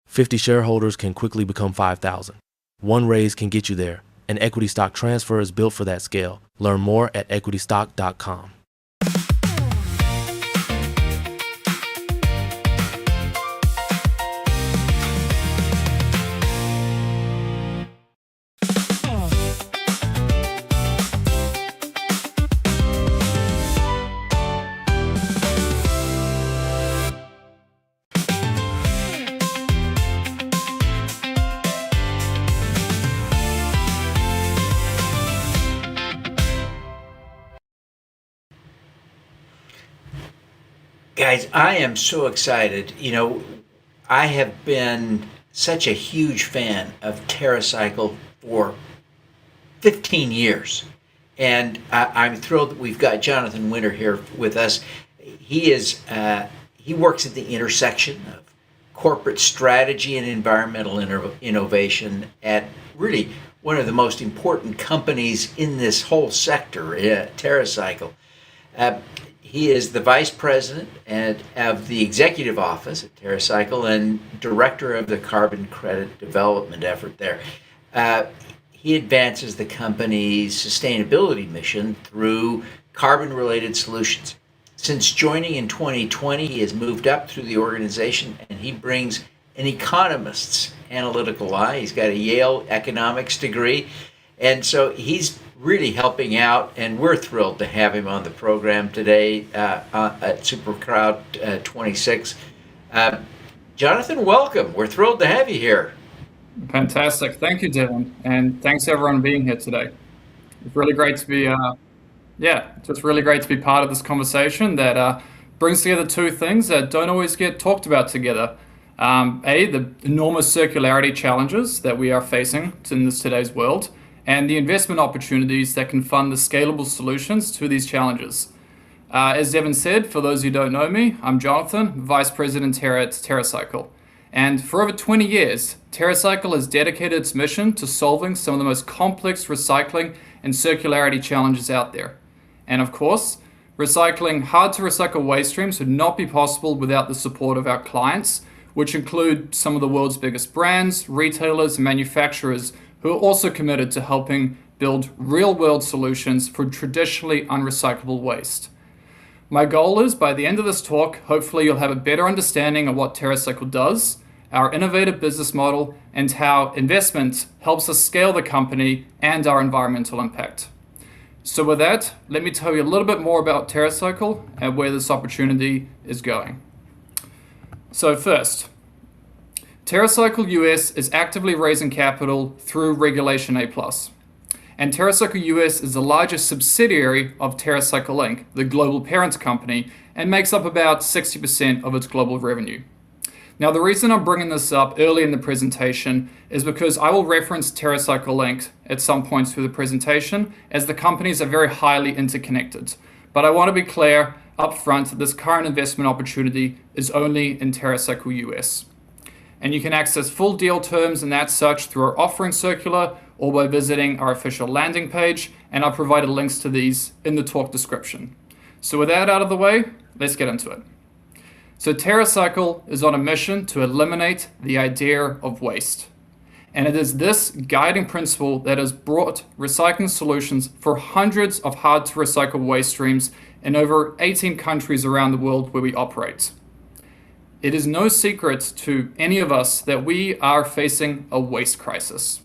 "50 shareholders can quickly become 5,000. One raise can get you there. An equity stock transfer is built for that scale. Learn more at equitystock.com. Guys, I am so excited. You know, I have been such a huge fan of TerraCycle for 15 years. And I'm thrilled that we've got Jonathan Winter here with us. He works at the intersection of corporate strategy and environmental innovation at really one of the most important companies in this whole sector, TerraCycle. He is the vice president of the executive office at TerraCycle and director of the carbon credit development effort there. He advances the company's sustainability mission through carbon-related solutions. Since joining in 2020, he has moved up through the organization, and he brings an economist's analytical eye. He's got a Yale economics degree, and so he's really helping out, and we're thrilled to have him on the program today at SuperCrowd26. Jonathan, welcome. We're thrilled to have you here. Fantastic. Thank you, Devin. And thanks everyone for being here today. It's really great to be, just really great to be part of this conversation that brings together two things that don't always get talked about together. The enormous circularity challenges that we are facing in today's world, and the investment opportunities that can fund the scalable solutions to these challenges. As Devin said, for those who don't know me, I'm Jonathan, Vice President Terra at TerraCycle. And for over 20 years, TerraCycle has dedicated its mission to solving some of the most complex recycling and circularity challenges out there. And of course, recycling hard-to-recycle waste streams would not be possible without the support of our clients, which include some of the world's biggest brands, retailers, and manufacturers who are also committed to helping build real-world solutions for traditionally unrecyclable waste. My goal is, by the end of this talk, hopefully you'll have a better understanding of what TerraCycle does, our innovative business model, and how investment helps us scale the company and our environmental impact. So with that, let me tell you a little bit more about TerraCycle and where this opportunity is going. So first, TerraCycle US is actively raising capital through Regulation A+. And TerraCycle US is the largest subsidiary of TerraCycle Inc., the global parent company, and makes up about 60% of its global revenue. Now, the reason I'm bringing this up early in the presentation is because I will reference TerraCycle Inc. at some points through the presentation, as the companies are very highly interconnected. But I want to be clear up front that this current investment opportunity is only in TerraCycle US. And you can access full deal terms and that such through our offering circular or by visiting our official landing page, and I'll provide links to these in the talk description. So with that out of the way, let's get into it. So TerraCycle is on a mission to eliminate the idea of waste. And it is this guiding principle that has brought recycling solutions for hundreds of hard-to-recycle waste streams in over 18 countries around the world where we operate. It is no secret to any of us that we are facing a waste crisis.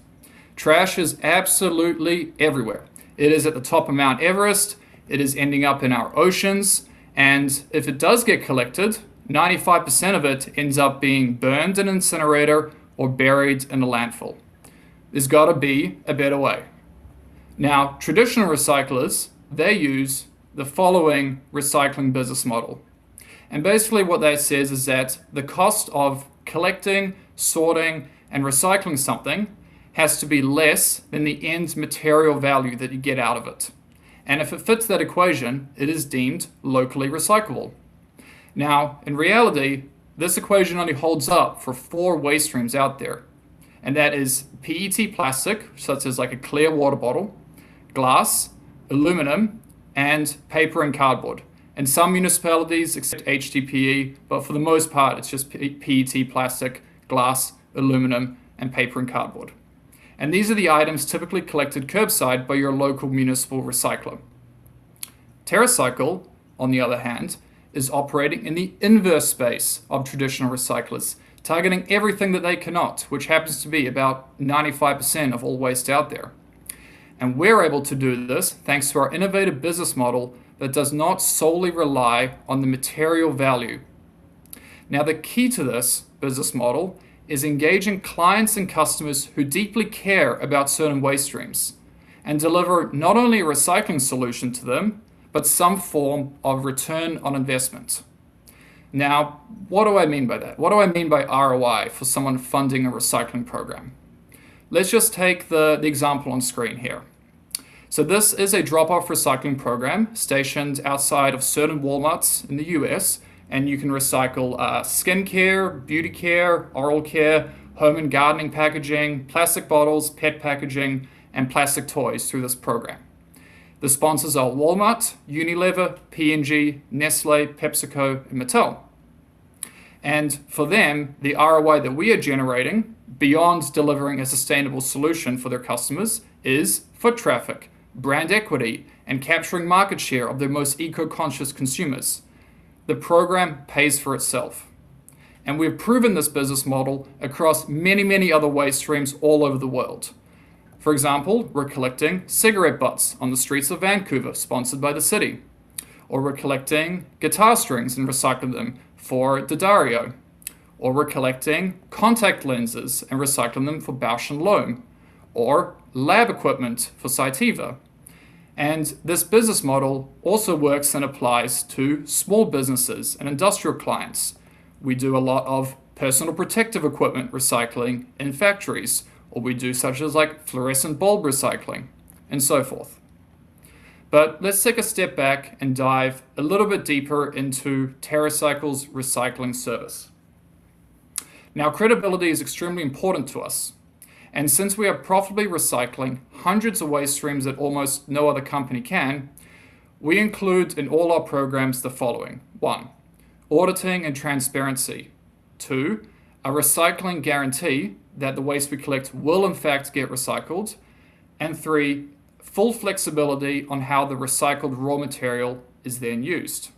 Trash is absolutely everywhere. It is at the top of Mount Everest, it is ending up in our oceans, and if it does get collected, 95% of it ends up being burned in an incinerator or buried in a landfill. There's got to be a better way. Now, traditional recyclers, they use the following recycling business model. And basically what that says is that the cost of collecting, sorting, and recycling something has to be less than the end material value that you get out of it. And if it fits that equation, it is deemed locally recyclable. Now, in reality, this equation only holds up for 4 waste streams out there. And that is PET plastic, such as like a clear water bottle, glass, aluminum, and paper and cardboard. And some municipalities accept HDPE, but for the most part, it's just PET plastic, glass, aluminum, and paper and cardboard. And these are the items typically collected curbside by your local municipal recycler. TerraCycle, on the other hand, is operating in the inverse space of traditional recyclers, targeting everything that they cannot, which happens to be about 95% of all waste out there. And we're able to do this thanks to our innovative business model that does not solely rely on the material value. Now, the key to this business model is engaging clients and customers who deeply care about certain waste streams and deliver not only a recycling solution to them, but some form of return on investment. Now, what do I mean by that? What do I mean by ROI for someone funding a recycling program? Let's just take the example on screen here. So this is a drop-off recycling program stationed outside of certain Walmarts in the US, and you can recycle skincare, beauty care, oral care, home and gardening packaging, plastic bottles, pet packaging, and plastic toys through this program. The sponsors are Walmart, Unilever, P&G, Nestle, PepsiCo, and Mattel. And for them, the ROI that we are generating, beyond delivering a sustainable solution for their customers, is foot traffic, brand equity, and capturing market share of their most eco-conscious consumers. The program pays for itself. And we've proven this business model across many, many other waste streams all over the world. For example, we're collecting cigarette butts on the streets of Vancouver, sponsored by the city. Or we're collecting guitar strings and recycling them for Daddario. Or we're collecting contact lenses and recycling them for Bausch & Lomb. Or lab equipment for Cytiva. And this business model also works and applies to small businesses and industrial clients. We do a lot of personal protective equipment recycling in factories, or we do such as like fluorescent bulb recycling, and so forth. But let's take a step back and dive a little bit deeper into TerraCycle's recycling service. Now, credibility is extremely important to us. And since we are profitably recycling hundreds of waste streams that almost no other company can, we include in all our programs the following. 1. Auditing and transparency. 2. A recycling guarantee that the waste we collect will in fact get recycled. And 3. Full flexibility on how the recycled raw material is then used.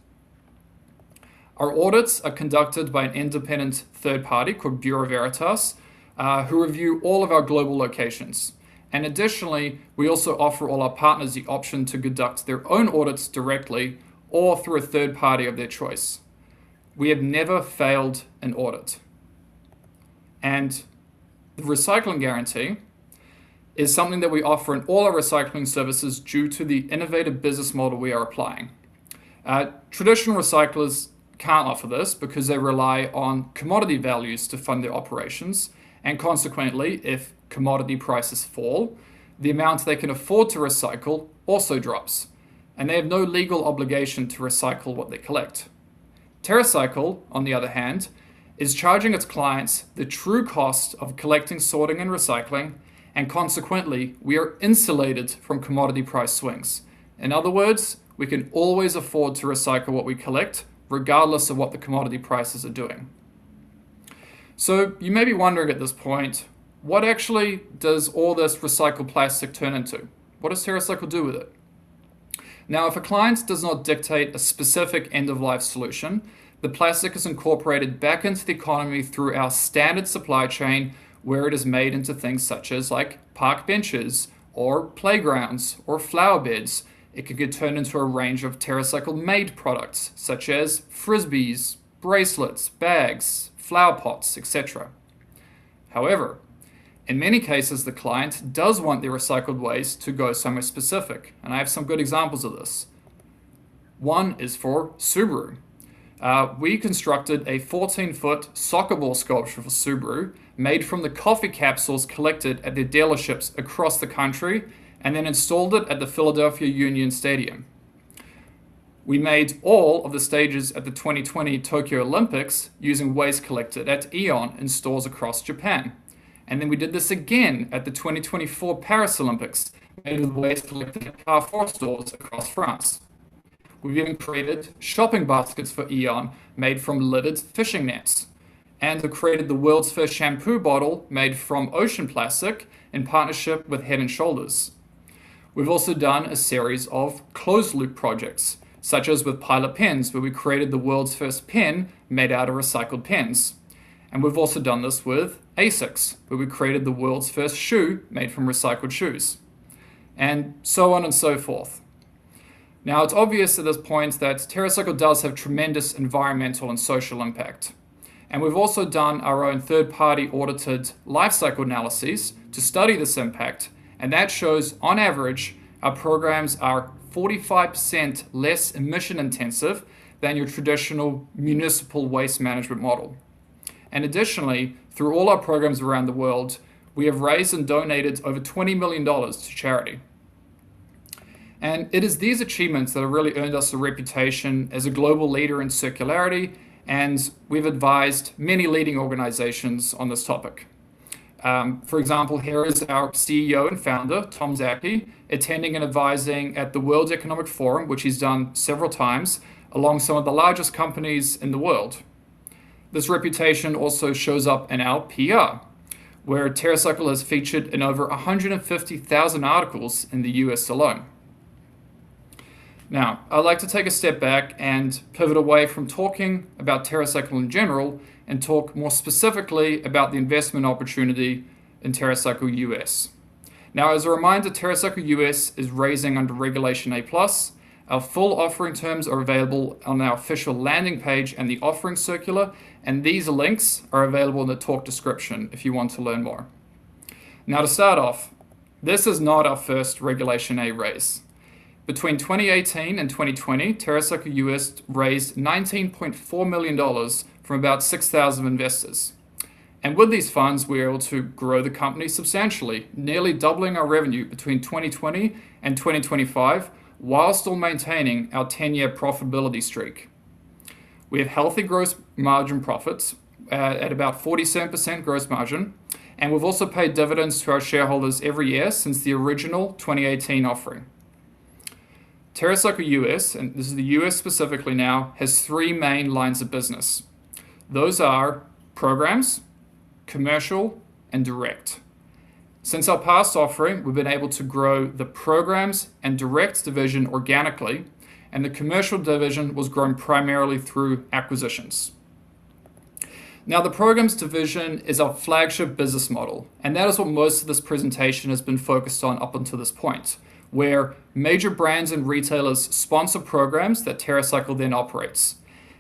Our audits are conducted by an independent third party called Bureau Veritas, who review all of our global locations. And additionally, we also offer all our partners the option to conduct their own audits directly or through a third party of their choice. We have never failed an audit. And the recycling guarantee is something that we offer in all our recycling services due to the innovative business model we are applying. Traditional recyclers can't offer this because they rely on commodity values to fund their operations, and consequently, if commodity prices fall, the amount they can afford to recycle also drops, and they have no legal obligation to recycle what they collect. TerraCycle, on the other hand, is charging its clients the true cost of collecting, sorting, and recycling, and consequently, we are insulated from commodity price swings. In other words, we can always afford to recycle what we collect, regardless of what the commodity prices are doing. So you may be wondering at this point, what actually does all this recycled plastic turn into? What does TerraCycle do with it? Now, if a client does not dictate a specific end-of-life solution, the plastic is incorporated back into the economy through our standard supply chain, where it is made into things such as like park benches or playgrounds or flower beds. It could get turned into a range of TerraCycle made products such as frisbees, bracelets, bags, flower pots, etc. However, in many cases, the client does want their recycled waste to go somewhere specific, and I have some good examples of this. One is for Subaru. We constructed a 14-foot soccer ball sculpture for Subaru made from the coffee capsules collected at their dealerships across the country and then installed it at the Philadelphia Union Stadium. We made all of the stages at the 2020 Tokyo Olympics using waste collected at Aeon in stores across Japan. And then we did this again at the 2024 Paris Olympics, made with waste collected at Carrefour stores across France. We've even created shopping baskets for Aeon made from lidded fishing nets, and have created the world's first shampoo bottle made from ocean plastic in partnership with Head & Shoulders. We've also done a series of closed-loop projects, such as with Pilot Pens, where we created the world's first pen made out of recycled pens. And we've also done this with ASICS, where we created the world's first shoe made from recycled shoes. And so on and so forth. Now, it's obvious at this point that TerraCycle does have tremendous environmental and social impact. And we've also done our own third-party audited life cycle analyses to study this impact, and that shows, on average, our programs are 45% less emission intensive than your traditional municipal waste management model. And additionally, through all our programs around the world, we have raised and donated over $20 million to charity. And it is these achievements that have really earned us a reputation as a global leader in circularity, and we've advised many leading organizations on this topic. For example, here is our CEO and founder, Tom Zaki, attending and advising at the World Economic Forum, which he's done several times, along some of the largest companies in the world. This reputation also shows up in our PR, where TerraCycle has featured in over 150,000 articles in the US alone. Now, I'd like to take a step back and pivot away from talking about TerraCycle in general and talk more specifically about the investment opportunity in TerraCycle US. Now, as a reminder, TerraCycle US is raising under Regulation A+. Our full offering terms are available on our official landing page and the offering circular, and these links are available in the talk description if you want to learn more. Now, to start off, this is not our first Regulation A raise. Between 2018 and 2020, TerraCycle US raised $19.4 million from about 6,000 investors. And with these funds, we were able to grow the company substantially, nearly doubling our revenue between 2020 and 2025, while still maintaining our 10-year profitability streak. We have healthy gross margin profits at about 47% gross margin, and we've also paid dividends to our shareholders every year since the original 2018 offering. TerraCycle US, and this is the US specifically now, has three main lines of business. Those are programs, commercial, and direct. Since our past offering, we've been able to grow the programs and direct division organically, and the commercial division was grown primarily through acquisitions. Now, the programs division is our flagship business model, and that is what most of this presentation has been focused on up until this point, where major brands and retailers sponsor programs that TerraCycle then operates.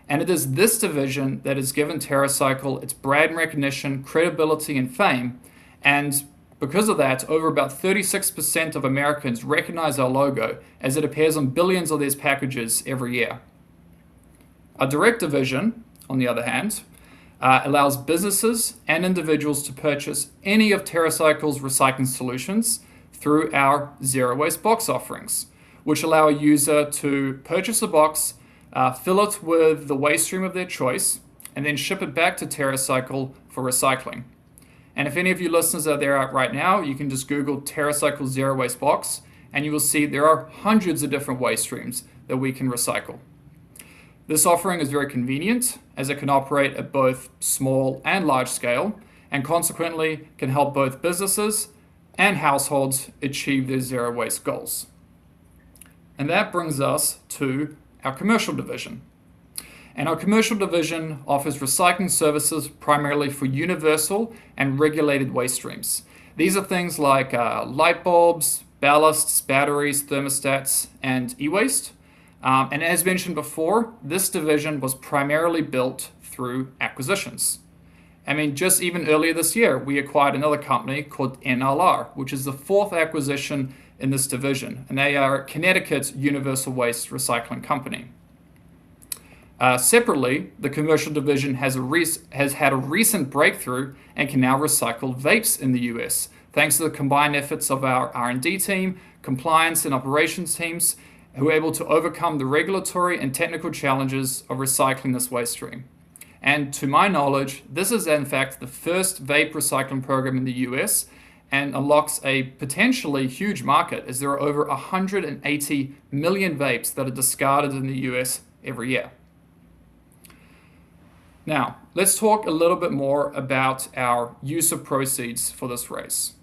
And it is this division that has given TerraCycle its brand recognition, credibility, and fame, and because of that, over about 36% of Americans recognize our logo as it appears on billions of these packages every year. Our direct division, on the other hand, allows businesses and individuals to purchase any of TerraCycle's recycling solutions through our zero waste box offerings, which allow a user to purchase a box, fill it with the waste stream of their choice, and then ship it back to TerraCycle for recycling. And if any of you listeners are there right now, you can just Google TerraCycle Zero Waste Box, and you will see there are hundreds of different waste streams that we can recycle. This offering is very convenient, as it can operate at both small and large scale, and consequently can help both businesses and households achieve their zero waste goals. And that brings us to our commercial division. And our commercial division offers recycling services primarily for universal and regulated waste streams. These are things like light bulbs, ballasts, batteries, thermostats, and e-waste. And as mentioned before, this division was primarily built through acquisitions. I mean, just even earlier this year, we acquired another company called NLR, which is the fourth acquisition in this division. And they are Connecticut's universal waste recycling company. Separately, the commercial division has had a recent breakthrough and can now recycle vapes in the US, thanks to the combined efforts of our R&D team, compliance and operations teams, who are able to overcome the regulatory and technical challenges of recycling this waste stream. And to my knowledge, this is in fact the first vape recycling program in the US and unlocks a potentially huge market, as there are over 180 million vapes that are discarded in the US every year. Now, let's talk a little bit more about our use of proceeds for this raise.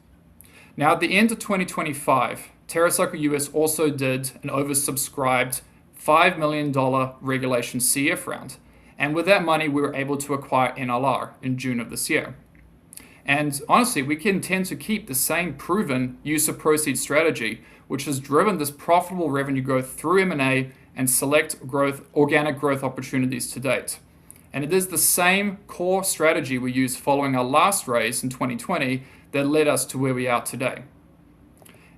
Now, at the end of 2025, TerraCycle US also did an oversubscribed $5 million regulation CF round. And with that money, we were able to acquire NLR in June of this year. And honestly, we can intend to keep the same proven use of proceeds strategy, which has driven this profitable revenue growth through M&A and select organic growth opportunities to date. And it is the same core strategy we used following our last raise in 2020 that led us to where we are today.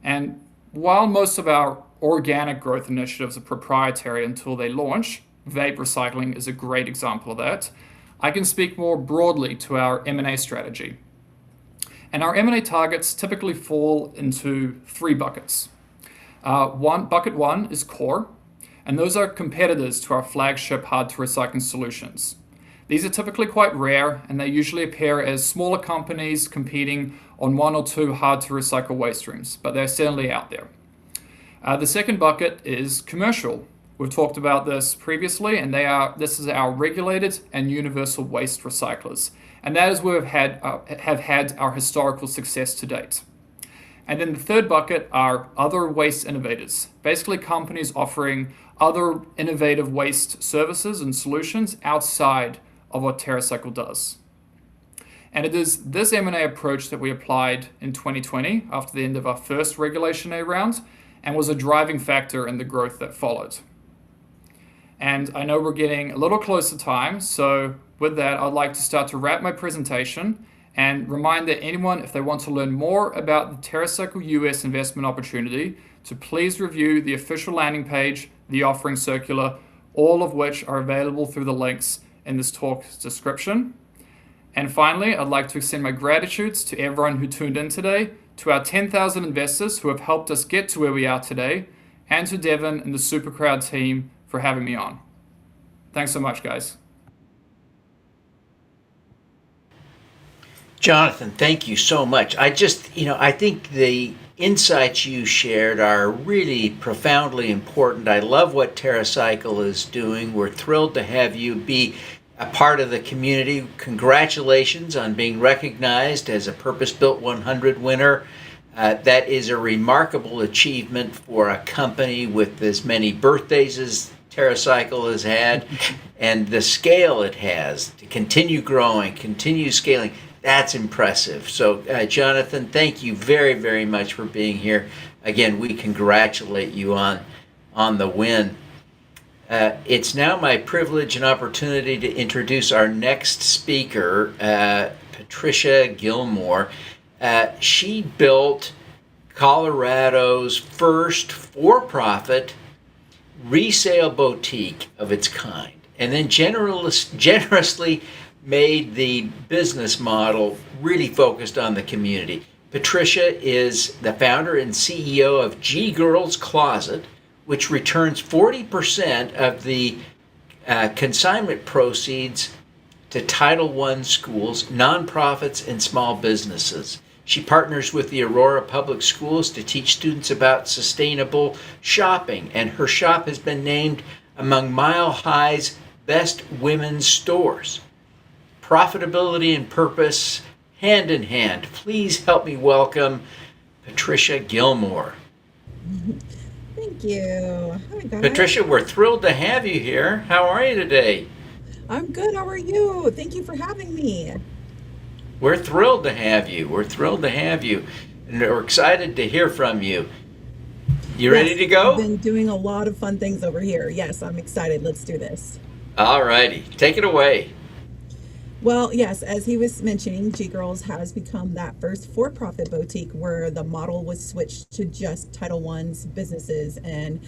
And while most of our organic growth initiatives are proprietary until they launch, vape recycling is a great example of that, I can speak more broadly to our M&A strategy. And our M&A targets typically fall into three buckets. Bucket one is core, and those are competitors to our flagship hard-to-recycle solutions. These are typically quite rare, and they usually appear as smaller companies competing on one or two hard-to-recycle waste streams, but they're certainly out there. The second bucket is commercial. We've talked about this previously, and this is our regulated and universal waste recyclers, and that is where we have had our historical success to date. And then the third bucket are other waste innovators, basically companies offering other innovative waste services and solutions outside of what TerraCycle does. And it is this M&A approach that we applied in 2020 after the end of our first Regulation A round and was a driving factor in the growth that followed. And I know we're getting a little close to time, so with that, I'd like to start to wrap my presentation and remind that anyone, if they want to learn more about the TerraCycle US investment opportunity, to please review the official landing page, the offering circular, all of which are available through the links in this talk's description. And finally, I'd like to extend my gratitudes to everyone who tuned in today, to our 10,000 investors who have helped us get to where we are today, and to Devin and the SuperCrowd team for having me on. Thanks so much, guys. Jonathan, thank you so much. I think the insights you shared are really profoundly important. I love what TerraCycle is doing. We're thrilled to have you be a part of the community. Congratulations on being recognized as a Purpose Built 100 winner. That is a remarkable achievement for a company with as many birthdays as TerraCycle has had, and the scale it has to continue growing, continue scaling. That's impressive. So, Jonathan, thank you very, very much for being here. Again, we congratulate you on the win. It's now my privilege and opportunity to introduce our next speaker, Patricia Gilmore. She built Colorado's first for-profit resale boutique of its kind, and then generously made the business model really focused on the community. Patricia is the founder and CEO of G Girls Closet, which returns 40% of the consignment proceeds to Title I schools, nonprofits, and small businesses. She partners with the Aurora Public Schools to teach students about sustainable shopping, and her shop has been named among Mile High's best women's stores. Profitability and purpose, hand in hand. Please help me welcome Patricia Gilmore. Thank you. Hi, guys. Patricia, we're thrilled to have you here. How are you today? I'm good. How are you? Thank you for having me. We're thrilled to have you. We're thrilled to have you. And we're excited to hear from you. You ready to go? I've been doing a lot of fun things over here. Yes, I'm excited. Let's do this. All righty. Take it away. Well, yes, as he was mentioning, G Girls has become that first for-profit boutique where the model was switched to just Title I's businesses and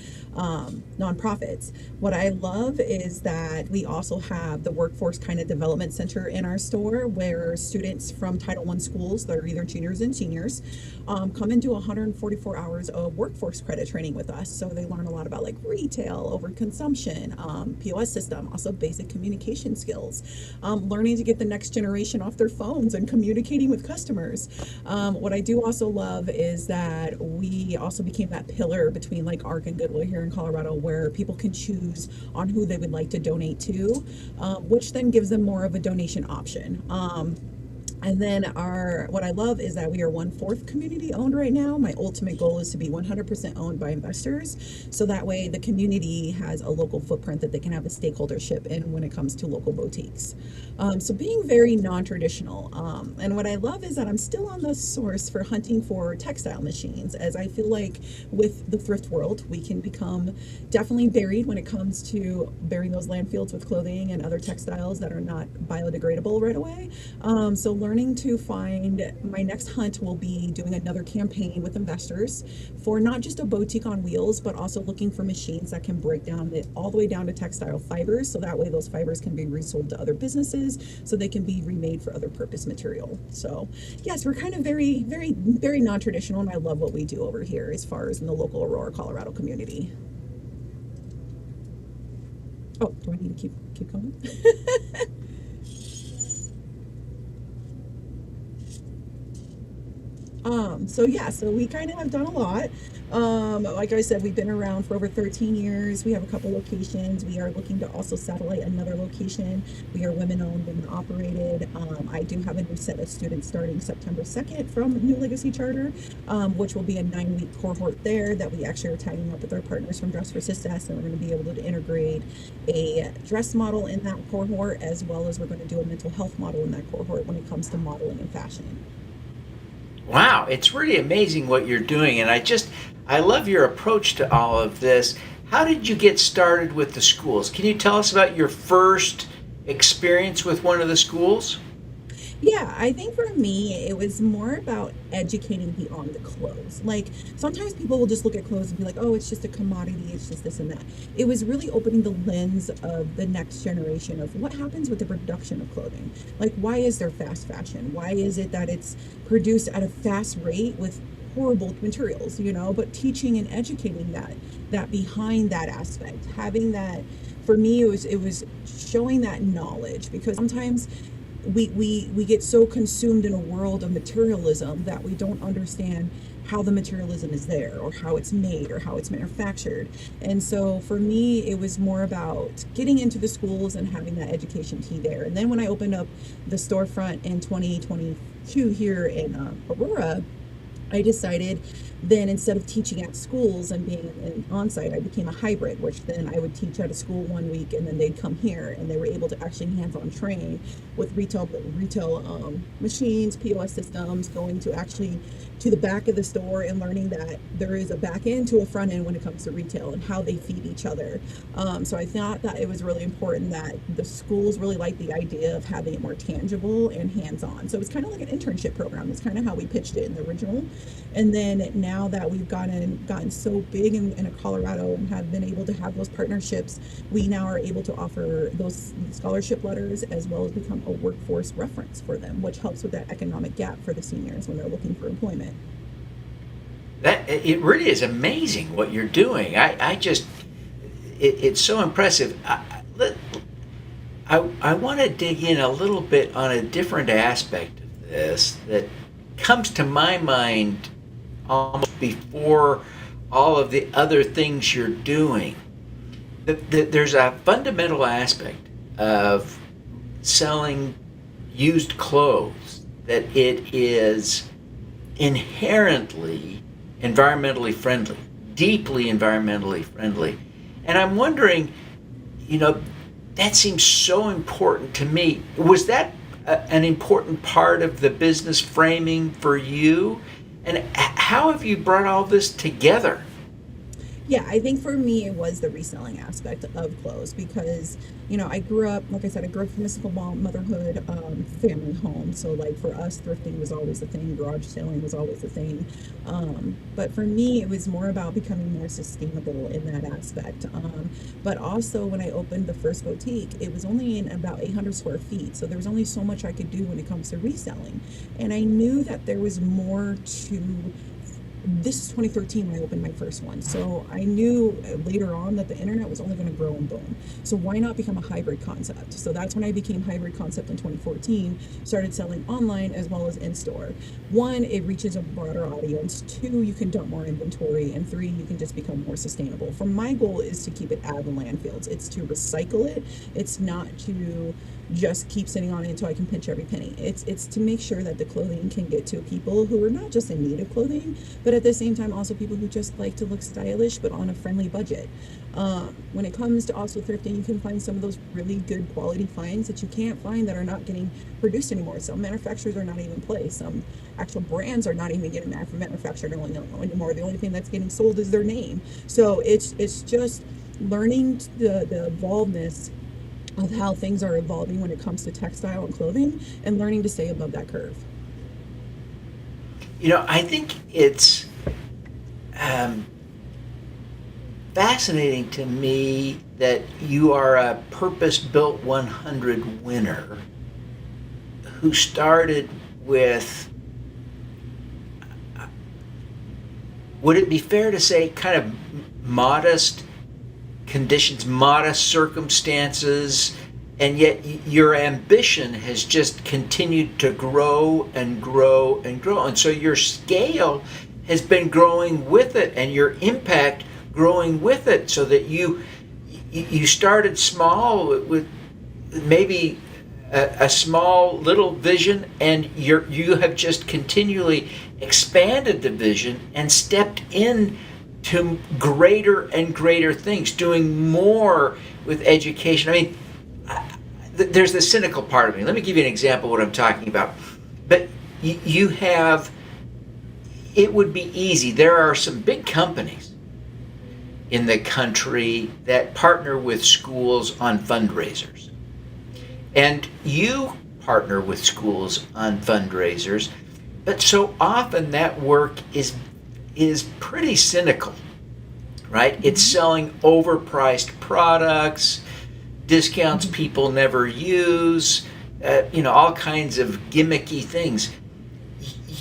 nonprofits. What I love is that we also have the workforce kind of development center in our store where students from Title I schools, that are either juniors and seniors, come and do 144 hours of workforce credit training with us. So they learn a lot about like retail, overconsumption, POS system, also basic communication skills, learning to get the next generation off their phones and communicating with customers. What I do also love is that we also became that pillar between like ARC and Goodwill here in Colorado, where people can choose on who they would like to donate to, which then gives them more of a donation option. And then what I love is that we are 1/4 community owned right now. My ultimate goal is to be 100% owned by investors. So that way the community has a local footprint that they can have a stakeholdership in when it comes to local boutiques. So being very non-traditional. And what I love is that I'm still on the source for hunting for textile machines, as I feel like with the thrift world, we can become definitely buried when it comes to burying those landfills with clothing and other textiles that are not biodegradable right away. So learning to find my next hunt will be doing another campaign with investors for not just a boutique on wheels, but also looking for machines that can break down all the way down to textile fibers. So that way those fibers can be resold to other businesses so they can be remade for other purpose material. So yes, we're kind of very, very, very non-traditional, and I love what we do over here as far as in the local Aurora, Colorado community. Oh, do I need to keep going? So we kind of have done a lot. Like I said, we've been around for over 13 years. We have a couple locations. We are looking to also satellite another location. We are women-owned, women-operated. I do have a new set of students starting September 2nd from New Legacy Charter, which will be a 9-week cohort there that we actually are tagging up with our partners from Dress for Success, and we're going to be able to integrate a dress model in that cohort, as well as we're going to do a mental health model in that cohort when it comes to modeling and fashion. Wow, it's really amazing what you're doing, and I love your approach to all of this. How did you get started with the schools? Can you tell us about your first experience with one of the schools? Yeah, I think for me, it was more about educating beyond the clothes. Like, sometimes people will just look at clothes and be like, oh, it's just a commodity, it's just this and that. It was really opening the lens of the next generation of what happens with the production of clothing. Like, why is there fast fashion? Why is it that it's produced at a fast rate with horrible materials, but teaching and educating that behind that aspect, having that, for me, it was showing that knowledge, because sometimes we get so consumed in a world of materialism that we don't understand how the materialism is there, or how it's made, or how it's manufactured. And so for me, it was more about getting into the schools and having that education key there. And then when I opened up the storefront in 2022 here in Aurora, I decided then, instead of teaching at schools and being an on-site, I became a hybrid, which then I would teach at a school one week and then they'd come here, and they were able to actually hands-on train with retail machines, POS systems, going to actually to the back of the store and learning that there is a back end to a front end when it comes to retail and how they feed each other. So I thought that it was really important that the schools really liked the idea of having it more tangible and hands-on. So it's kind of like an internship program. It's kind of how we pitched it in the original. And then now that we've gotten so big in Colorado and have been able to have those partnerships, we now are able to offer those scholarship letters as well as become a workforce reference for them, which helps with that economic gap for the seniors when they're looking for employment. That it really is amazing what you're doing. It's so impressive. I want to dig in a little bit on a different aspect of this that comes to my mind almost before all of the other things you're doing. There's a fundamental aspect of selling used clothes that it is inherently environmentally friendly, deeply environmentally friendly. And I'm wondering, that seems so important to me. Was that an important part of the business framing for you? And how have you brought all this together? Yeah, I think for me it was the reselling aspect of clothes, because I grew up, like I said, I grew up from a single mom, motherhood, family home. So like for us, thrifting was always a thing, garage selling was always a thing. But for me, it was more about becoming more sustainable in that aspect. But also when I opened the first boutique, it was only in about 800 square feet. So there was only so much I could do when it comes to reselling. And I knew that there was more to. This is 2013 when I opened my first one. So I knew later on that the internet was only going to grow and boom. So why not become a hybrid concept? So that's when I became hybrid concept in 2014, started selling online as well as in-store. One, it reaches a broader audience. Two, you can dump more inventory. And three, you can just become more sustainable. For my goal is to keep it out of the landfills. It's to recycle it. It's not to just keep sitting on it until I can pinch every penny. It's to make sure that the clothing can get to people who are not just in need of clothing, but at the same time also people who just like to look stylish but on a friendly budget. When it comes to also thrifting, you can find some of those really good quality finds that you can't find that are not getting produced anymore. Some manufacturers are not even in place. Some actual brands are not even getting manufactured anymore. The only thing that's getting sold is their name. So it's just learning the evolvedness of how things are evolving when it comes to textile and clothing, and learning to stay above that curve. I think it's fascinating to me that you are a purpose-built 100 winner who started with, would it be fair to say, kind of modest conditions, modest circumstances, and yet your ambition has just continued to grow and grow and grow. And so your scale has been growing with it, and your impact growing with it, so that you started small with maybe a small little vision, and you have just continually expanded the vision and stepped in to greater and greater things, doing more with education. I mean, there's the cynical part of me. Let me give you an example of what I'm talking about. But you have, it would be easy. There are some big companies in the country that partner with schools on fundraisers. And you partner with schools on fundraisers, but so often that work is pretty cynical, right? It's selling overpriced products, discounts people never use, all kinds of gimmicky things.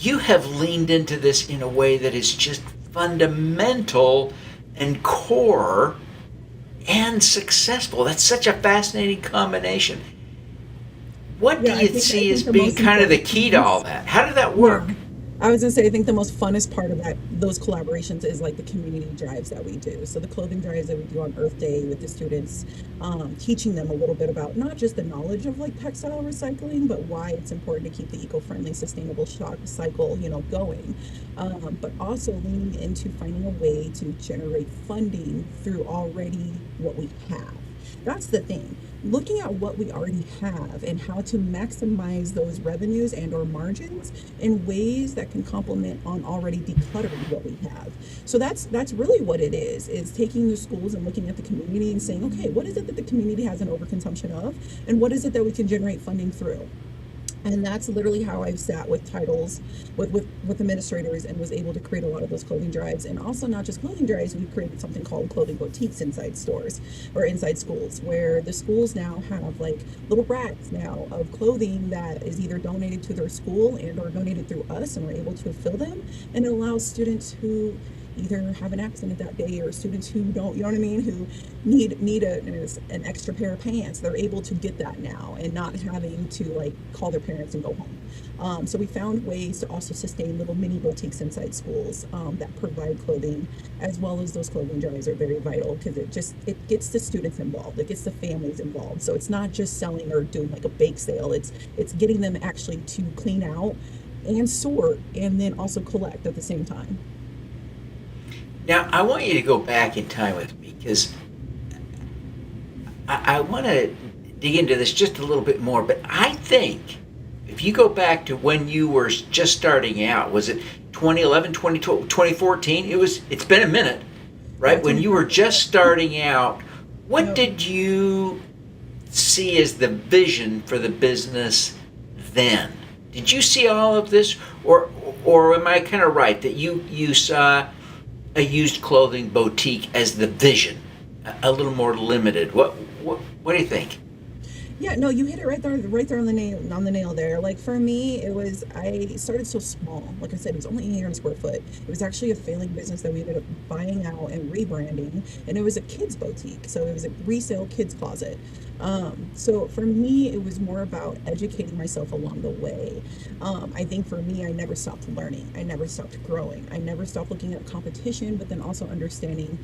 you have leaned into this in a way that is just fundamental and core and successful. That's such a fascinating combination. What do you see as being kind of the key to all that? How did that work? I was gonna say, I think the most funnest part of those collaborations is like the community drives that we do. So the clothing drives that we do on Earth Day with the students, teaching them a little bit about not just the knowledge of like textile recycling, but why it's important to keep the eco-friendly, sustainable cycle, going. But also leaning into finding a way to generate funding through already what we have. That's the thing. Looking at what we already have and how to maximize those revenues and or margins in ways that can complement on already decluttering what we have. So that's really what it is taking the schools and looking at the community and saying, okay, what is it that the community has an overconsumption of, and what is it that we can generate funding through? And that's literally how I've sat with titles, with administrators, and was able to create a lot of those clothing drives. And also not just clothing drives, we've created something called clothing boutiques inside stores or inside schools, where the schools now have like little racks now of clothing that is either donated to their school and or donated through us, and we're able to fill them. And it allows students who either have an accident that day, or students who don't, who need an extra pair of pants. They're able to get that now and not having to like call their parents and go home. So we found ways to also sustain little mini boutiques inside schools that provide clothing, as well as those clothing drives are very vital because it gets the students involved, it gets the families involved. So it's not just selling or doing like a bake sale, it's getting them actually to clean out and sort and then also collect at the same time. Now, I want you to go back in time with me because I want to dig into this just a little bit more. But I think if you go back to when you were just starting out, was it 2011, 2012, 2014? It's been a minute, right? When you were just starting out, what did you see as the vision for the business then? Did you see all of this, or am I kind of right that you saw a used clothing boutique as the vision, a little more limited? What do you think? Yeah, no, you hit it right there on the nail there. Like for me, I started so small. Like I said, it was only 800 square foot. It was actually a failing business that we ended up buying out and rebranding, and it was a kids boutique. So it was a resale kids closet. So for me, it was more about educating myself along the way. I think for me, I never stopped learning. I never stopped growing. I never stopped looking at competition, but then also understanding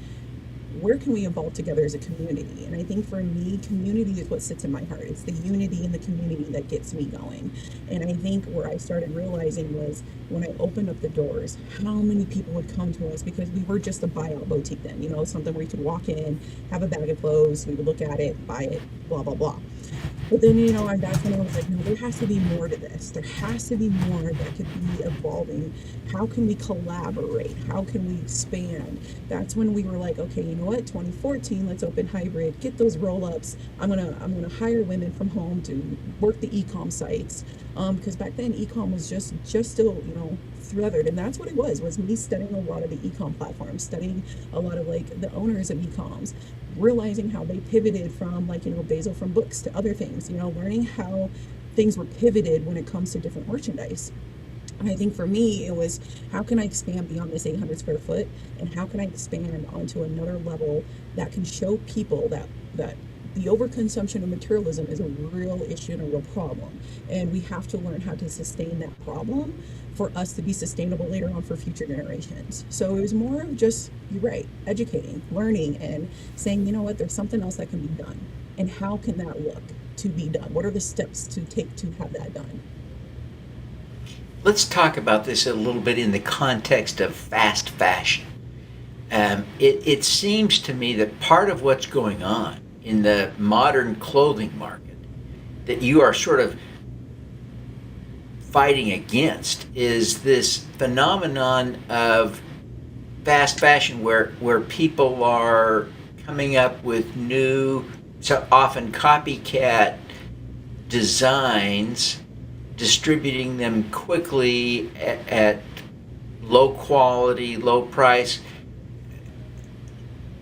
where can we evolve together as a community. And I think for me, community is what sits in my heart. It's the unity in the community that gets me going. And I think where I started realizing was when I opened up the doors, how many people would come to us, because we were just a buyout boutique then, something where you could walk in, have a bag of clothes, we would look at it, buy it, blah, blah, blah. But then, that's when I was like, no, there has to be more to this. There has to be more that could be evolving. How can we collaborate? How can we expand? That's when we were like, okay, you know what? 2014, let's open hybrid, get those roll-ups. I'm gonna hire women from home to work the e-com sites. Because back then, e-com was just still, feathered, and that's what it was me studying a lot of the e-com platforms, studying a lot of like the owners of e-coms, realizing how they pivoted from Basil from books to other things, learning how things were pivoted when it comes to different merchandise. And I think for me, it was how can I expand beyond this 800 square foot, and how can I expand onto another level that can show people that the overconsumption of materialism is a real issue and a real problem. And we have to learn how to sustain that problem for us to be sustainable later on for future generations. So it was more of just, you're right, educating, learning, and saying, you know what, there's something else that can be done. And how can that look to be done? What are the steps to take to have that done? Let's talk about this a little bit in the context of fast fashion. It seems to me that part of what's going on in the modern clothing market that you are sort of fighting against is this phenomenon of fast fashion where people are coming up with new, so often copycat designs, distributing them quickly at low quality, low price.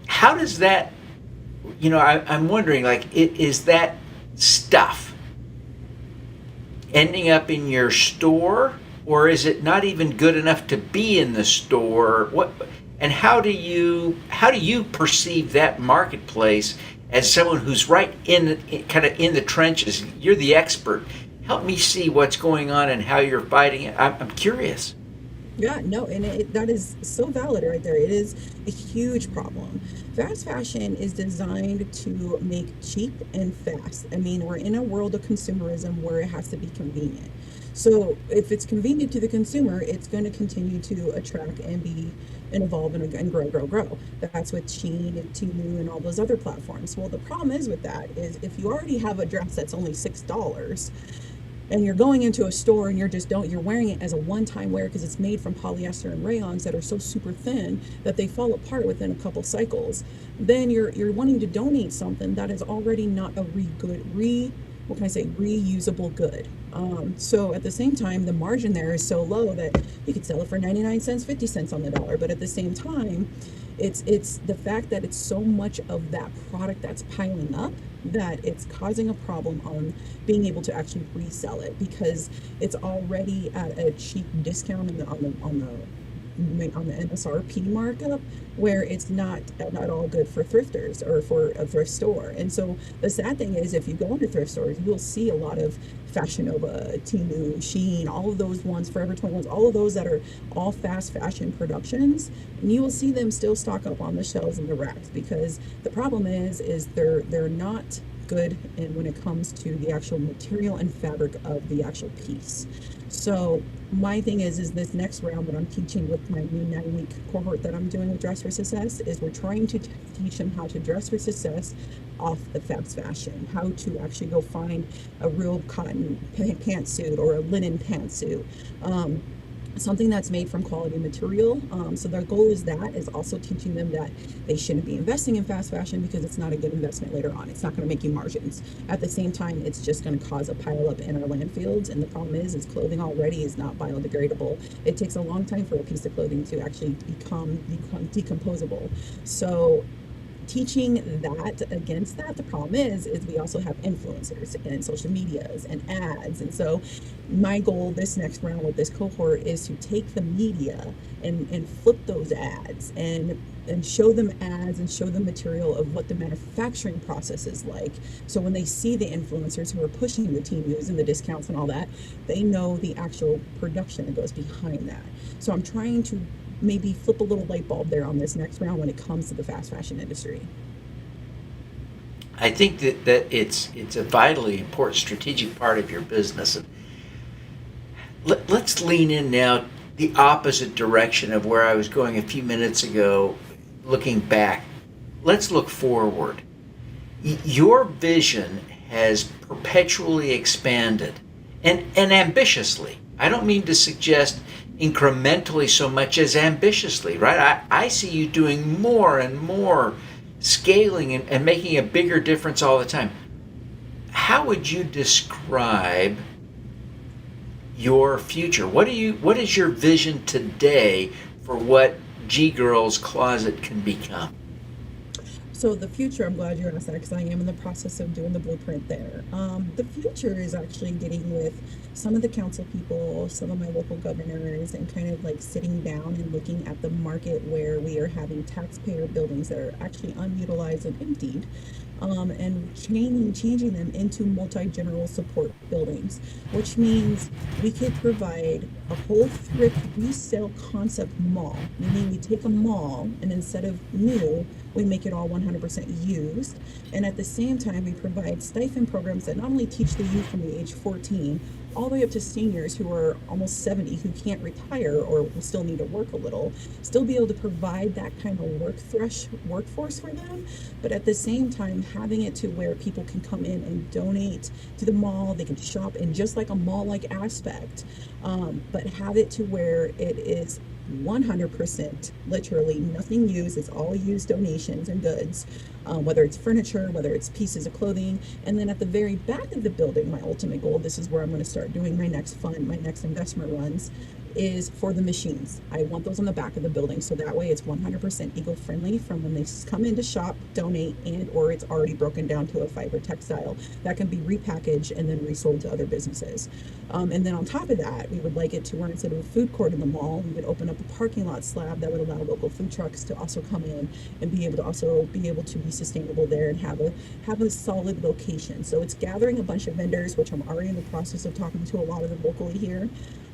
How does that, I'm wondering, is that stuff ending up in your store, or is it not even good enough to be in the store? What and how do you perceive that marketplace as someone who's right kind of in the trenches? You're the expert. Help me see what's going on and how you're fighting it. I'm curious. Yeah, no, and that is so valid right there. It is a huge problem. Fast fashion is designed to make cheap and fast. I mean, we're in a world of consumerism where it has to be convenient. So if it's convenient to the consumer, it's going to continue to attract and be and evolve and grow. That's with Shein and Temu and all those other platforms. Well, the problem is with that is if you already have a dress that's only $6, and you're going into a store and you're wearing it as a one-time wear because it's made from polyester and rayons that are so super thin that they fall apart within a couple cycles, then you're wanting to donate something that is already not a reusable good. So at the same time, the margin there is so low that you could sell it for 99 cents, 50 cents on the dollar. But at the same time, it's the fact that it's so much of that product that's piling up that it's causing a problem on being able to actually resell it because it's already at a cheap discount on the MSRP markup, where it's not at all good for thrifters or for a thrift store. And so the sad thing is, if you go into thrift stores, you'll see a lot of Fashion Nova, Temu, Shein, all of those ones, Forever 21s, all of those that are all fast fashion productions, and you will see them still stock up on the shelves and the racks because the problem is they're not good and when it comes to the actual material and fabric of the actual piece. So my thing is this next round that I'm teaching with my new 9-week cohort that I'm doing with Dress for Success is we're trying to teach them how to dress for success off the fast fashion, how to actually go find a real cotton pantsuit or a linen pantsuit. Something that's made from quality material. So their goal is also teaching them that they shouldn't be investing in fast fashion because it's not a good investment later on. It's not going to make you margins. At the same time, it's just going to cause a pile up in our landfills. And the problem is clothing already is not biodegradable. It takes a long time for a piece of clothing to actually become decomposable. So teaching that against that, the problem is we also have influencers and social medias and ads. And so my goal this next round with this cohort is to take the media and flip those ads and show them ads and show them material of what the manufacturing process is like. So when they see the influencers who are pushing the Temus and the discounts and all that, they know the actual production that goes behind that. So I'm trying to maybe flip a little light bulb there on this next round when it comes to the fast fashion industry. I think that it's a vitally important strategic part of your business. And let's lean in now the opposite direction of where I was going a few minutes ago, looking back. Let's look forward. Your vision has perpetually expanded and ambitiously. I don't mean to suggest incrementally so much as ambitiously, right? I see you doing more and more, scaling and making a bigger difference all the time. How would you describe your future? What is your vision today for what G Girl's Closet can become? So the future, I'm glad you asked that because I am in the process of doing the blueprint there. The future is actually getting with some of the council people, some of my local governors, and kind of like sitting down and looking at the market where we are having taxpayer buildings that are actually unutilized and emptied, and changing them into multi-general support buildings, which means we could provide a whole thrift resale concept mall, meaning we take a mall and instead of new, we make it all 100% used. And at the same time, we provide stipend programs that not only teach the youth from the age 14 all the way up to seniors who are almost 70 who can't retire or will still need to work a little, still be able to provide that kind of workforce for them. But at the same time, having it to where people can come in and donate to the mall, they can shop in just like a mall-like aspect, but have it to where it is 100% literally nothing used, it's all used donations and goods, whether it's furniture, whether it's pieces of clothing. And then at the very back of the building, my ultimate goal, this is where I'm going to start doing my next fund, my next investment runs, is for the machines. I want those on the back of the building, so that way it's 100% eco-friendly from when they come in to shop, donate, and or it's already broken down to a fiber textile that can be repackaged and then resold to other businesses. And then on top of that, we would like it to where instead of a food court in the mall, we would open up a parking lot slab that would allow local food trucks to also come in and be able to be sustainable there and have a solid location. So it's gathering a bunch of vendors, which I'm already in the process of talking to a lot of them locally here,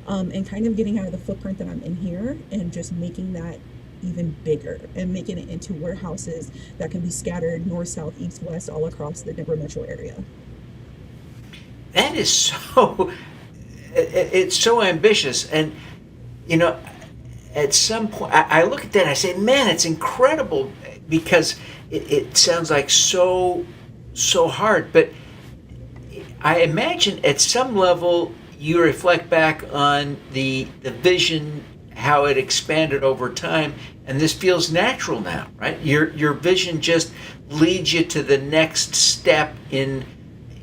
and kind of getting out of the footprint that I'm in here and just making that even bigger and making it into warehouses that can be scattered north, south, east, west, all across the Denver metro area. That is so, it's so ambitious. And, you know, at some point, I look at that and I say, man, it's incredible, because it sounds like so hard. But I imagine at some level you reflect back on the vision, how it expanded over time, and this feels natural now, right? Your vision just leads you to the next step in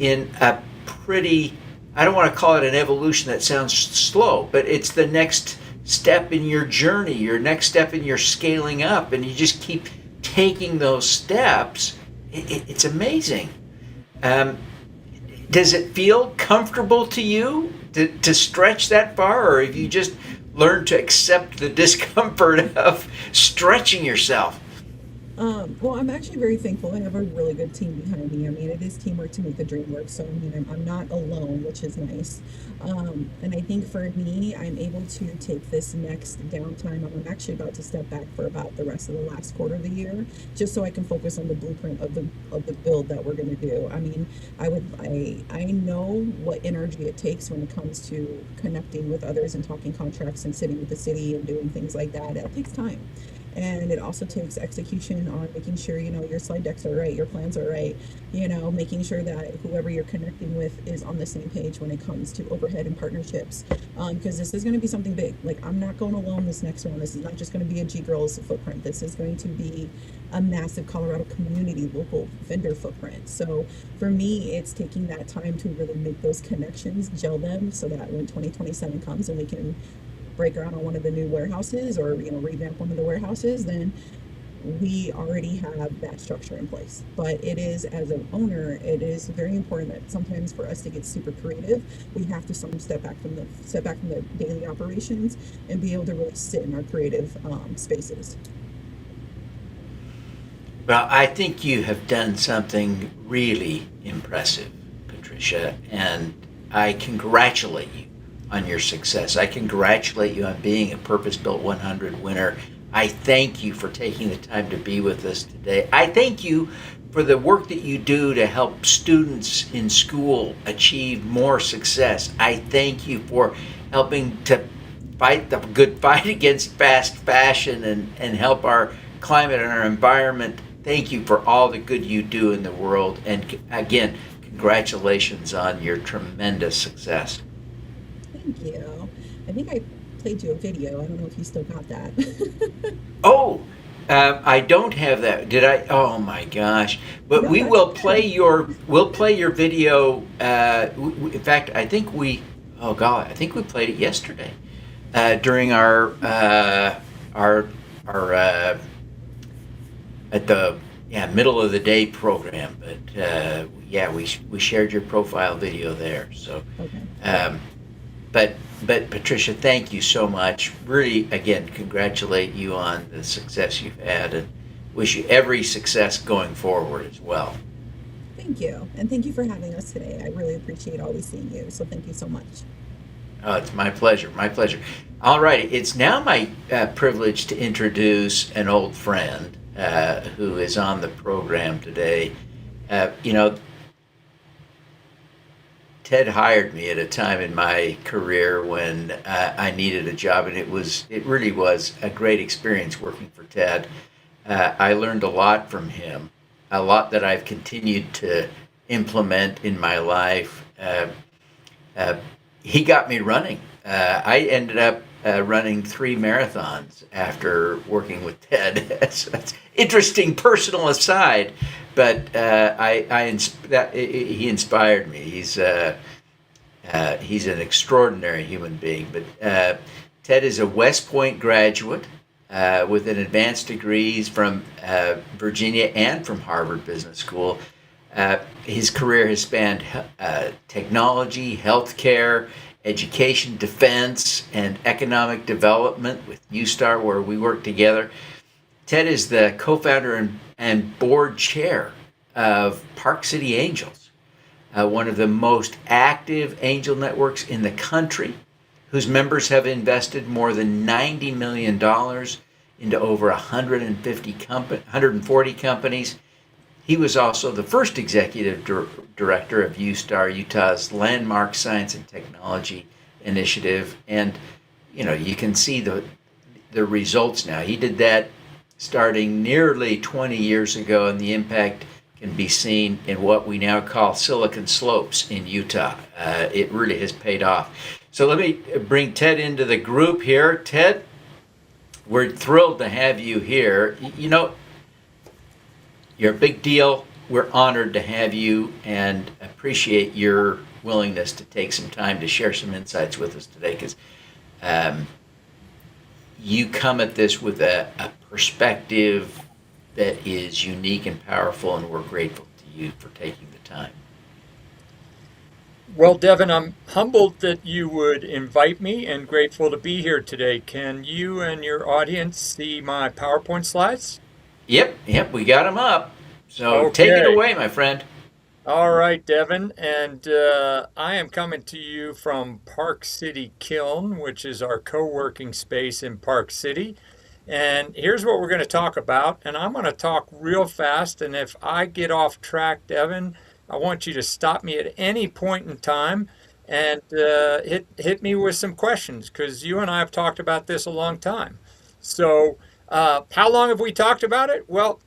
a pretty, I don't want to call it an evolution, that sounds slow, but it's the next step in your journey, your next step in your scaling up, and you just keep taking those steps. It's amazing. Does it feel comfortable to you to stretch that far, or have you just learned to accept the discomfort of stretching yourself? Well, I'm actually very thankful. I have a really good team behind me. I mean, it is teamwork to make the dream work. So, I mean, I'm not alone, which is nice. And I think for me, I'm able to take this next downtime. I'm actually about to step back for about the rest of the last quarter of the year, just so I can focus on the blueprint of the build that we're going to do. I mean, I know what energy it takes when it comes to connecting with others and talking contracts and sitting with the city and doing things like that. It takes time. And it also takes execution on making sure, you know, your slide decks are right, your plans are right, you know, making sure that whoever you're connecting with is on the same page when it comes to overhead and partnerships. Because this is going to be something big. Like, I'm not going alone this next one. This is not just going to be a G Girls footprint. This is going to be a massive Colorado community local vendor footprint. So for me, it's taking that time to really make those connections, gel them, so that when 2027 comes and we can break ground on one of the new warehouses, or, you know, revamp one of the warehouses, then we already have that structure in place. But it is, as an owner, it is very important that sometimes for us to get super creative, we have to step back from the daily operations and be able to really sit in our creative spaces. Well, I think you have done something really impressive, Patricia, and I congratulate you on your success. I congratulate you on being a Purpose-Built 100 winner. I thank you for taking the time to be with us today. I thank you for the work that you do to help students in school achieve more success. I thank you for helping to fight the good fight against fast fashion and help our climate and our environment. Thank you for all the good you do in the world. And again, congratulations on your tremendous success. Thank you. I think I played you a video. I don't know if you still got that. Oh, I don't have that. Did I? Oh my gosh! But No, we that's will okay. We'll play your video. In fact, I think we. Oh God, I think we played it yesterday during our at the middle of the day program. But we shared your profile video there. So. Okay. But Patricia, thank you so much. Really, again, congratulate you on the success you've had, and wish you every success going forward as well. Thank you. And thank you for having us today. I really appreciate always seeing you. So thank you so much. Oh, it's my pleasure. My pleasure. All right. It's now my privilege to introduce an old friend who is on the program today. Ted hired me at a time in my career when I needed a job, and it really was a great experience working for Ted. I learned a lot from him, a lot that I've continued to implement in my life. He got me running. I ended up running 3 marathons after working with Ted. That's interesting personal aside, but he inspired me. He's an extraordinary human being. But Ted is a West Point graduate with an advanced degrees from Virginia and from Harvard Business School. His career has spanned technology, healthcare, education, defense, and economic development with UStar, where we work together. Ted is the co-founder and board chair of Park City Angels, one of the most active angel networks in the country, whose members have invested more than $90 million into over 140 companies. He was also the first executive director of UStar, Utah's landmark science and technology initiative. And, you can see the results now. He did that starting nearly 20 years ago, and the impact can be seen in what we now call Silicon Slopes in Utah. It really has paid off. So let me bring Ted into the group here. Ted, we're thrilled to have you here. You're a big deal. We're honored to have you and appreciate your willingness to take some time to share some insights with us today, because you come at this with a perspective that is unique and powerful, and we're grateful to you for taking the time. Well, Devin, I'm humbled that you would invite me and grateful to be here today. Can you and your audience see my PowerPoint slides? Yep, we got them up. So Okay. Take it away, my friend. All right, Devin, and I am coming to you from Park City Kiln, which is our co-working space in Park City. And here's what we're going to talk about, and I'm going to talk real fast, and if I get off track, Devin, I want you to stop me at any point in time and hit me with some questions, because you and I have talked about this a long time. So how long have we talked about it? Well,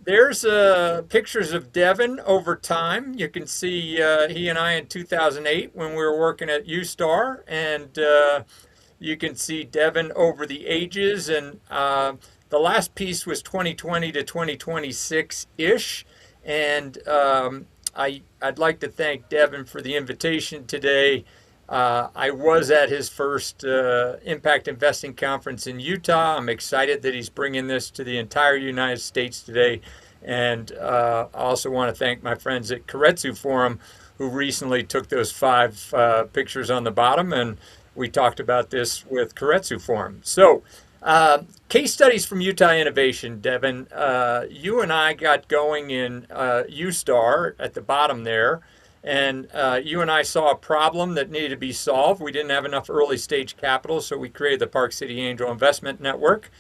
there's pictures of Devin over time. You can see he and I in 2008 when we were working at UStar, and you can see Devin over the ages, and the last piece was 2020 to 2026-ish. And I'd like to thank Devin for the invitation today. I was at his first Impact Investing Conference in Utah. I'm excited that he's bringing this to the entire United States today. And I also want to thank my friends at Kherani Forum, who recently took those 5 pictures on the bottom, and we talked about this with Kherani Forum. So case studies from Utah Innovation, Devin. You and I got going in UStar at the bottom there. And you and I saw a problem that needed to be solved. We didn't have enough early stage capital, so we created the Park City Angel Investment Network.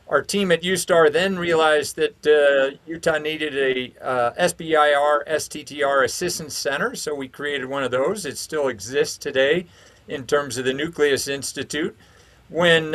Our team at UStar then realized that Utah needed a SBIR, STTR Assistance Center, so we created one of those. It still exists today in terms of the Nucleus Institute. When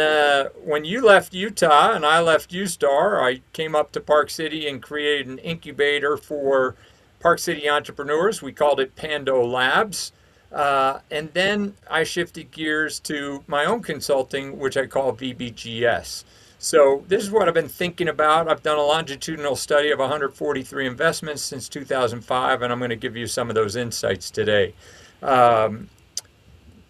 you left Utah and I left UStar, I came up to Park City and created an incubator for Park City entrepreneurs. We called it Pando Labs. And then I shifted gears to my own consulting, which I call VBGS. So this is what I've been thinking about. I've done a longitudinal study of 143 investments since 2005, and I'm going to give you some of those insights today.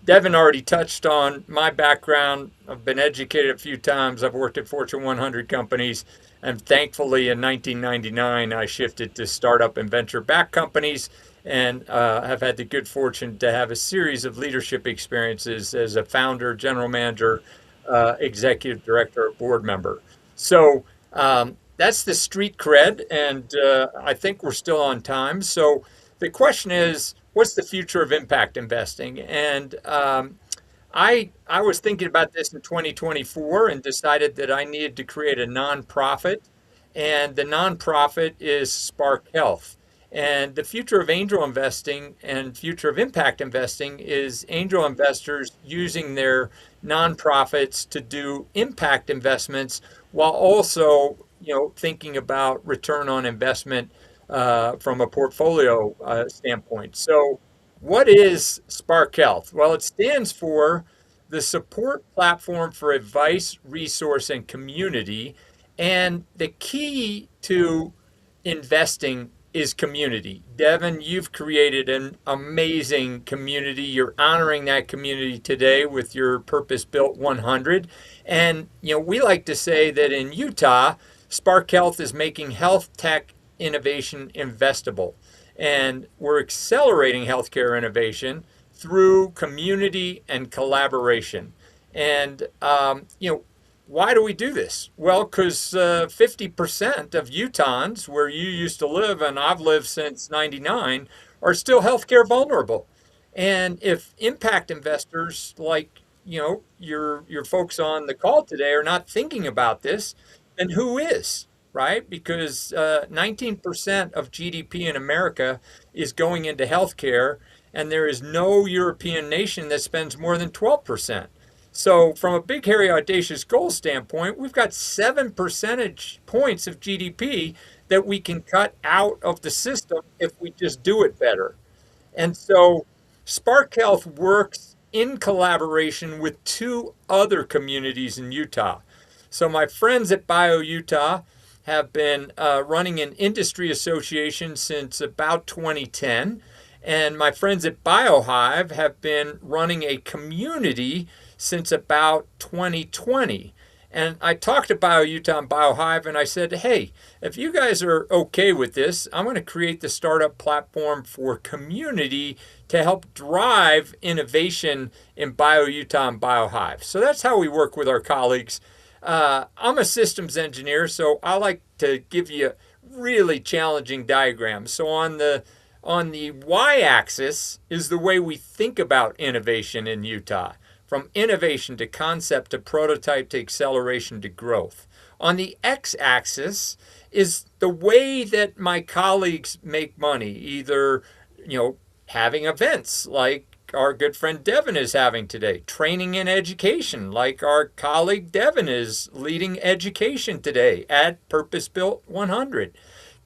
Devin already touched on my background. I've been educated a few times. I've worked at Fortune 100 companies. And thankfully, in 1999, I shifted to startup and venture-backed companies, and have had the good fortune to have a series of leadership experiences as a founder, general manager, executive director, or board member. So that's the street cred, and I think we're still on time. So the question is, what's the future of impact investing? And I was thinking about this in 2024 and decided that I needed to create a nonprofit, and the nonprofit is Spark Health. And the future of angel investing and future of impact investing is angel investors using their nonprofits to do impact investments while also, thinking about return on investment from a portfolio standpoint. So what is Spark Health? Well, it stands for the support platform for advice, resource, and community. And the key to investing is community. Devin, you've created an amazing community. You're honoring that community today with your Purpose Built 100. And, we like to say that in Utah, Spark Health is making health tech innovation investable. And we're accelerating healthcare innovation through community and collaboration. And, why do we do this? Well, because 50% of Utahns, where you used to live and I've lived since '99, are still healthcare vulnerable. And if impact investors like your folks on the call today are not thinking about this, then who is? Right? Because 19% of GDP in America is going into healthcare, and there is no European nation that spends more than 12%. So from a big, hairy, audacious goal standpoint, we've got 7 percentage points of GDP that we can cut out of the system if we just do it better. And so Spark Health works in collaboration with 2 other communities in Utah. So my friends at BioUtah have been running an industry association since about 2010. And my friends at BioHive have been running a community since about 2020. And I talked to BioUtah and BioHive, and I said, hey, if you guys are okay with this, I'm going to create the startup platform for community to help drive innovation in BioUtah and BioHive. So that's how we work with our colleagues. I'm a systems engineer, so I like to give you really challenging diagrams. So on the y-axis is the way we think about innovation in Utah, from innovation to concept to prototype to acceleration to growth. On the x-axis is the way that my colleagues make money, either having events like our good friend Devin is having today, training in education like our colleague Devin is leading education today at Purpose Built 100.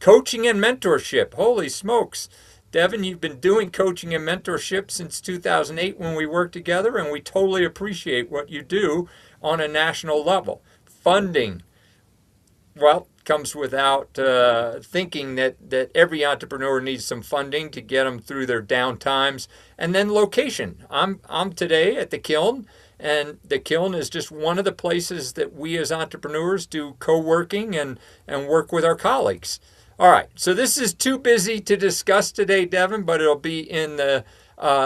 Coaching and mentorship. Holy smokes. Devin, you've been doing coaching and mentorship since 2008 when we worked together, and we totally appreciate what you do on a national level. Funding, well, comes without thinking that every entrepreneur needs some funding to get them through their down times. And then location. I'm today at the Kiln, and the Kiln is just one of the places that we as entrepreneurs do co-working and work with our colleagues. All right, so this is too busy to discuss today, Devin, but it'll be in the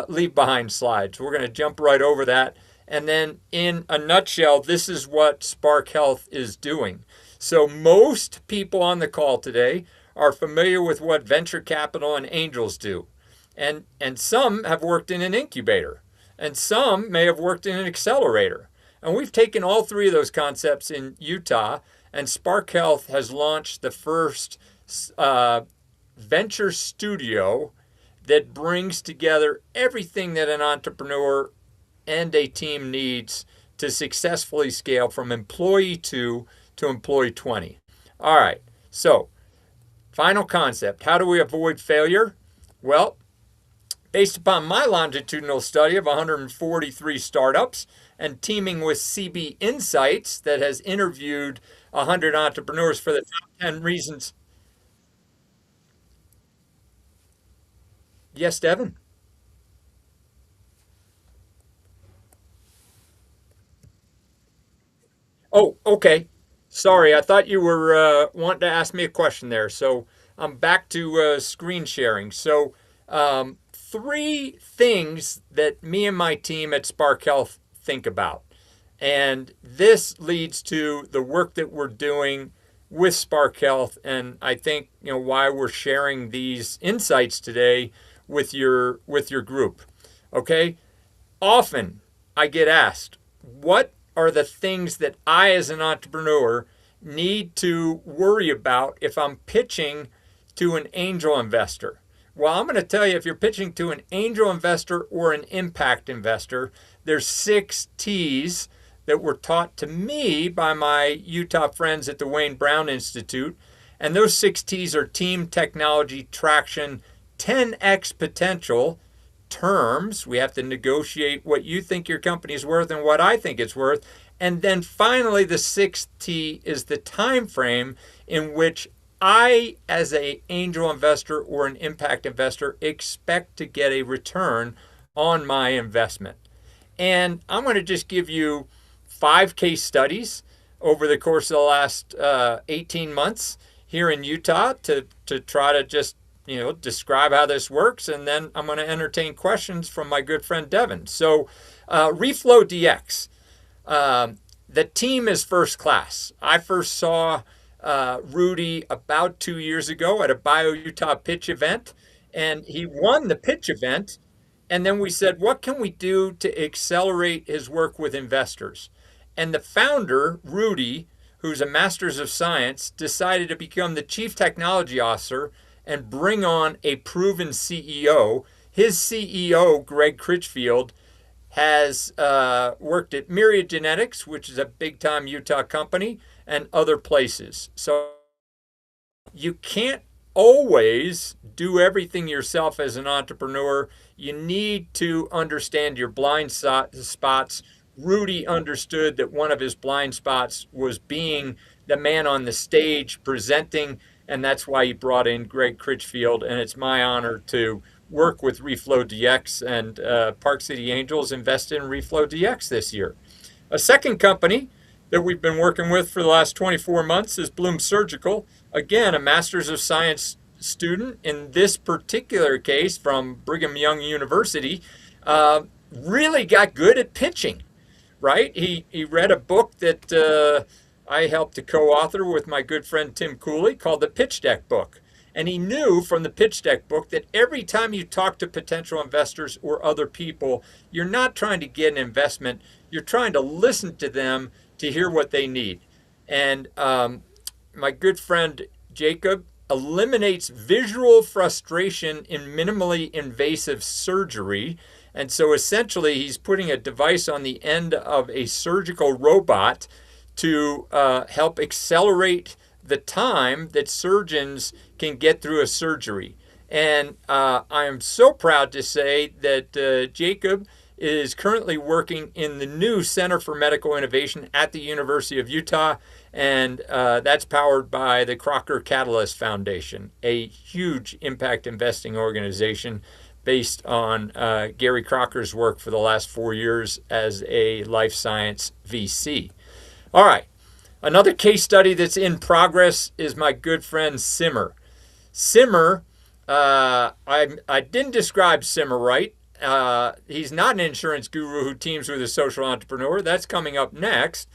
leave behind slides. We're going to jump right over that. And then in a nutshell, this is what Spark Health is doing. So most people on the call today are familiar with what venture capital and angels do. And some have worked in an incubator, and some may have worked in an accelerator. And we've taken all 3 of those concepts in Utah, and Spark Health has launched the first venture studio that brings together everything that an entrepreneur and a team needs to successfully scale from employee 2 to employee 20. All right, so final concept. How do we avoid failure? Well, based upon my longitudinal study of 143 startups and teaming with CB Insights that has interviewed 100 entrepreneurs for the top 10 reasons. Yes, Devin? Oh, okay. Sorry, I thought you were wanting to ask me a question there. So I'm back to screen sharing. So 3 things that me and my team at Spark Health think about. And this leads to the work that we're doing with Spark Health, and I think why we're sharing these insights today with your group. Okay? Often I get asked, what are the things that I as an entrepreneur need to worry about if I'm pitching to an angel investor? Well, I'm going to tell you, if you're pitching to an angel investor or an impact investor, there's 6 T's that were taught to me by my Utah friends at the Wayne Brown Institute. And those 6 T's are team, technology, traction, 10x potential, terms. We have to negotiate what you think your company is worth and what I think it's worth. And then finally, the sixth T is the time frame in which I, as an angel investor or an impact investor, expect to get a return on my investment. And I'm going to just give you 5 case studies over the course of the last 18 months here in Utah to try to just describe how this works, and then I'm going to entertain questions from my good friend Devin. So, Reflow DX, the team is first class. I first saw Rudy about 2 years ago at a Bio Utah pitch event, and he won the pitch event. And then we said, what can we do to accelerate his work with investors? And the founder, Rudy, who's a master's of science, decided to become the chief technology officer and bring on a proven CEO. His CEO, Greg Critchfield, has worked at Myriad Genetics, which is a big-time Utah company, and other places. So you can't always do everything yourself as an entrepreneur. You need to understand your blind spots. Rudy understood that one of his blind spots was being the man on the stage presenting, and that's why he brought in Greg Critchfield. And it's my honor to work with Reflow DX, and Park City Angels invested in Reflow DX this year. A second company that we've been working with for the last 24 months is Bloom Surgical. Again, a Master's of Science student, in this particular case from Brigham Young University, really got good at pitching, right? He read a book that I helped to co-author with my good friend Tim Cooley called the Pitch Deck book. And he knew from the Pitch Deck book that every time you talk to potential investors or other people, you're not trying to get an investment, you're trying to listen to them to hear what they need. And my good friend Jacob eliminates visual frustration in minimally invasive surgery. And so essentially he's putting a device on the end of a surgical robot to help accelerate the time that surgeons can get through a surgery. And I am so proud to say that Jacob is currently working in the new Center for Medical Innovation at the University of Utah, and that's powered by the Crocker Catalyst Foundation, a huge impact investing organization based on Gary Crocker's work for the last 4 years as a life science VC. All right, another case study that's in progress is my good friend Simmer. Simmer, I didn't describe Simmer right. He's not an insurance guru who teams with a social entrepreneur. That's coming up next.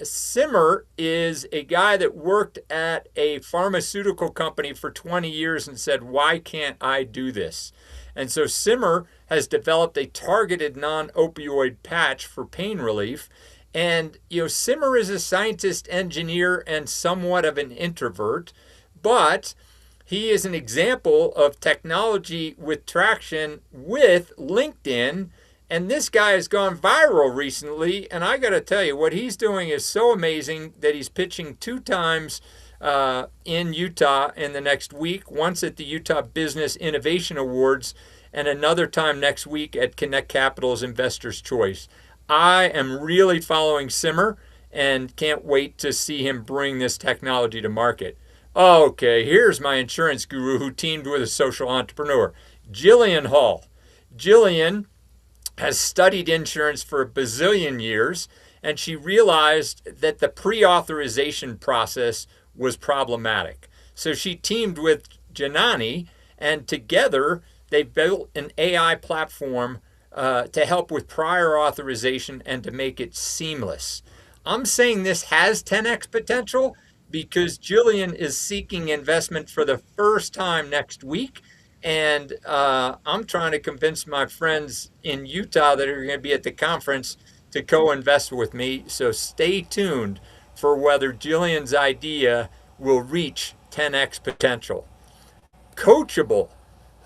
Simmer is a guy that worked at a pharmaceutical company for 20 years and said, why can't I do this? And so Simmer has developed a targeted non-opioid patch for pain relief. And, Simmer is a scientist, engineer, and somewhat of an introvert, but he is an example of technology with traction with LinkedIn. And this guy has gone viral recently. And I got to tell you, what he's doing is so amazing that he's pitching 2 times in Utah in the next week, once at the Utah Business Innovation Awards and another time next week at Connect Capital's Investor's Choice. I am really following Simmer and can't wait to see him bring this technology to market. Okay, here's my insurance guru who teamed with a social entrepreneur, Jillian Hall. Jillian has studied insurance for a bazillion years, and she realized that the pre-authorization process was problematic. So she teamed with Janani, and together they built an AI platform to help with prior authorization and to make it seamless. I'm saying this has 10x potential because Jillian is seeking investment for the first time next week. And I'm trying to convince my friends in Utah that are going to be at the conference to co-invest with me. So stay tuned for whether Jillian's idea will reach 10x potential. Coachable.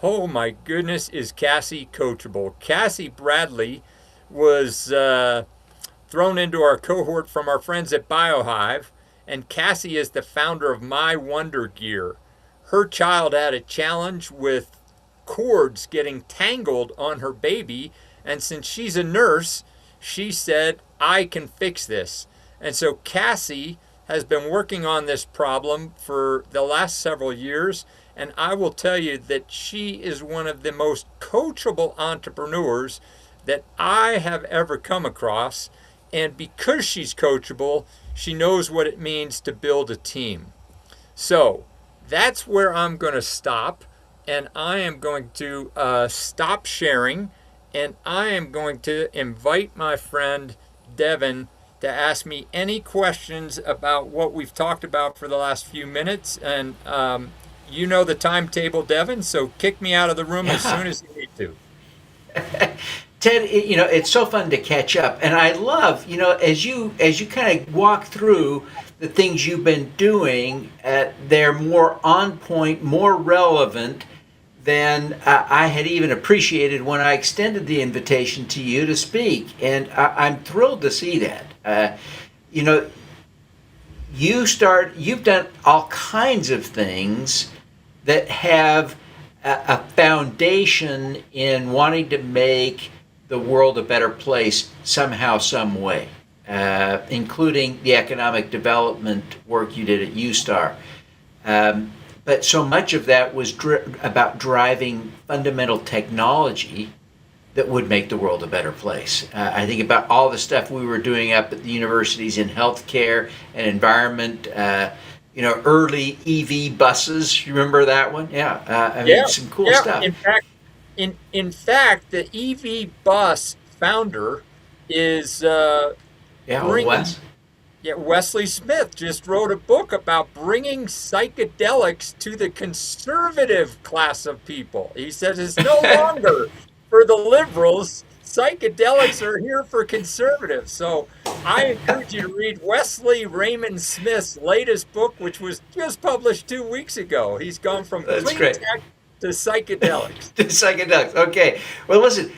Oh my goodness, is Cassie coachable? Cassie Bradley was thrown into our cohort from our friends at BioHive, and Cassie is the founder of My Wonder Gear. Her child had a challenge with cords getting tangled on her baby. And since she's a nurse, she said, I can fix this. And so Cassie has been working on this problem for the last several years. And I will tell you that she is one of the most coachable entrepreneurs that I have ever come across. And because she's coachable, she knows what it means to build a team. So that's where I'm going to stop. And I am going to stop sharing. And I am going to invite my friend Devin to ask me any questions about what we've talked about for the last few minutes. And you know the timetable, Devin, so kick me out of the room as soon as you need to. Ted, it's so fun to catch up, and I love, as you kind of walk through the things you've been doing, they're more on point, more relevant than I had even appreciated when I extended the invitation to you to speak, and I'm thrilled to see that. You've done all kinds of things that have a foundation in wanting to make the world a better place somehow, some way, including the economic development work you did at USTAR. But so much of that was about driving fundamental technology that would make the world a better place. I think about all the stuff we were doing up at the universities in healthcare and environment, early EV buses. You remember that one? Yeah. Some cool stuff. In fact, the EV bus founder is Wesley Smith just wrote a book about bringing psychedelics to the conservative class of people. He says it's no longer for the liberals. Psychedelics are here for conservatives. So I encourage you to read Wesley Raymond Smith's latest book, which was just published 2 weeks ago. He's gone from clean tech to psychedelics. To psychedelics. Okay. Well, listen,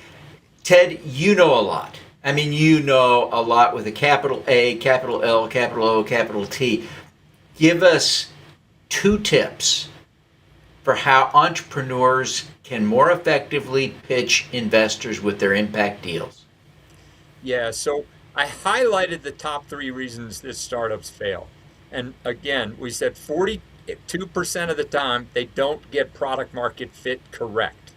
Ted, you know a lot. I mean, you know a lot with a capital A, capital L, capital O, capital T. Give us 2 tips for how entrepreneurs can more effectively pitch investors with their impact deals. Yeah, so I highlighted the top 3 reasons that startups fail. And again, we said 42% of the time they don't get product market fit correct.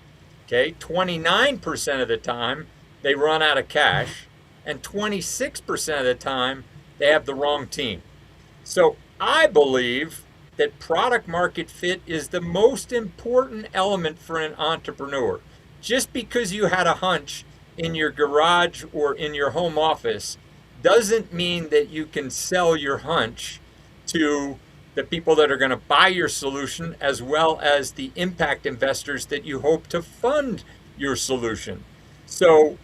Okay, 29% of the time they run out of cash, and 26% of the time they have the wrong team. So I believe that product market fit is the most important element for an entrepreneur. Just because you had a hunch in your garage or in your home office doesn't mean that you can sell your hunch to the people that are going to buy your solution, as well as the impact investors that you hope to fund your solution. So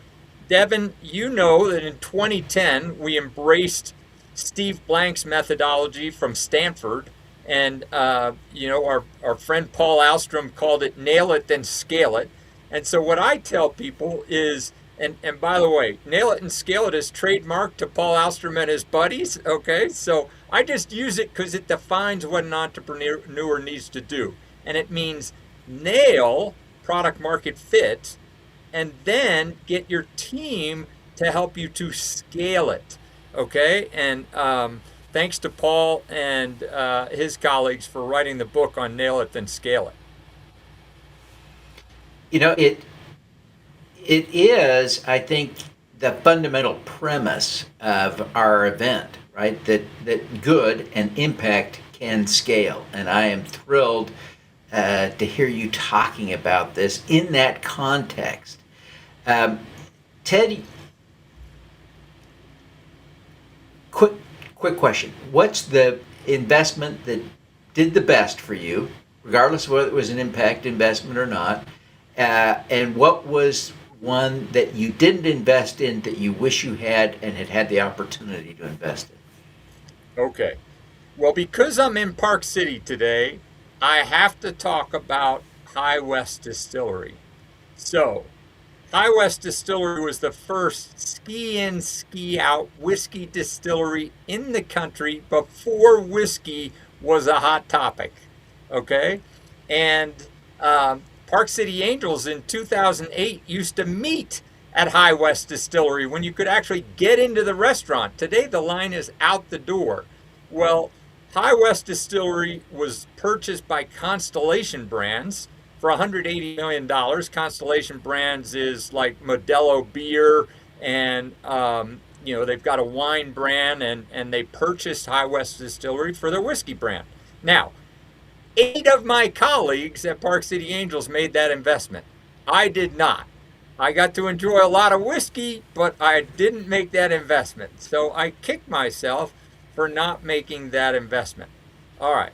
Devin, you know that in 2010, we embraced Steve Blank's methodology from Stanford. And, our friend Paul Alstrom called it nail it, then scale it. And so what I tell people is, and by the way, nail it and scale it is trademarked to Paul Alstrom and his buddies. Okay, so I just use it because it defines what an entrepreneur needs to do. And it means nail product market fit, and then get your team to help you to scale it, okay? And thanks to Paul and his colleagues for writing the book on Nail It, Then Scale It. It is, I think, the fundamental premise of our event, right? That good and impact can scale. And I am thrilled to hear you talking about this in that context. Ted, quick question. What's the investment that did the best for you, regardless of whether it was an impact investment or not? And what was one that you didn't invest in that you wish you had and had the opportunity to invest in? Okay. Well, because I'm in Park City today, I have to talk about High West Distillery. So, High West Distillery was the first ski-in, ski-out whiskey distillery in the country before whiskey was a hot topic, okay? And Park City Angels in 2008 used to meet at High West Distillery when you could actually get into the restaurant. Today, the line is out the door. Well, High West Distillery was purchased by Constellation Brands for $180 million. Constellation Brands is like Modelo beer, and they've got a wine brand, and they purchased High West Distillery for their whiskey brand. Now, 8 of my colleagues at Park City Angels made that investment. I did not. I got to enjoy a lot of whiskey, but I didn't make that investment. So I kicked myself for not making that investment. All right.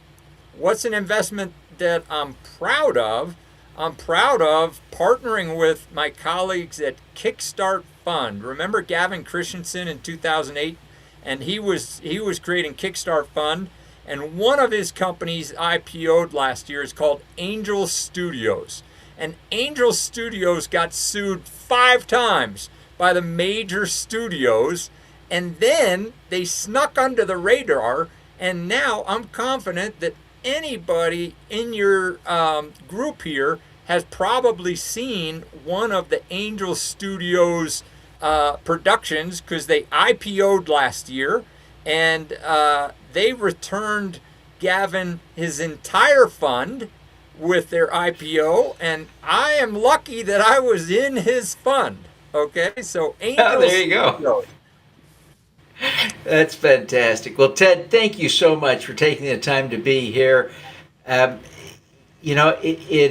What's an investment that I'm proud of? I'm proud of partnering with my colleagues at Kickstart Fund. Remember Gavin Christensen in 2008? And he was creating Kickstart Fund. And one of his companies IPO'd last year is called Angel Studios. And Angel Studios got sued 5 times by the major studios, and then they snuck under the radar, and now I'm confident that anybody in your group here has probably seen one of the Angel Studios productions, because they IPO'd last year, and they returned Gavin his entire fund with their IPO, and I am lucky that I was in his fund. Okay, so Angel there you go. That's fantastic. Well, Ted, thank you so much for taking the time to be here. It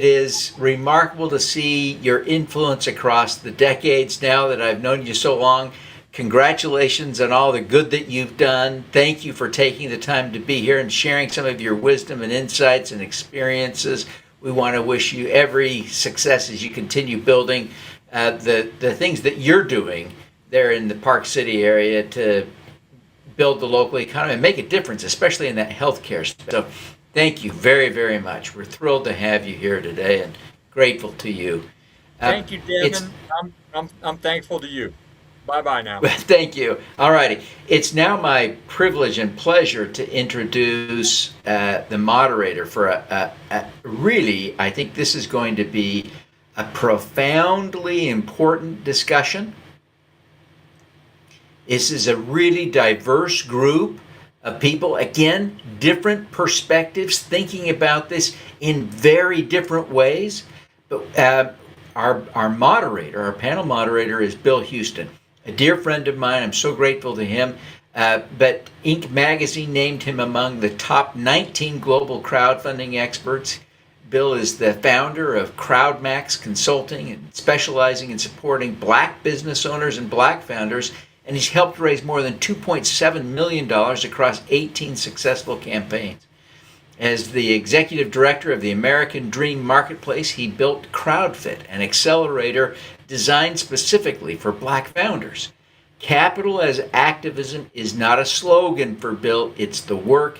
is remarkable to see your influence across the decades now that I've known you so long. Congratulations on all the good that you've done. Thank you for taking the time to be here and sharing some of your wisdom and insights and experiences. We want to wish you every success as you continue building the things that you're doing there in the Park City area to build the local economy and make a difference, especially in that healthcare space. So thank you very, very much. We're thrilled to have you here today and grateful to you. Thank you, Devin. I'm thankful to you. Bye-bye now. Thank you. All righty. It's now my privilege and pleasure to introduce the moderator for a really, I think this is going to be a profoundly important discussion. This is a really diverse group of people. Again, different perspectives, thinking about this in very different ways. But our moderator, our panel moderator, is Bill Huston, a dear friend of mine. I'm so grateful to him. But Inc. magazine named him among the top 19 global crowdfunding experts. Bill is the founder of CrowdMax Consulting and specializing in supporting Black business owners and Black founders. And he's helped raise more than $2.7 million across 18 successful campaigns. As the executive director of the American Dream Marketplace, he built CrowdFit, an accelerator designed specifically for Black founders. Capital as activism is not a slogan for Bill, it's the work.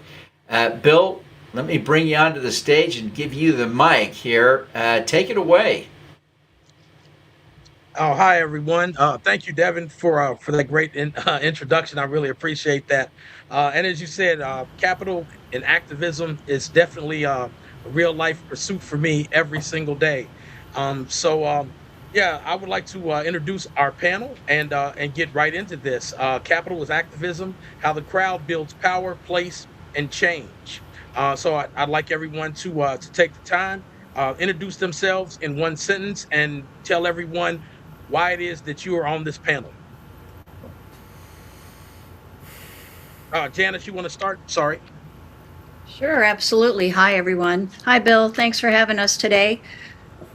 Bill, let me bring you onto the stage and give you the mic here. Take it away. Oh, hi, everyone. Thank you, Devin, for that great introduction. I really appreciate that. And as you said, capital and activism is definitely a real-life pursuit for me every single day. Yeah, I would like to introduce our panel and get right into this. Capital is activism, how the crowd builds power, place, and change. I'd like everyone to take the time, introduce themselves in one sentence, and tell everyone why it is that you are on this panel. Janice, you want to start? Sorry. Sure, absolutely. Hi, everyone. Hi, Bill. Thanks for having us today.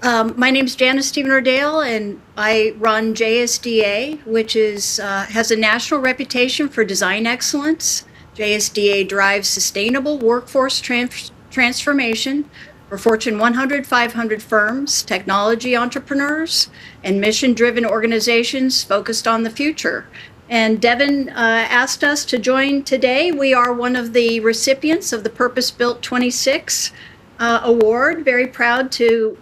My name is Janice Stephen-Ordale, and I run JSDA, which has a national reputation for design excellence. JSDA drives sustainable workforce transformation for Fortune 100, 500 firms, technology entrepreneurs, and mission-driven organizations focused on the future. And Devin asked us to join today. We are one of the recipients of the Purpose Built 26 award. Very proud to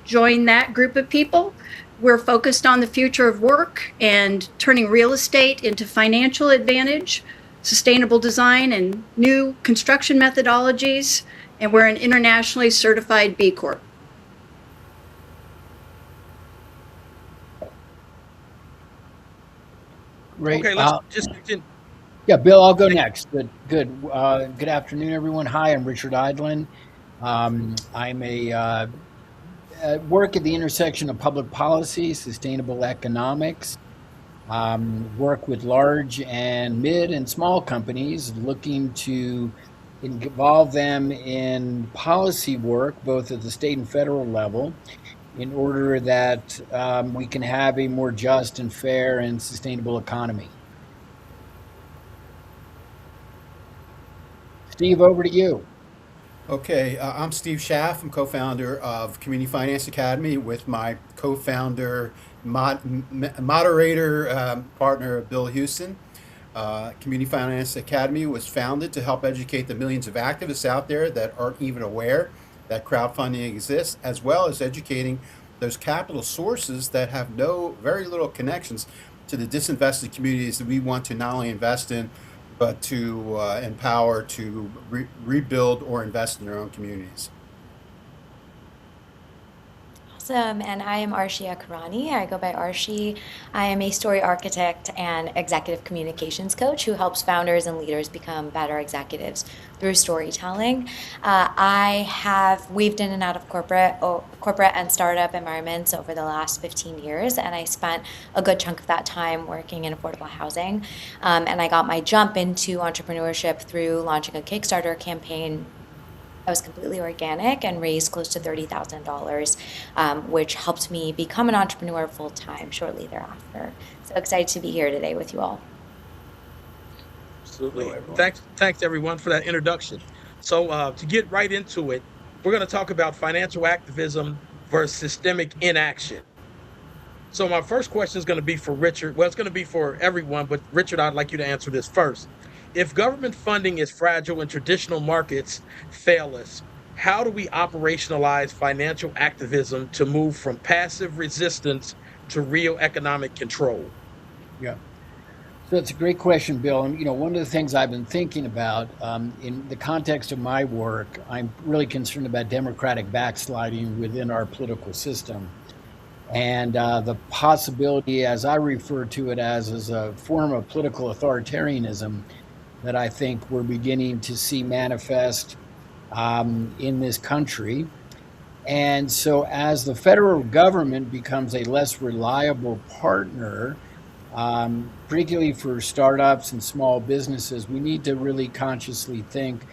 join that group of people. We're focused on the future of work and turning real estate into financial advantage, sustainable design, and new construction methodologies. And we're an internationally certified B Corp. Great. Okay, let's just continue. Yeah, Bill, I'll go next. Good afternoon, everyone. Hi, I'm Richard Eidlin. I'm a work at the intersection of public policy, sustainable economics, work with large and mid and small companies looking to involve them in policy work, both at the state and federal level, in order that we can have a more just and fair and sustainable economy. Steve, over to you. Okay, I'm Steve Shaff. I'm co-founder of Community Finance Academy with my co-founder, moderator, partner, Bill Huston. Community Finance Academy was founded to help educate the millions of activists out there that aren't even aware that crowdfunding exists, as well as educating those capital sources that have very little connections to the disinvested communities that we want to not only invest in, but to empower to rebuild or invest in their own communities. Awesome, and I am Arshiya Kherani. I go by Arshi. I am a story architect and executive communications coach who helps founders and leaders become better executives through storytelling. I have weaved in and out of corporate and startup environments over the last 15 years, and I spent a good chunk of that time working in affordable housing. And I got my jump into entrepreneurship through launching a Kickstarter campaign. I was completely organic and raised close to $30,000, which helped me become an entrepreneur full time shortly thereafter. So excited to be here today with you all. Absolutely. Thanks everyone for that introduction. So to get right into it, we're going to talk about financial activism versus systemic inaction. So my first question is going to be for Richard. Well, it's going to be for everyone, but Richard, I'd like you to answer this first. If government funding is fragile and traditional markets fail us, how do we operationalize financial activism to move from passive resistance to real economic control? Yeah. So it's a great question, Bill. And one of the things I've been thinking about in the context of my work, I'm really concerned about democratic backsliding within our political system. And the possibility, as I refer to it as a form of political authoritarianism, that I think we're beginning to see manifest in this country. And so as the federal government becomes a less reliable partner, particularly for startups and small businesses, we need to really consciously think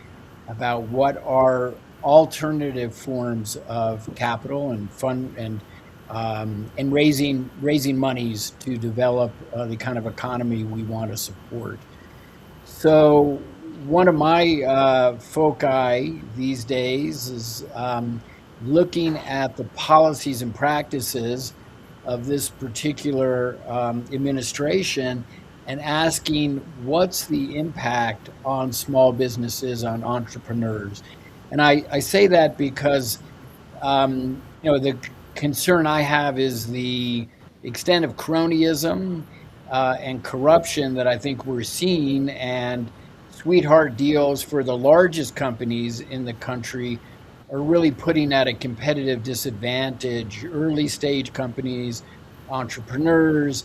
about what are alternative forms of capital and fund and raising monies to develop the kind of economy we want to support. So one of my foci these days is looking at the policies and practices of this particular administration and asking what's the impact on small businesses, on entrepreneurs. And I say that because the concern I have is the extent of cronyism and corruption that I think we're seeing, and sweetheart deals for the largest companies in the country are really putting at a competitive disadvantage early stage companies, entrepreneurs,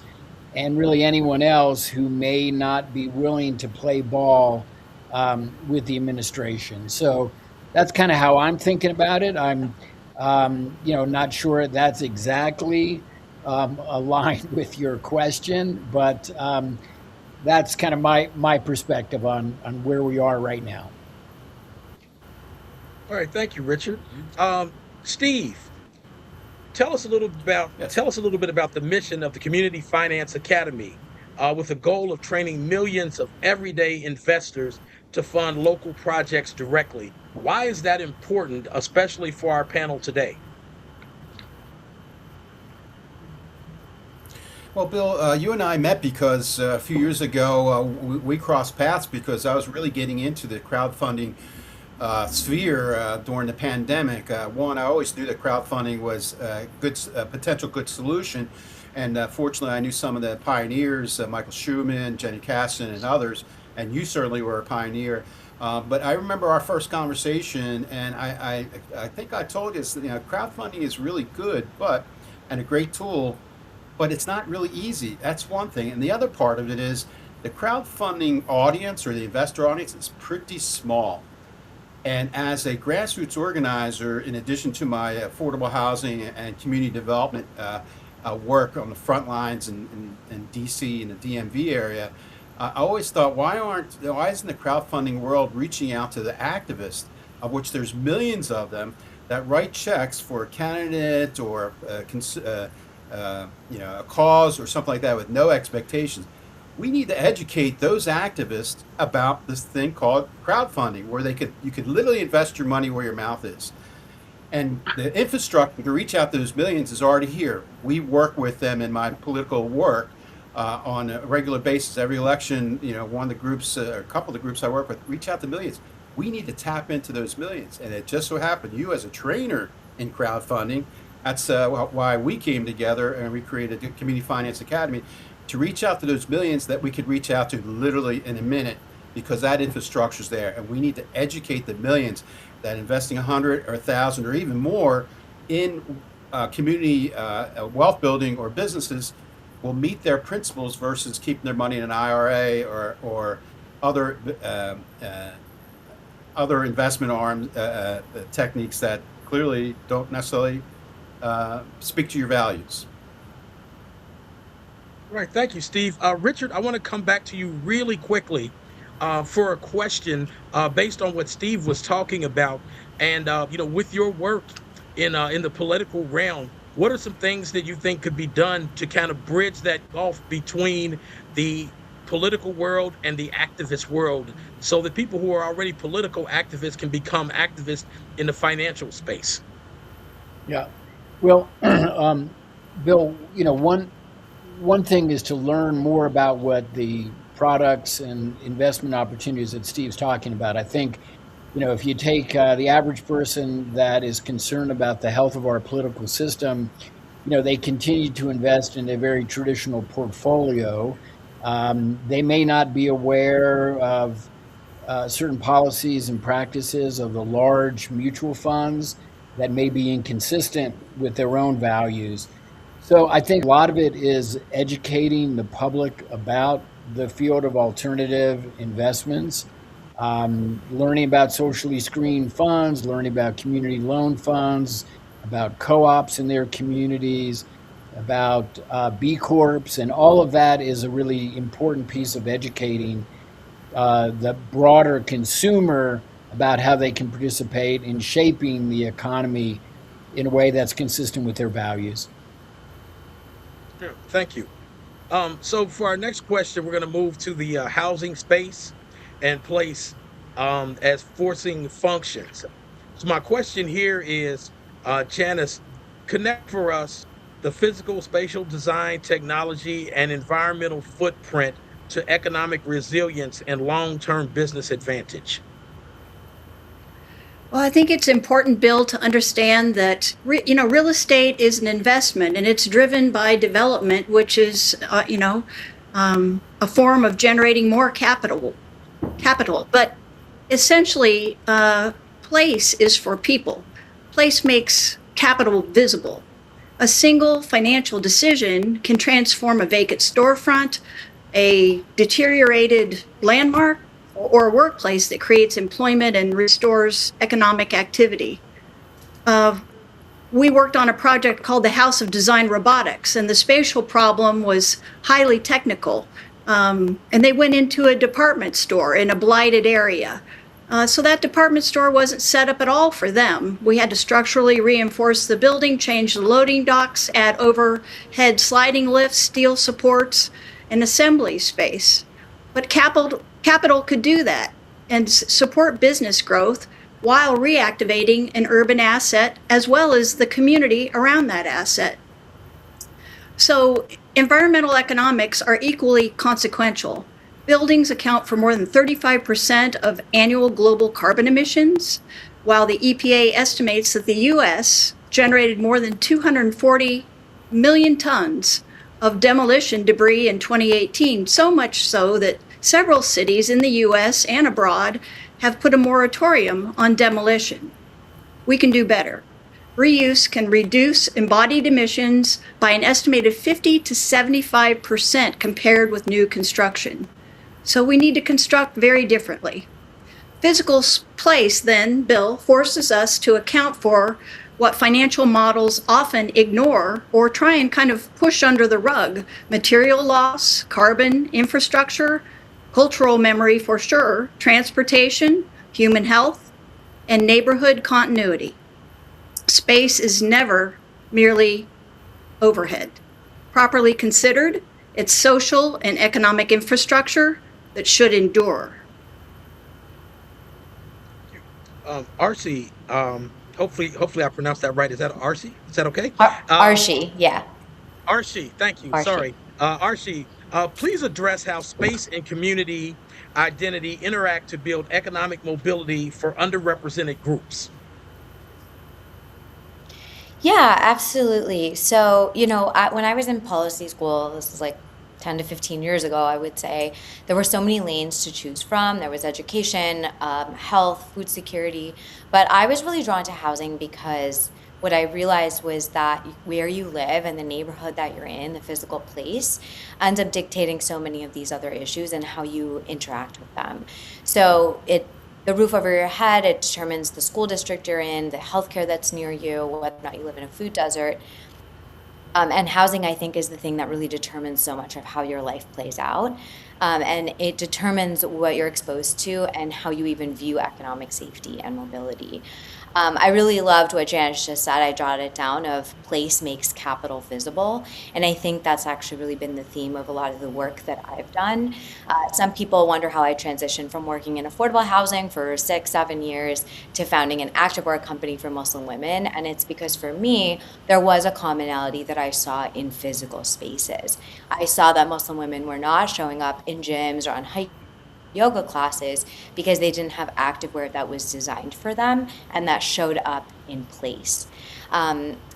and really anyone else who may not be willing to play ball with the administration. So that's kind of how I'm thinking about it. I'm not sure that's exactly aligned with your question, but that's kind of my perspective on where we are right now. All right, thank you, Richard. Steve, tell us a little bit about the mission of the Community Finance Academy, with the goal of training millions of everyday investors to fund local projects directly. Why is that important, especially for our panel today? Well, Bill, you and I met because a few years ago we crossed paths because I was really getting into the crowdfunding sphere during the pandemic. One, I always knew that crowdfunding was a potential good solution, and fortunately I knew some of the pioneers, Michael Schumann, Jenny Casson, and others, and you certainly were a pioneer. But I remember our first conversation, and I think I told you, crowdfunding is really good, and a great tool, but it's not really easy. That's one thing. And the other part of it is the crowdfunding audience or the investor audience is pretty small. And as a grassroots organizer, in addition to my affordable housing and community development work on the front lines in DC and the DMV area, I always thought, why isn't the crowdfunding world reaching out to the activists, of which there's millions of them, that write checks for a candidate or a cause or something like that with no expectations? We need to educate those activists about this thing called crowdfunding, where you could literally invest your money where your mouth is. And the infrastructure to reach out to those millions is already here. We work with them in my political work on a regular basis. Every election, one of the groups, or a couple of the groups I work with, reach out to millions. We need to tap into those millions. And it just so happened, you as a trainer in crowdfunding, that's why we came together and we created the Community Finance Academy, to reach out to those millions that we could reach out to literally in a minute, because that infrastructure is there. And we need to educate the millions that investing 100 or 1,000 or even more in community wealth building or businesses will meet their principles versus keeping their money in an IRA or other investment arms techniques that clearly don't necessarily speak to your values. Right. Thank you, Steve. Richard, I want to come back to you really quickly for a question based on what Steve was talking about. And, with your work in the political realm, what are some things that you think could be done to kind of bridge that gulf between the political world and the activist world, so that people who are already political activists can become activists in the financial space? Yeah. Well, Bill, one thing is to learn more about what the products and investment opportunities that Steve's talking about. I think, if you take the average person that is concerned about the health of our political system, they continue to invest in a very traditional portfolio. They may not be aware of certain policies and practices of the large mutual funds that may be inconsistent with their own values. So I think a lot of it is educating the public about the field of alternative investments, learning about socially screened funds, learning about community loan funds, about co-ops in their communities, about B Corps, and all of that is a really important piece of educating the broader consumer about how they can participate in shaping the economy in a way that's consistent with their values. Sure. Thank you. So for our next question, we're going to move to the housing space and place as forcing functions. So my question here is, Janice, connect for us the physical, spatial design, technology, and environmental footprint to economic resilience and long-term business advantage. Well, I think it's important, Bill, to understand that, real estate is an investment and it's driven by development, which is, a form of generating more capital. But essentially, place is for people. Place makes capital visible. A single financial decision can transform a vacant storefront, a deteriorated landmark, or a workplace that creates employment and restores economic activity. We worked on a project called the House of Design Robotics, and the spatial problem was highly technical. And they went into a department store in a blighted area. So that department store wasn't set up at all for them. We had to structurally reinforce the building, change the loading docks, add overhead sliding lifts, steel supports, and assembly space. But capital could do that and support business growth while reactivating an urban asset as well as the community around that asset. So environmental economics are equally consequential. Buildings account for more than 35% of annual global carbon emissions, while the EPA estimates that the US generated more than 240 million tons of demolition debris in 2018, so much so that several cities in the US and abroad have put a moratorium on demolition. We can do better. reuse can reduce embodied emissions by an estimated 50 to 75% compared with new construction. So we need to construct very differently. Physical place, then, Bill, forces us to account for what financial models often ignore or try and kind of push under the rug: material loss, carbon, infrastructure, cultural memory for sure, transportation, human health, and neighborhood continuity. Space is never merely overhead. Properly considered, it's social and economic infrastructure that should endure. Arshiya, hopefully I pronounced that right. Is that Arshiya? Is that okay? Arshiya, yeah. Arshiya, thank you. Arshiya. Sorry. Arshiya, please address how space and community identity interact to build economic mobility for underrepresented groups. Yeah, absolutely. So, when I was in policy school, this is like 10 to 15 years ago, I would say, there were so many lanes to choose from. There was education, health, food security. But I was really drawn to housing because what I realized was that where you live and the neighborhood that you're in, the physical place, ends up dictating so many of these other issues and how you interact with them. So the roof over your head, it determines the school district you're in, the healthcare that's near you, whether or not you live in a food desert. And housing, I think, is the thing that really determines so much of how your life plays out. And it determines what you're exposed to and how you even view economic safety and mobility. I really loved what Janice just said. I jotted it down of place makes capital visible. And I think that's actually really been the theme of a lot of the work that I've done. Some people wonder how I transitioned from working in affordable housing for 6-7 years to founding an activewear company for Muslim women. And it's because for me, there was a commonality that I saw in physical spaces. I saw that Muslim women were not showing up in gyms or on hike yoga classes because they didn't have activewear that was designed for them and that showed up in place.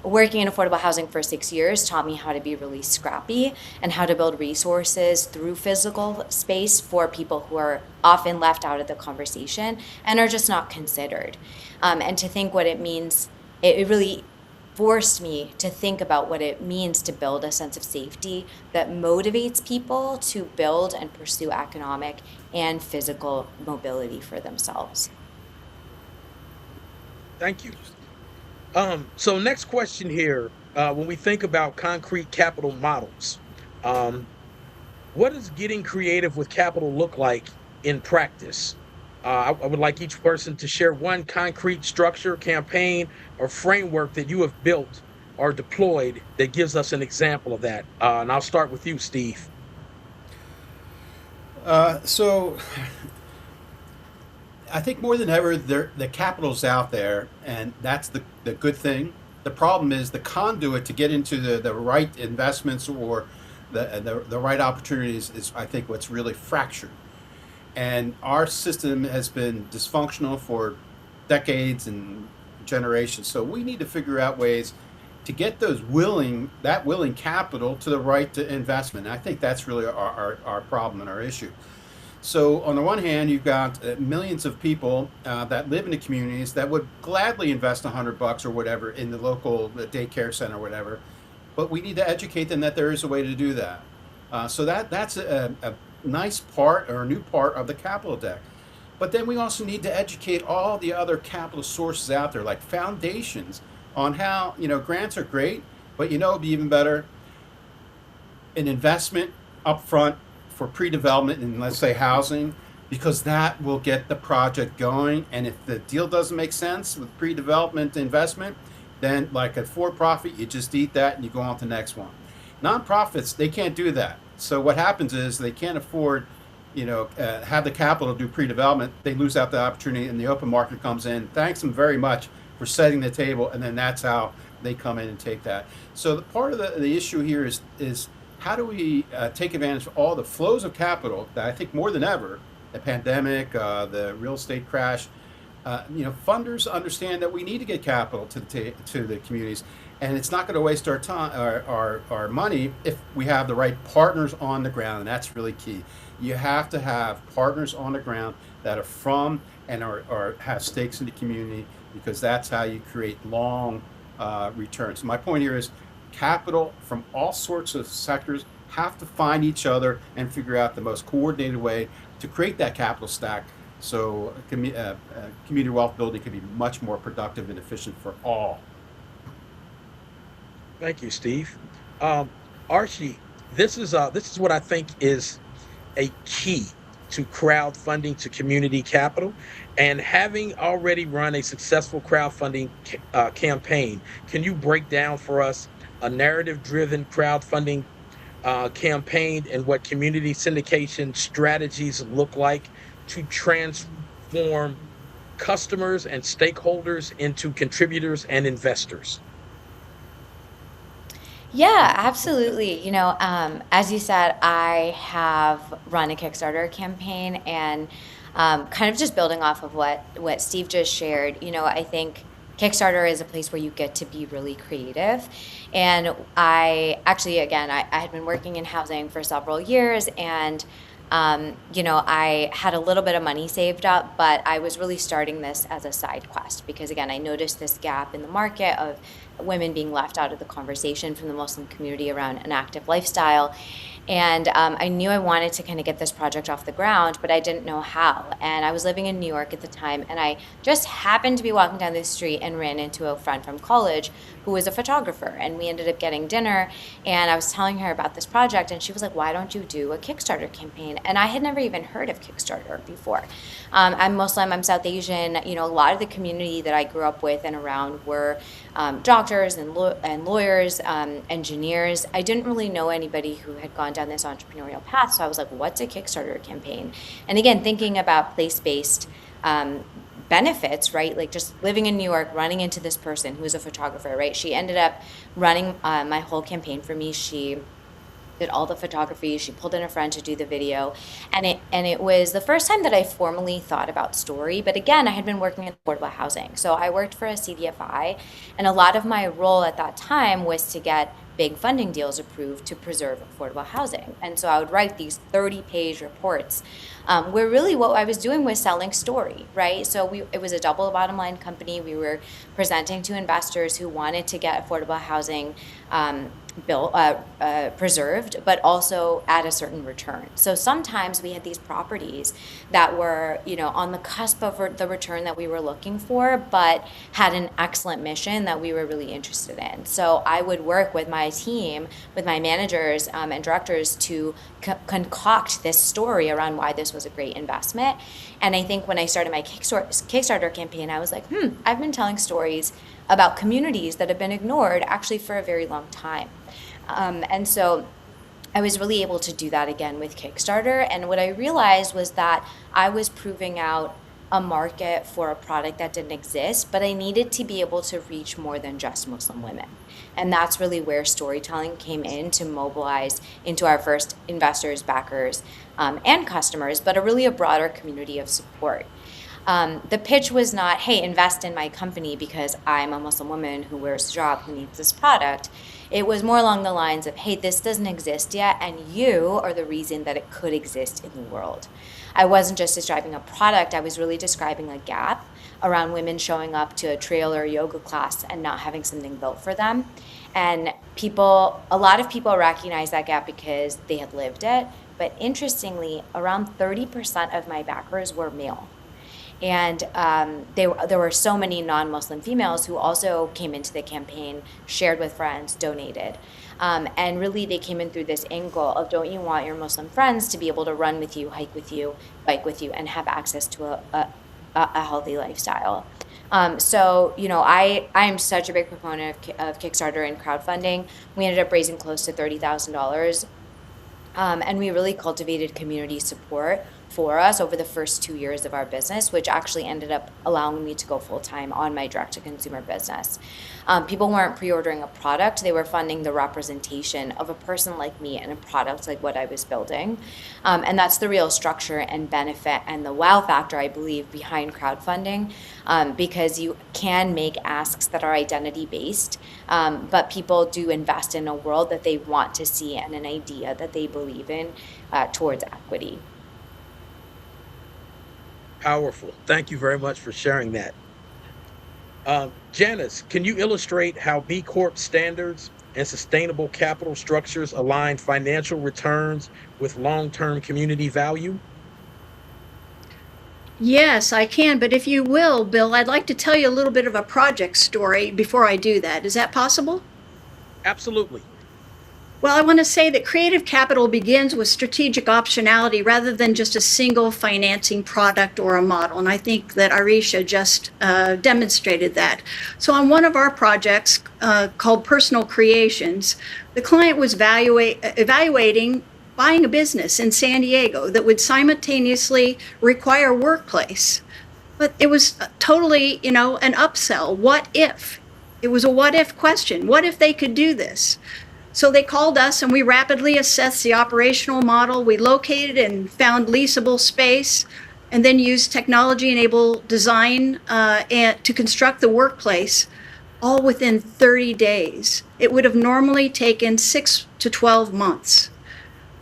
Working in affordable housing for 6 years taught me how to be really scrappy and how to build resources through physical space for people who are often left out of the conversation and are just not considered. And to think what it means, it really forced me to think about what it means to build a sense of safety that motivates people to build and pursue economic and physical mobility for themselves. Thank you. So next question here, when we think about concrete capital models, what does getting creative with capital look like in practice? I would like each person to share one concrete structure, campaign, or framework that you have built or deployed that gives us an example of that. And I'll start with you, Steve. So I think more than ever, the capital's out there, and that's the good thing. The problem is the conduit to get into the right investments or the right opportunities is, I think, what's really fractured. And our system has been dysfunctional for decades and generations. So we need to figure out ways to get that willing capital to the right to investment. And I think that's really our problem and our issue. So on the one hand, you've got millions of people that live in the communities that would gladly invest $100 or whatever in the local daycare center or whatever, but we need to educate them that there is a way to do that. So that's a nice part or a new part of the capital deck. But then we also need to educate all the other capital sources out there, like foundations, on how, grants are great, but it'd be even better an investment upfront for pre-development in, let's say, housing, because that will get the project going. And if the deal doesn't make sense with pre-development investment, then like a for-profit, you just eat that and you go on to the next one. Nonprofits, they can't do that. So what happens is they can't afford, have the capital to do pre-development. They lose out the opportunity, and the open market comes in. Thanks them very much for setting the table, and then that's how they come in and take that. So the part of the issue here is how do we take advantage of all the flows of capital that I think more than ever, the pandemic, the real estate crash, funders understand that we need to get capital to the communities. And it's not going to waste our time, our money, if we have the right partners on the ground, and that's really key. You have to have partners on the ground that are from and are have stakes in the community, because that's how you create long returns. My point here is capital from all sorts of sectors have to find each other and figure out the most coordinated way to create that capital stack so community wealth building can be much more productive and efficient for all. Thank you, Steve. Archie, this is what I think is a key to crowdfunding to community capital. And having already run a successful crowdfunding campaign, can you break down for us a narrative-driven crowdfunding campaign and what community syndication strategies look like to transform customers and stakeholders into contributors and investors? Yeah, absolutely. As you said, I have run a Kickstarter campaign, and kind of just building off of what Steve just shared, I think Kickstarter is a place where you get to be really creative. And I actually, again, I had been working in housing for several years, and I had a little bit of money saved up, but I was really starting this as a side quest because, again, I noticed this gap in the market of women being left out of the conversation from the Muslim community around an active lifestyle. And I knew I wanted to kind of get this project off the ground, but I didn't know how. And I was living in New York at the time, and I just happened to be walking down the street and ran into a friend from college who was a photographer. And we ended up getting dinner, and I was telling her about this project, and she was like, "Why don't you do a Kickstarter campaign?" And I had never even heard of Kickstarter before. I'm Muslim, I'm South Asian. A lot of the community that I grew up with and around were doctors and lawyers, engineers. I didn't really know anybody who had gone down this entrepreneurial path. So I was like, what's a Kickstarter campaign? And again, thinking about place-based benefits, right? Like just living in New York, running into this person who was a photographer, right? She ended up running my whole campaign for me. She did all the photography. She pulled in a friend to do the video. And it was the first time that I formally thought about story. But again, I had been working in affordable housing. So I worked for a CDFI, and a lot of my role at that time was to get big funding deals approved to preserve affordable housing. And so I would write these 30-page reports where really what I was doing was selling story, right? So it was a double bottom line company. We were presenting to investors who wanted to get affordable housing preserved, but also at a certain return. So sometimes we had these properties that were, on the cusp of the return that we were looking for, but had an excellent mission that we were really interested in. So I would work with my team, with my managers and directors to concoct this story around why this was a great investment. And I think when I started my Kickstarter campaign, I was like, I've been telling stories about communities that have been ignored actually for a very long time. And so I was really able to do that again with Kickstarter. And what I realized was that I was proving out a market for a product that didn't exist, but I needed to be able to reach more than just Muslim women. And that's really where storytelling came in to mobilize into our first investors, backers, and customers, but a broader community of support. The pitch was not, hey, invest in my company because I'm a Muslim woman who wears a hijab who needs this product. It was more along the lines of, hey, this doesn't exist yet, and you are the reason that it could exist in the world. I wasn't just describing a product, I was really describing a gap around women showing up to a trail or a yoga class and not having something built for them. And a lot of people recognize that gap because they had lived it. But interestingly, around 30% of my backers were male. And there were so many non-Muslim females who also came into the campaign, shared with friends, donated. And really they came in through this angle of, don't you want your Muslim friends to be able to run with you, hike with you, bike with you, and have access to a healthy lifestyle? So, I am such a big proponent of Kickstarter and crowdfunding. We ended up raising close to $30,000. And we really cultivated community support for us over the first 2 years of our business, which actually ended up allowing me to go full-time on my direct-to-consumer business. People weren't pre-ordering a product, they were funding the representation of a person like me and a product like what I was building. And that's the real structure and benefit and the wow factor, I believe, behind crowdfunding, because you can make asks that are identity-based, but people do invest in a world that they want to see and an idea that they believe in towards equity. Powerful. Thank you very much for sharing that. Janice, can you illustrate how B Corp standards and sustainable capital structures align financial returns with long-term community value? Yes, I can, but if you will, Bill, I'd like to tell you a little bit of a project story before I do that. Is that possible? Absolutely. Well, I want to say that creative capital begins with strategic optionality rather than just a single financing product or a model. And I think that Arshiya just demonstrated that. So on one of our projects called Personal Creations, the client was evaluating buying a business in San Diego that would simultaneously require workplace. But it was totally, an upsell. What if? It was a what if question. What if they could do this? So they called us and we rapidly assessed the operational model. We located and found leasable space and then used technology-enabled design to construct the workplace, all within 30 days. It would have normally taken 6 to 12 months.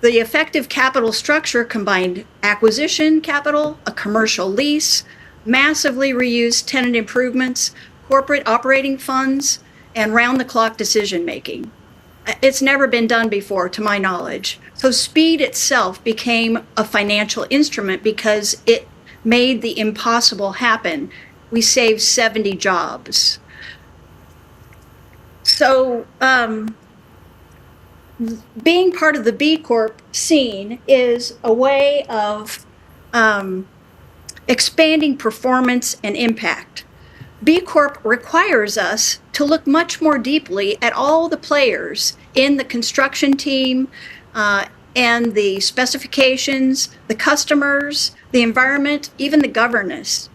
The effective capital structure combined acquisition capital, a commercial lease, massively reused tenant improvements, corporate operating funds, and round-the-clock decision-making. It's never been done before, to my knowledge. So speed itself became a financial instrument because it made the impossible happen. We saved 70 jobs. So being part of the B Corp scene is a way of expanding performance and impact. B Corp requires us to look much more deeply at all the players in the construction team and the specifications, the customers, the environment, even the governance,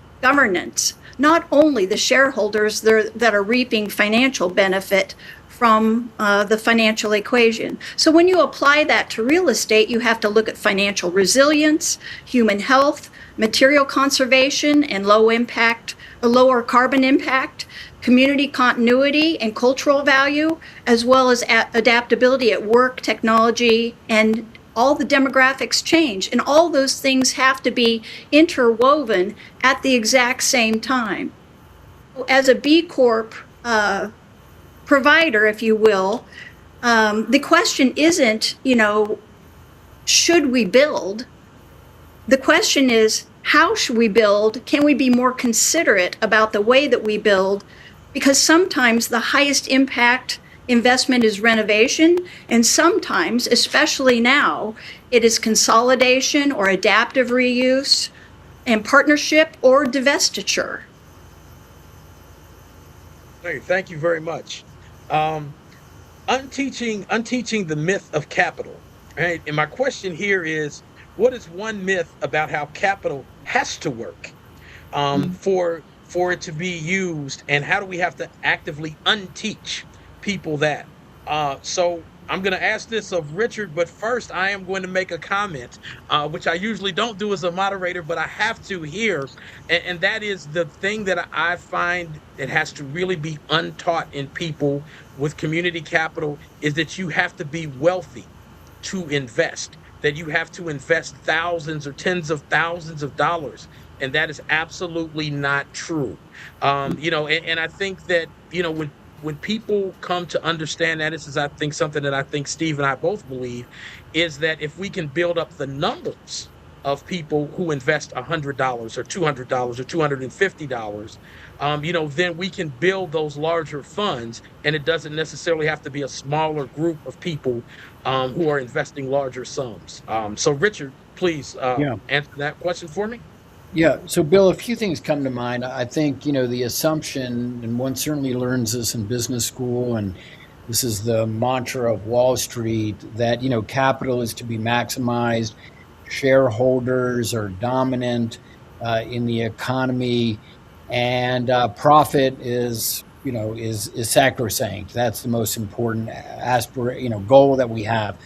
not only the shareholders that are reaping financial benefit from the financial equation. So when you apply that to real estate, you have to look at financial resilience, human health, material conservation, and lower carbon impact, community continuity and cultural value, as well as adaptability at work, technology, and all the demographics change. And all those things have to be interwoven at the exact same time. As a B Corp provider, if you will, the question isn't, should we build? The question is, how should we build? Can we be more considerate about the way that we build? Because sometimes the highest impact investment is renovation, and sometimes, especially now, it is consolidation or adaptive reuse and partnership or divestiture. Hey, thank you very much. Unteaching the myth of capital, right? And my question here is, what is one myth about how capital has to work for it to be used, and how do we have to actively unteach people that? So I'm going to ask this of Richard, but first I am going to make a comment, which I usually don't do as a moderator, but I have to here, and that is the thing that I find that has to really be untaught in people with community capital is that you have to be wealthy to invest, that you have to invest thousands or tens of thousands of dollars. And that is absolutely not true. And I think that, when people come to understand that, this is, I think, something that I think Steve and I both believe, is that if we can build up the numbers of people who invest $100 or $200 or $250, then we can build those larger funds, and it doesn't necessarily have to be a smaller group of people who are investing larger sums. So Richard, please answer that question for me. Yeah. So, Bill, a few things come to mind. I think, the assumption, and one certainly learns this in business school, and this is the mantra of Wall Street, that, capital is to be maximized. Shareholders are dominant in the economy, and profit is sacrosanct. That's the most important goal that we have.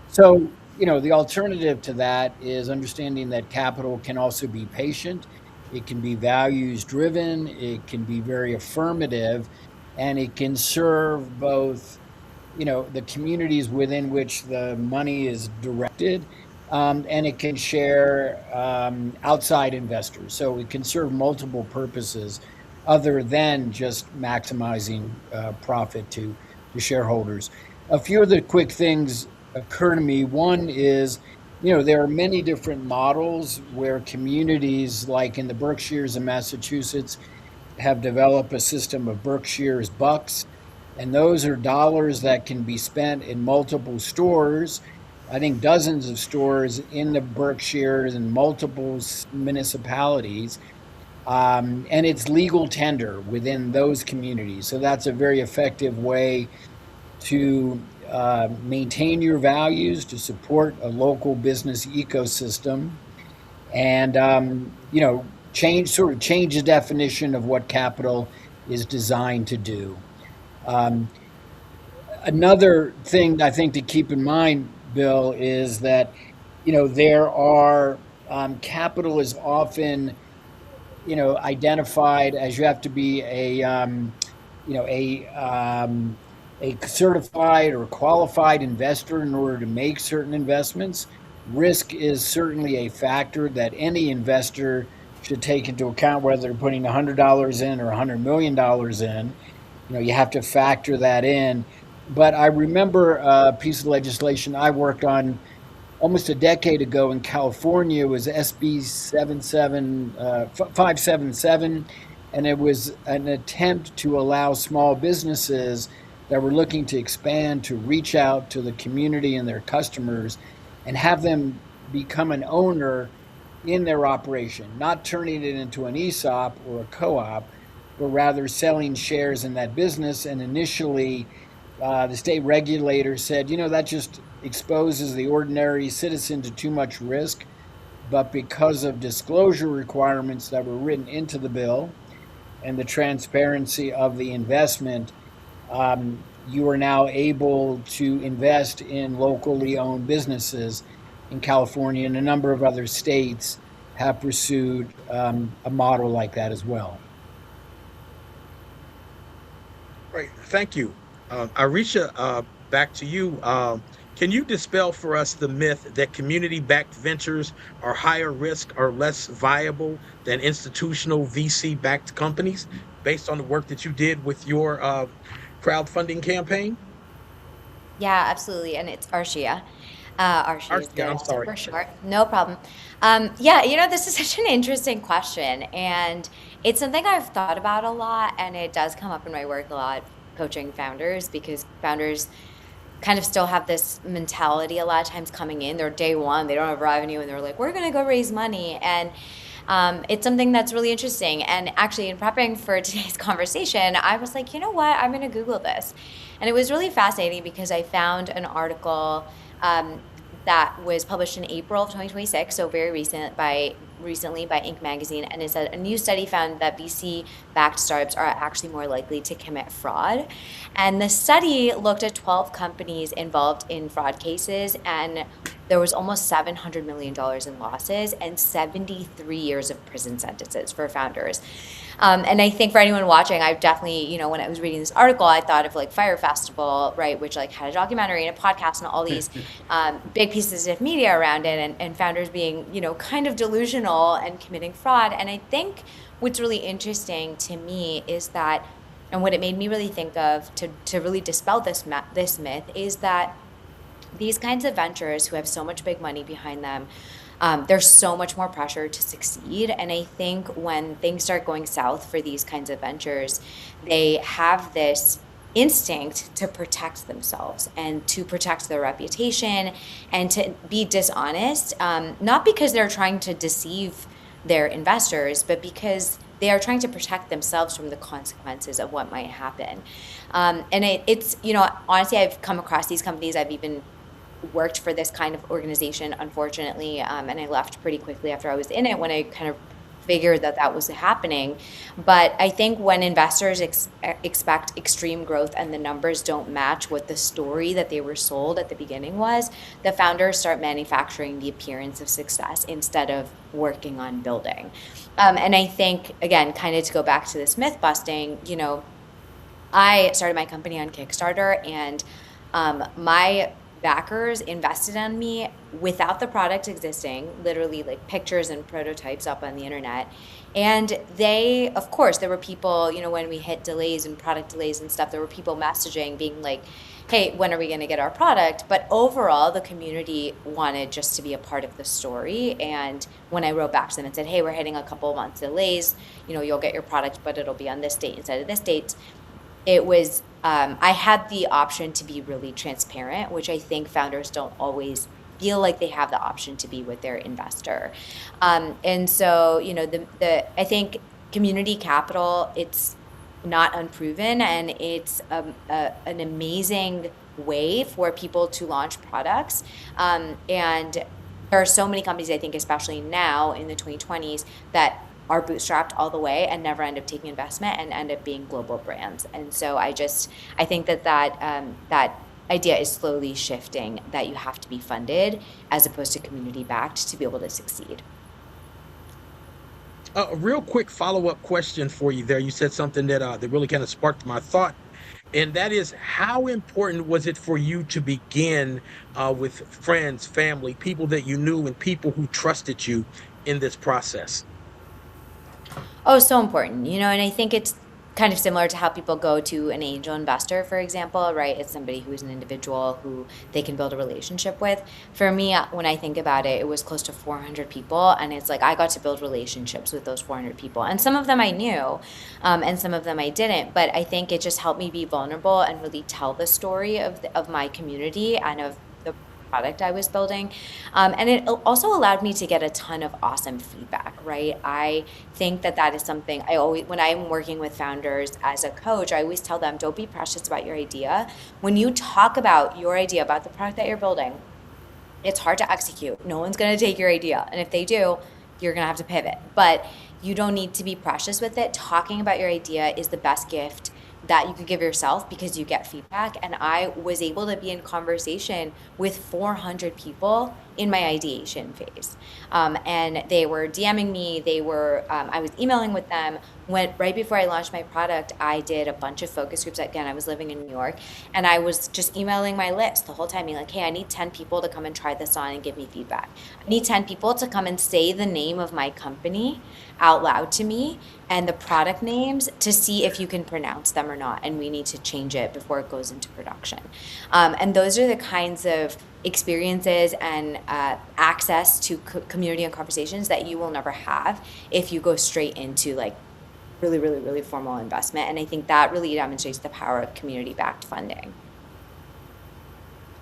So, the alternative to that is understanding that capital can also be patient. It can be values driven. It can be very affirmative, and it can serve both, the communities within which the money is directed, and it can share outside investors. So it can serve multiple purposes. other than just maximizing profit to the shareholders. A few of the quick things occur to me. One is, there are many different models where communities like in the Berkshires in Massachusetts have developed a system of Berkshire's bucks, and those are dollars that can be spent in multiple stores. I think dozens of stores in the Berkshires and multiple municipalities. And it's legal tender within those communities. So that's a very effective way to maintain your values, to support a local business ecosystem, and change the definition of what capital is designed to do. Another thing I think to keep in mind, Bill, is that there are capital is often identified as you have to be a certified or qualified investor in order to make certain investments. Risk is certainly a factor that any investor should take into account, whether they're putting $100 in or $100 million in. You have to factor that in. But I remember a piece of legislation I worked on almost a decade ago in California. It was SB 577, and it was an attempt to allow small businesses that were looking to expand to reach out to the community and their customers and have them become an owner in their operation, not turning it into an ESOP or a co-op, but rather selling shares in that business. And initially, the state regulator said, that just exposes the ordinary citizen to too much risk. But because of disclosure requirements that were written into the bill and the transparency of the investment, you are now able to invest in locally owned businesses in California, and a number of other states have pursued a model like that as well. Great, thank you. Arshiya, back to you. Can you dispel for us the myth that community-backed ventures are higher risk or less viable than institutional VC-backed companies based on the work that you did with your crowdfunding campaign? Yeah, absolutely. And it's Arshiya. Arshiya is Arshiya, I'm sorry. for short. No problem. This is such an interesting question. And it's something I've thought about a lot. And it does come up in my work a lot, coaching founders, because founders kind of still have this mentality a lot of times coming in. They're day one, they don't have revenue, and they're like, we're going to go raise money. And it's something that's really interesting. And actually, in prepping for today's conversation, I was like, you know what? I'm going to Google this. And it was really fascinating because I found an article that was published in April of 2026, so very recently by Inc. magazine, and it said a new study found that VC-backed startups are actually more likely to commit fraud. And the study looked at 12 companies involved in fraud cases, and there was almost $700 million in losses and 73 years of prison sentences for founders. And I think for anyone watching, I've definitely, when I was reading this article, I thought of like Fire Festival, right, which like had a documentary and a podcast and all these big pieces of media around it, and founders being, kind of delusional and committing fraud. And I think what's really interesting to me is that, and what it made me really think of to really dispel this myth, is that these kinds of ventures who have so much big money behind them, there's so much more pressure to succeed. And I think when things start going south for these kinds of ventures, they have this instinct to protect themselves and to protect their reputation and to be dishonest, not because they're trying to deceive their investors, but because they are trying to protect themselves from the consequences of what might happen. And it's, honestly, I've come across these companies. I've even worked for this kind of organization, unfortunately, and I left pretty quickly after I was in it when I kind of figured that was happening. But I think when investors expect extreme growth and the numbers don't match what the story that they were sold at the beginning was, the founders start manufacturing the appearance of success instead of working on building. And I think, again, kind of to go back to this myth busting, I started my company on Kickstarter, and my backers invested in me without the product existing, literally like pictures and prototypes up on the internet. And they, of course, there were people, when we hit delays and product delays and stuff, there were people messaging being like, hey, when are we going to get our product? But overall, the community wanted just to be a part of the story. And when I wrote back to them and said, hey, we're hitting a couple of months delays, you'll get your product, but it'll be on this date instead of this date. It was, I had the option to be really transparent, which I think founders don't always feel like they have the option to be with their investor. And so, I think community capital, it's not unproven, and it's an amazing way for people to launch products. And there are so many companies, I think, especially now in the 2020s, that are bootstrapped all the way and never end up taking investment and end up being global brands. And so I think that idea is slowly shifting, that you have to be funded as opposed to community backed to be able to succeed. A real quick follow-up question for you there. You said something that really kind of sparked my thought, and that is, how important was it for you to begin with friends, family, people that you knew, and people who trusted you in this process? Oh, so important, and I think it's kind of similar to how people go to an angel investor, for example, right? It's somebody who's an individual who they can build a relationship with. For me, when I think about it, it was close to 400 people, and it's like I got to build relationships with those 400 people. And some of them I knew, and some of them I didn't, but I think it just helped me be vulnerable and really tell the story of my community and of the product I was building. And it also allowed me to get a ton of awesome feedback, right? I think that is something I always, when I'm working with founders as a coach, I always tell them, don't be precious about your idea. When you talk about your idea, about the product that you're building, it's hard to execute. No one's going to take your idea. And if they do, you're going to have to pivot. But you don't need to be precious with it. Talking about your idea is the best gift that you could give yourself, because you get feedback. And I was able to be in conversation with 400 people in my ideation phase. And they were DMing me, I was emailing with them. Right before I launched my product, I did a bunch of focus groups. Again, I was living in New York, and I was just emailing my list the whole time, being like, hey, I need 10 people to come and try this on and give me feedback. I need 10 people to come and say the name of my company out loud to me and the product names to see if you can pronounce them or not. And we need to change it before it goes into production. And those are the kinds of experiences and access to community and conversations that you will never have if you go straight into like really, really, really formal investment. And I think that really demonstrates the power of community-backed funding.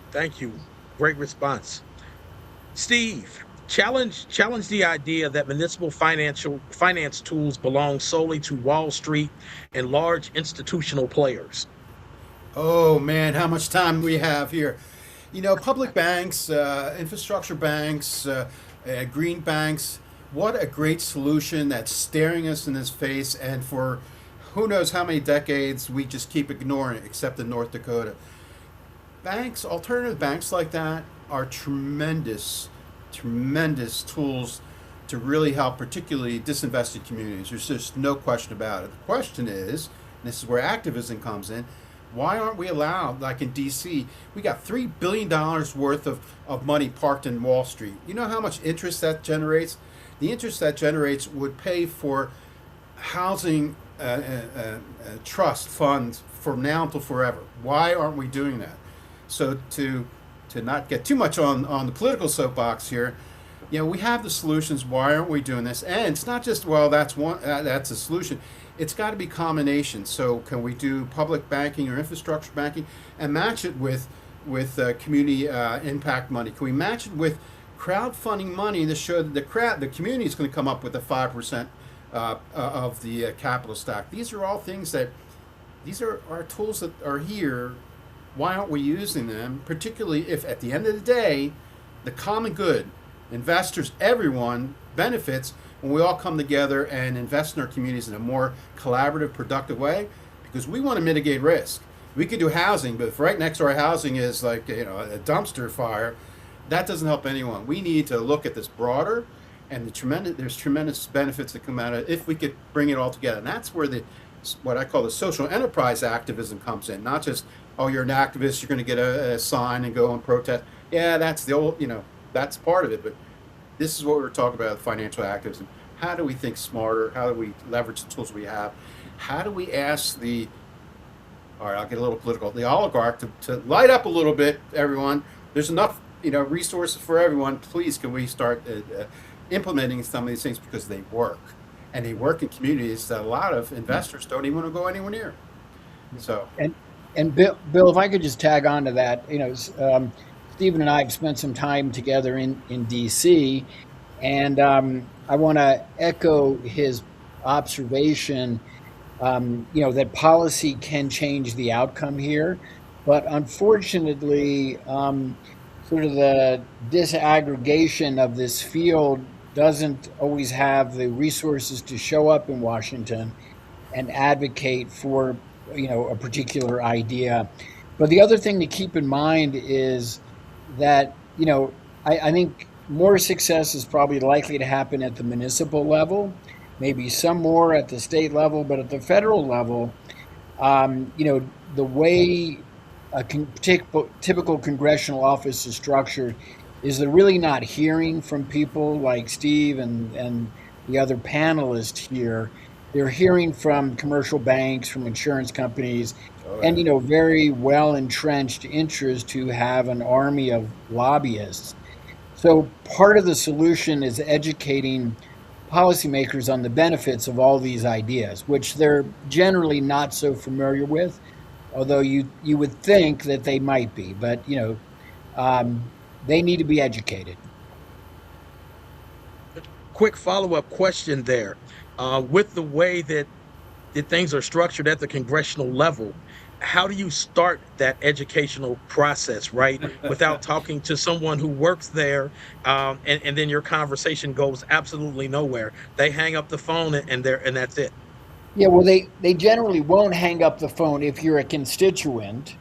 Thank you. Great response. Steve, challenge the idea that municipal finance tools belong solely to Wall Street and large institutional players. Oh man, how much time we have here. Public banks, infrastructure banks, green banks, what a great solution that's staring us in the face, and for who knows how many decades we just keep ignoring it, except in North Dakota. Banks, alternative banks like that are tremendous tools to really help particularly disinvested communities. There's just no question about it. The question is, and this is where activism comes in, why aren't we allowed, like in DC, we got $3 billion worth of money parked in Wall Street. You know how much interest that generates? The interest that generates would pay for housing trust funds from now until forever. Why aren't we doing that? So to not get too much on the political soapbox here, we have the solutions. Why aren't we doing this? And it's not just, well, that's a solution. It's got to be combination. So can we do public banking or infrastructure banking and match it with community impact money? Can we match it with crowdfunding money to show that the community is going to come up with the 5% of the capital stack? These are all things these are our tools that are here. Why aren't we using them? Particularly if at the end of the day, the common good, investors, everyone benefits when we all come together and invest in our communities in a more collaborative, productive way, because we want to mitigate risk. We could do housing, but if right next to our housing is like a dumpster fire, that doesn't help anyone. We need to look at this broader, and there's tremendous benefits that come out of it if we could bring it all together. And that's where what I call the social enterprise activism comes in. Not just, oh, you're an activist, you're going to get a sign and go and protest. Yeah, that's the old, that's part of it. But this is what we were talking about, financial activism. How do we think smarter? How do we leverage the tools we have? How do we ask all right, I'll get a little political, the oligarch to light up a little bit, everyone. There's enough, resources for everyone. Please, can we start implementing some of these things, because they work. And they work in communities that a lot of investors don't even want to go anywhere near. So. And Bill, if I could just tag on to that, Stephen and I have spent some time together in DC, and I want to echo his observation, that policy can change the outcome here, but unfortunately, sort of the disaggregation of this field doesn't always have the resources to show up in Washington and advocate for, a particular idea. But the other thing to keep in mind is that, I think more success is probably likely to happen at the municipal level, maybe some more at the state level, but at the federal level, the way a typical congressional office is structured is they're really not hearing from people like Steve and the other panelists here. They're hearing from commercial banks, from insurance companies, and, very well-entrenched interests who have an army of lobbyists. So part of the solution is educating policymakers on the benefits of all these ideas, which they're generally not so familiar with, although you would think that they might be, but they need to be educated. Quick follow-up question there. With the way that things are structured at the congressional level, how do you start that educational process, right? Without talking to someone who works there, and then your conversation goes absolutely nowhere. They hang up the phone and that's it. Yeah, well, they generally won't hang up the phone if you're a constituent.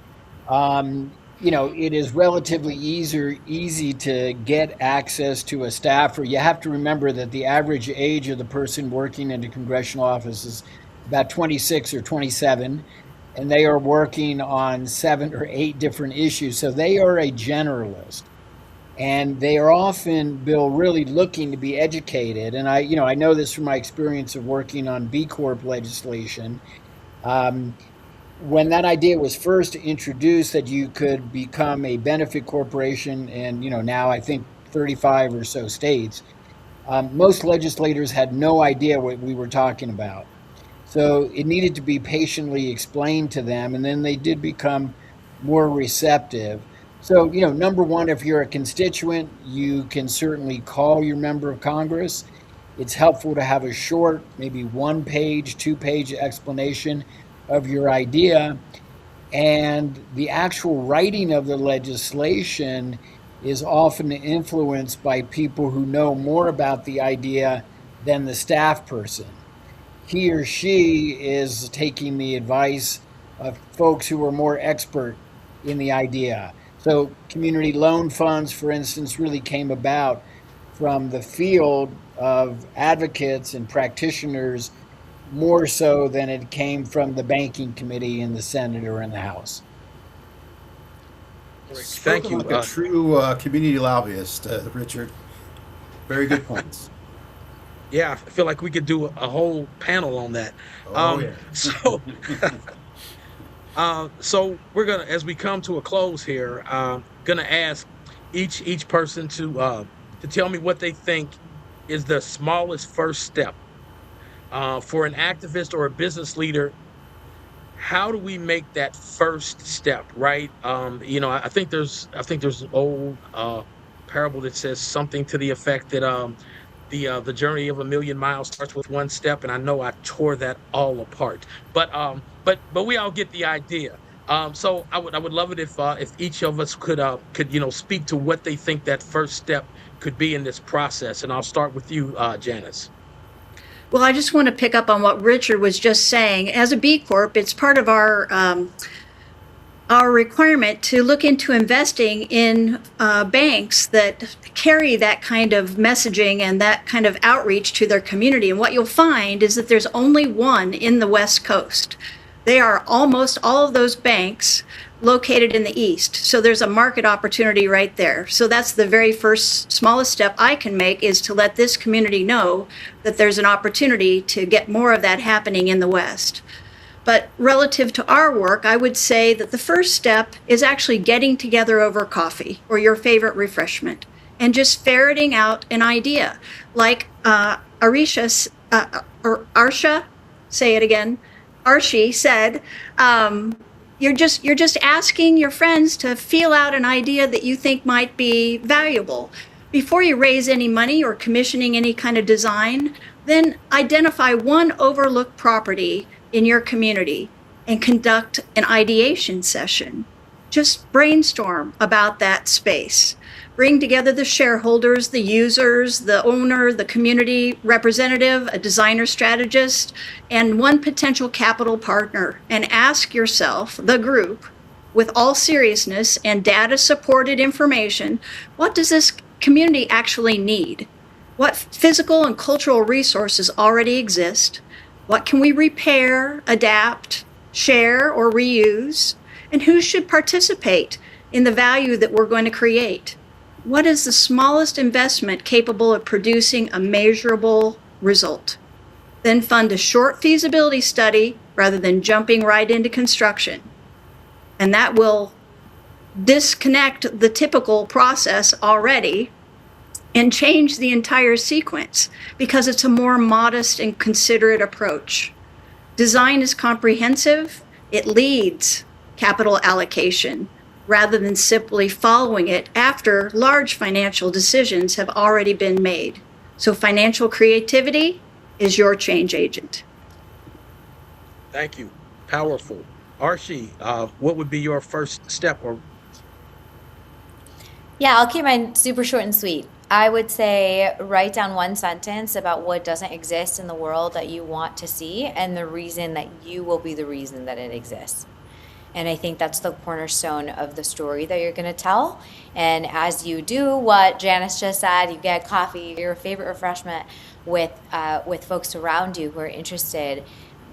It is relatively easy to get access to a staffer. You have to remember that the average age of the person working in a congressional office is about 26 or 27. And they are working on 7 or 8 different issues. So they are a generalist. And they are often, Bill, really looking to be educated. And I know this from my experience of working on B Corp legislation. When that idea was first introduced that you could become a benefit corporation in, now I think 35 or so states, most legislators had no idea what we were talking about. So it needed to be patiently explained to them, and then they did become more receptive. So, number one, if you're a constituent, you can certainly call your member of Congress. It's helpful to have a short, maybe 1-page, 2-page explanation of your idea. And the actual writing of the legislation is often influenced by people who know more about the idea than the staff person. He or she is taking the advice of folks who are more expert in the idea. So community loan funds, for instance, really came about from the field of advocates and practitioners more so than it came from the banking committee in the Senate or in the House. Thank you. Like a true community lobbyist, Richard. Very good points. Yeah, I feel like we could do a whole panel on that. Yeah. So we're gonna, as we come to a close here, gonna ask each person to tell me what they think is the smallest first step for an activist or a business leader. How do we make that first step, right? I think there's an old parable that says something to the effect that the journey of a million miles starts with one step, and I know I tore that all apart. But we all get the idea. So I would love it if each of us could speak to what they think that first step could be in this process. And I'll start with you, Janice. Well, I just want to pick up on what Richard was just saying. As a B Corp, it's part of our requirement to look into investing in banks that carry that kind of messaging and that kind of outreach to their community. And what you'll find is that there's only one in the West Coast. They are almost all of those banks located in the east. So there's a market opportunity right there. So that's the very first smallest step I can make, is to let this community know that there's an opportunity to get more of that happening in the west. But relative to our work, I would say that the first step is actually getting together over coffee or your favorite refreshment and just ferreting out an idea. Like Arshiya, say it again, Arshi said, you're just asking your friends to feel out an idea that you think might be valuable. Before you raise any money or commissioning any kind of design, then identify one overlooked property in your community and conduct an ideation session. Just brainstorm about that space. Bring together the shareholders, the users, the owner, the community representative, a designer strategist, and one potential capital partner, and ask yourself, the group, with all seriousness and data-supported information, what does this community actually need? What physical and cultural resources already exist? What can we repair, adapt, share, or reuse? And who should participate in the value that we're going to create? What is the smallest investment capable of producing a measurable result? Then fund a short feasibility study rather than jumping right into construction. And that will disconnect the typical process already and change the entire sequence, because it's a more modest and considerate approach. Design is comprehensive. It leads capital allocation rather than simply following it after large financial decisions have already been made. So financial creativity is your change agent. Thank you. Powerful. Arshi, what would be your first step? Yeah, I'll keep mine super short and sweet. I would say write down one sentence about what doesn't exist in the world that you want to see and the reason that you will be the reason that it exists. And I think that's the cornerstone of the story that you're going to tell. And as you do what Janice just said, you get coffee, your favorite refreshment with folks around you who are interested,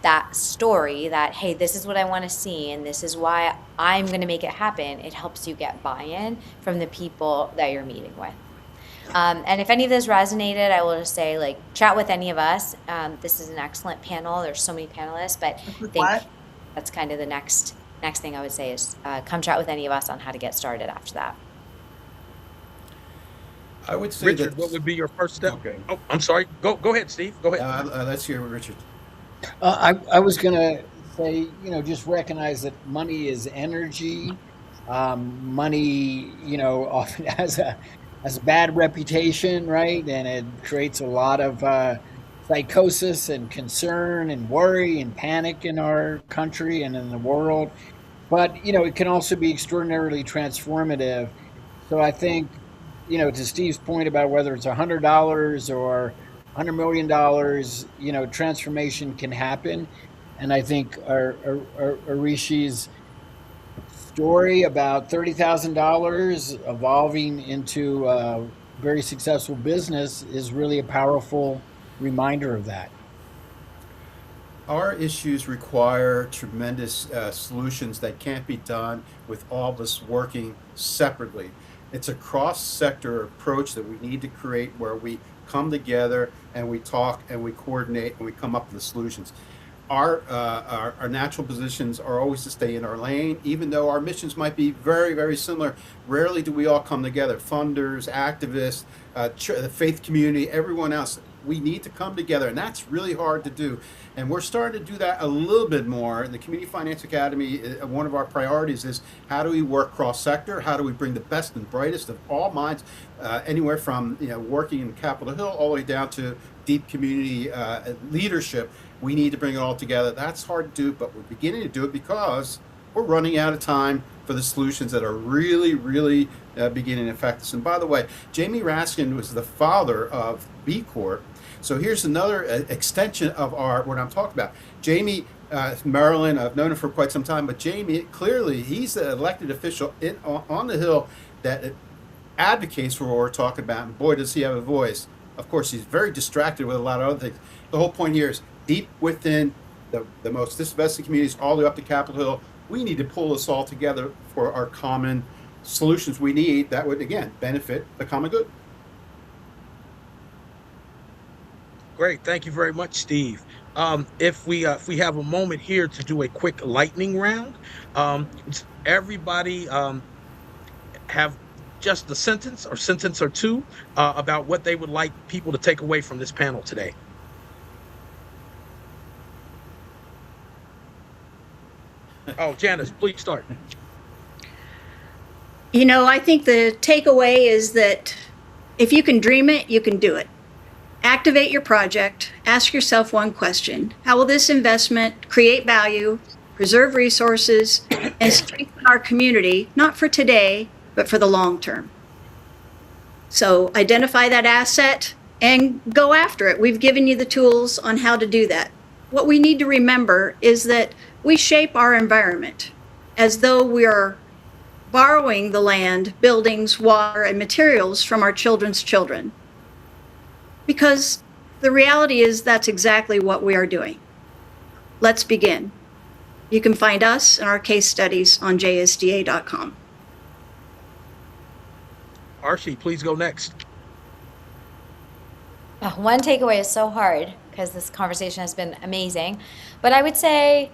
that story that, hey, this is what I want to see and this is why I'm going to make it happen, it helps you get buy-in from the people that you're meeting with. And if any of this resonated, I will just say, like, chat with any of us. This is an excellent panel. There's so many panelists, but I think that's kind of the next thing I would say is come chat with any of us on how to get started after that. I would say Richard, what would be your first step? Okay. Oh, I'm sorry. Go ahead, Steve. Go ahead. Let's hear Richard. I was going to say, just recognize that money is energy. Money, often has a bad reputation, right? And it creates a lot of psychosis and concern and worry and panic in our country and in the world. But, it can also be extraordinarily transformative. So I think, to Steve's point about whether it's $100 or $100 million, transformation can happen. And I think Arishi's story about $30,000 evolving into a very successful business is really a powerful reminder of that. Our issues require tremendous solutions that can't be done with all of us working separately. It's a cross-sector approach that we need to create where we come together and we talk and we coordinate and we come up with the solutions. Our natural positions are always to stay in our lane, even though our missions might be very, very similar. Rarely do we all come together. Funders, activists, the faith community, everyone else. We need to come together, and that's really hard to do. And we're starting to do that a little bit more. In the Community Finance Academy, one of our priorities is how do we work cross-sector? How do we bring the best and brightest of all minds, anywhere from working in Capitol Hill all the way down to deep community leadership. We need to bring it all together. That's hard to do, but we're beginning to do it because we're running out of time for the solutions that are really, really beginning to affect us. And by the way, Jamie Raskin was the father of B Corp. So here's another extension of what I'm talking about. Jamie, Maryland, I've known him for quite some time, but Jamie, clearly, he's the elected official on the Hill that advocates for what we're talking about, and boy, does he have a voice. Of course, he's very distracted with a lot of other things. The whole point here is deep within the most disinvested communities, all the way up to Capitol Hill, we need to pull this all together for our common solutions we need that would, again, benefit the common good. Great, thank you very much, Steve. If we have a moment here to do a quick lightning round, everybody have just a sentence or two about what they would like people to take away from this panel today. Oh, Janice, please start. You know, I think the takeaway is that if you can dream it, you can do it. Activate your project. Ask yourself one question. How will this investment create value, preserve resources, and strengthen our community, not for today, but for the long term? So identify that asset and go after it. We've given you the tools on how to do that. What we need to remember is that we shape our environment as though we are borrowing the land, buildings, water, and materials from our children's children. Because the reality is that's exactly what we are doing. Let's begin. You can find us and our case studies on jsda.com. Arshiya, please go next. One takeaway is so hard because this conversation has been amazing. But I would say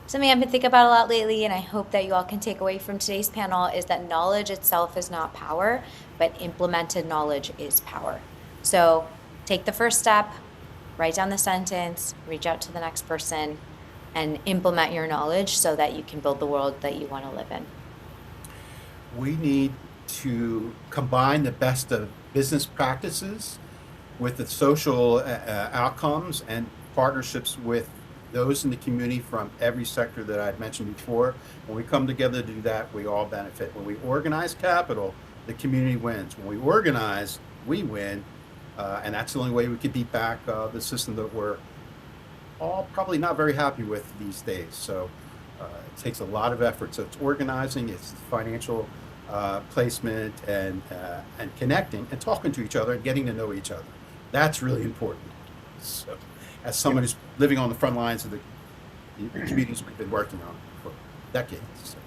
something I've been thinking about a lot lately, and I hope that you all can take away from today's panel, is that knowledge itself is not power, but implemented knowledge is power. So take the first step, write down the sentence, reach out to the next person, and implement your knowledge so that you can build the world that you want to live in. We need to combine the best of business practices with the social outcomes and partnerships with those in the community from every sector that I'd mentioned before. When we come together to do that, we all benefit. When we organize capital, the community wins. When we organize, we win. And that's the only way we could beat back the system that we're all probably not very happy with these days. So it takes a lot of effort. So it's organizing, it's financial placement, and connecting and talking to each other and getting to know each other. That's really important. So, as someone who's living on the front lines of the communities we've been working on for decades. So.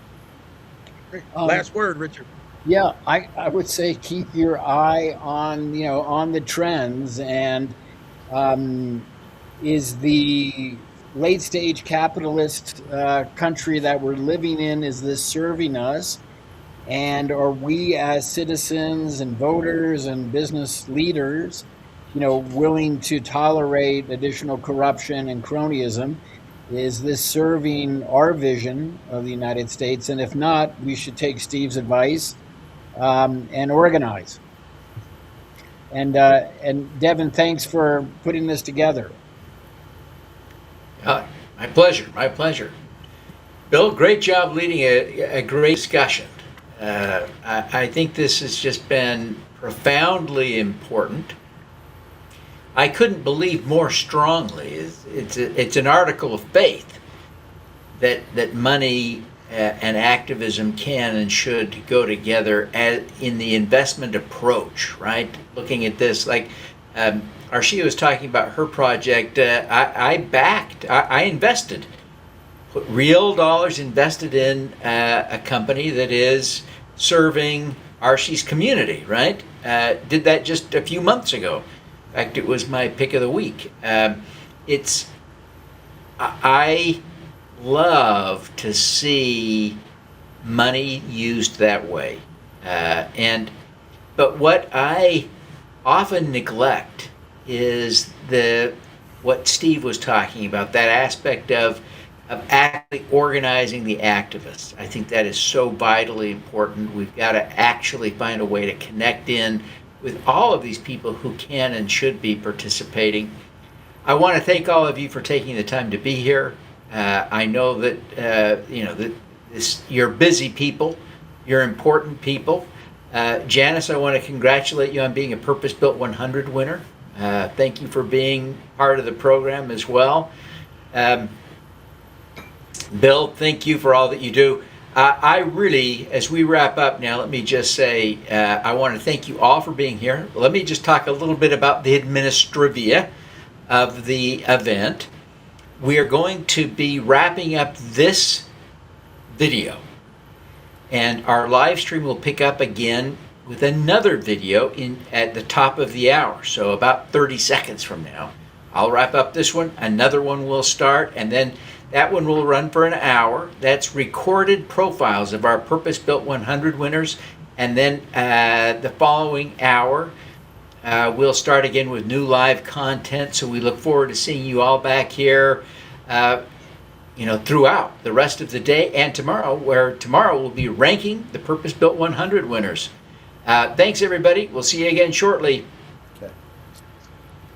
Great. Last word, Richard. Yeah, I would say keep your eye on, on the trends, and is the late stage capitalist country that we're living in, is this serving us? And are we as citizens and voters and business leaders, willing to tolerate additional corruption and cronyism? Is this serving our vision of the United States? And if not, we should take Steve's advice and organize. And Devin, thanks for putting this together. My pleasure, my pleasure. Bill, great job leading a great discussion. I think this has just been profoundly important. I couldn't believe more strongly. It's an article of faith that money and activism can and should go together in the investment approach, right? Looking at this, like Arshiya was talking about her project, I invested, put real dollars invested in a company that is serving Arshiya's community, right? Did that just a few months ago. In fact, it was my pick of the week. I love to see money used that way. But what I often neglect is what Steve was talking about, that aspect of actually organizing the activists. I think that is so vitally important. We've got to actually find a way to connect in with all of these people who can and should be participating. I want to thank all of you for taking the time to be here. I know that you're busy people, you're important people. Janice, I want to congratulate you on being a Purpose Built 100 winner. Thank you for being part of the program as well. Bill, thank you for all that you do. I really, as we wrap up now, let me just say I want to thank you all for being here. Let me just talk a little bit about the administrivia of the event. We are going to be wrapping up this video. And our live stream will pick up again with another video at the top of the hour. So about 30 seconds from now, I'll wrap up this one, another one will start, and then that one will run for an hour. That's recorded profiles of our Purpose-Built 100 winners. And then the following hour, we'll start again with new live content. So we look forward to seeing you all back here, throughout the rest of the day and tomorrow, where tomorrow we'll be ranking the Purpose-Built 100 winners. Thanks, everybody. We'll see you again shortly.